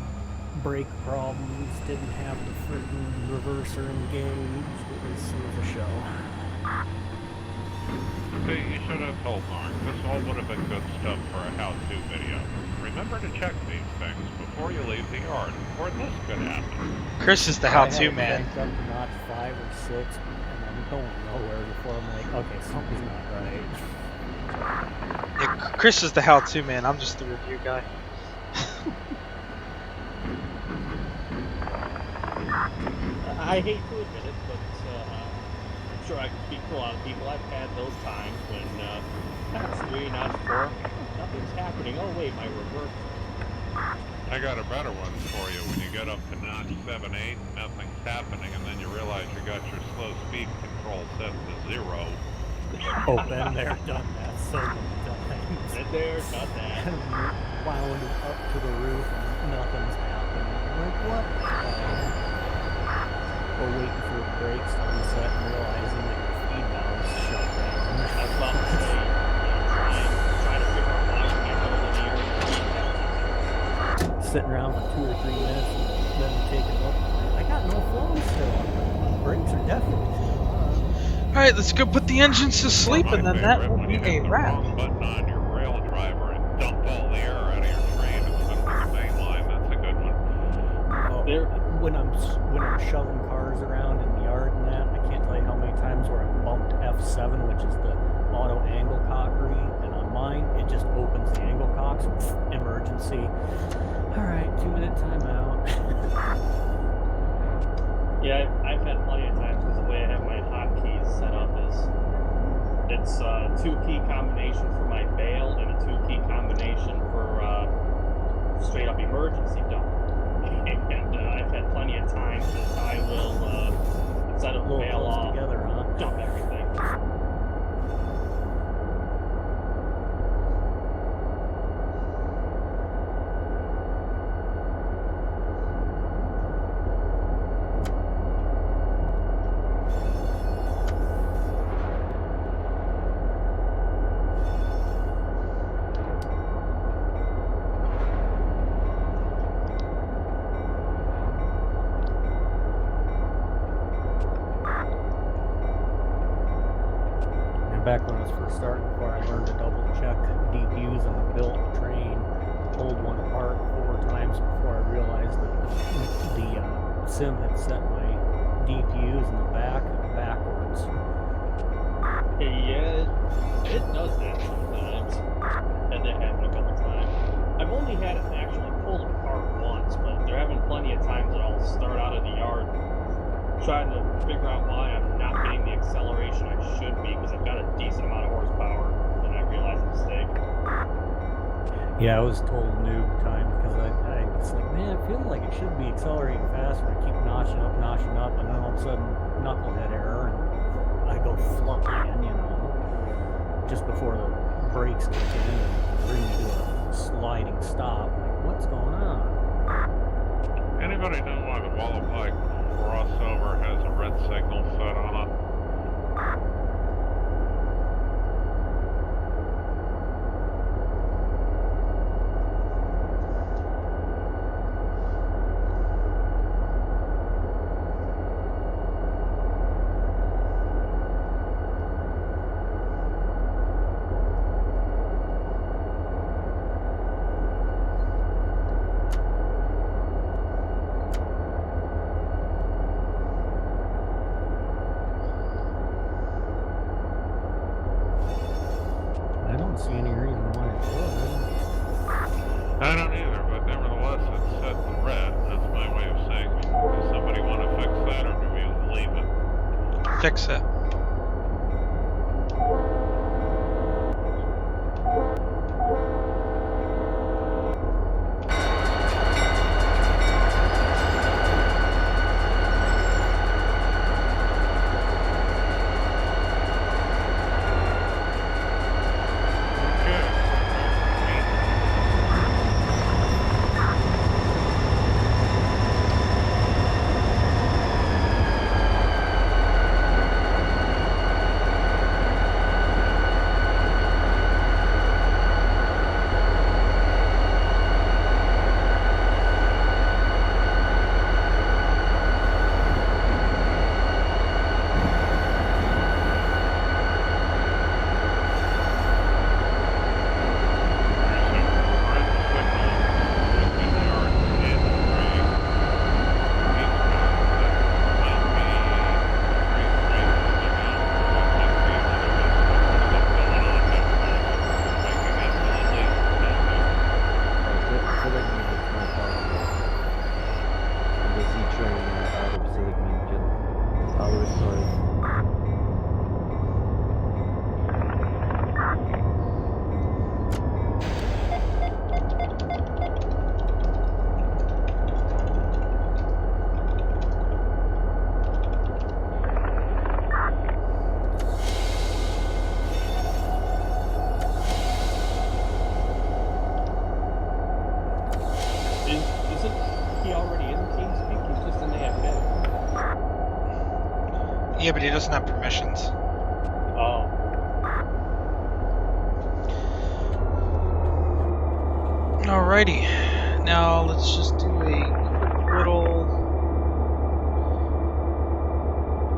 brake problems, didn't have the freaking reverser engaged. It was a show. See, you should have told Mark. This all would have been good stuff for a how-to video. Remember to check these things before you leave the yard, or this could happen. Chris is the how-to man. I had it up to notch 5 or 6, and I'm going nowhere before I'm like, okay, something's not right. Yeah, Chris is the how-to man. I'm just the review guy. I hate to admit it, but I'm sure I can speak for a lot of people. I've had those times when notch 3, notch 4, nothing's happening. Oh wait, my reverse. I got a better one for you. When you get up to notch 7, 8, nothing's happening, and then you realize you got your slow speed control set to 0. Oh, been there, done that so many times. Been there, done that. Wound up to the roof and nothing's happening. I'm like, what? or waiting for the brakes to unset and realizing that your feed valve's shut down. I was about to say, try to figure out why you can't go to the air. Sitting around for 2 or 3 minutes and then taking a look. I got no flow still. The brakes are definitely still on. Alright, let's go put the engines to sleep, My and then that favorite, will when be you a hit the wrap. wrong button on your rail driver and dump all the air out of your train instead of the main line. That's a good one. Oh, when I'm shoving cars around in the yard and that, I can't tell you how many times where I bumped F7, which is the auto angle cockery, and on mine it just opens the angle cocks. Emergency. All right, 2-minute timeout. Yeah, I've had plenty of times because the way I have my hotkeys set up is it's a 2-key combination for my bail and a 2-key combination for straight up emergency dump. And I've had plenty of times that I will instead of A little bail close off, together, huh? dump everything. Back when I was first starting, before I learned to double check DPUs on a built train, pulled one apart 4 times before I realized that the sim had set my DPUs in the back backwards. Yeah, it does that sometimes. Had that happen a couple times. I've only had it actually pulled apart once, but there have been plenty of times that I'll start out of the yard trying to figure out why I'm not getting the acceleration I should be because I've got a decent amount of horsepower, and I realize a mistake. Yeah, I was total noob time because I was like, man, I feel like it should be accelerating faster. I keep notching up, and then all of a sudden, knucklehead error, and I go flying, just before the brakes kick in and bring me to a sliding stop. Like, what's going on? Anybody know why the Wallaby crossover has a red signal set on it? I don't see any reason why it would. I don't either, but nevertheless, it's set to red. That's my way of saying, does somebody want to fix that, or do we leave it? Fix it. Isn't he already in TeamSpeak? He's just in the admin. Yeah, but he doesn't have permissions. Oh. Alrighty. Now let's just do a quick little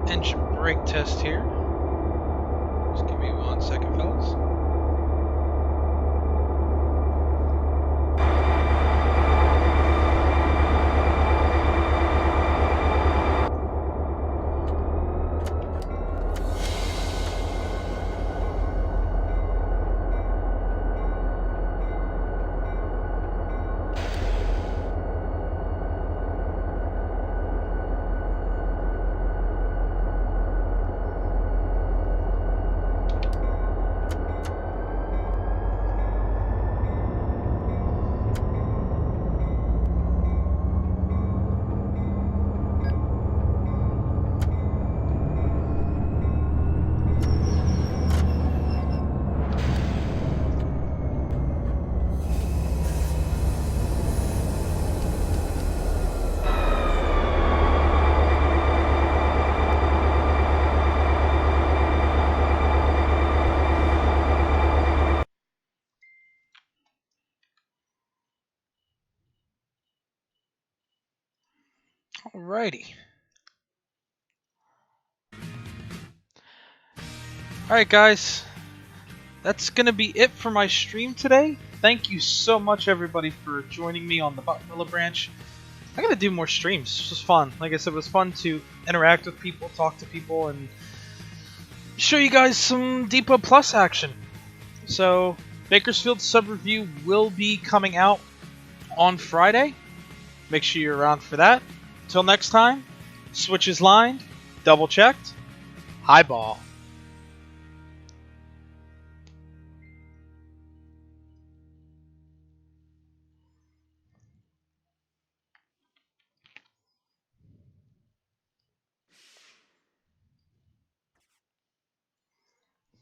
engine brake test here. Just give me 1 second, fellas. Alrighty. Alright guys, that's going to be it for my stream today. Thank you so much everybody for joining me on the Buttonwillow Branch. I gotta do more streams. It's just fun. Like I said, it was fun to interact with people, talk to people, and show you guys some Depot Plus action. So, Bakersfield sub review will be coming out on Friday. Make sure you're around for that. Till next time, switches lined, double checked, highball.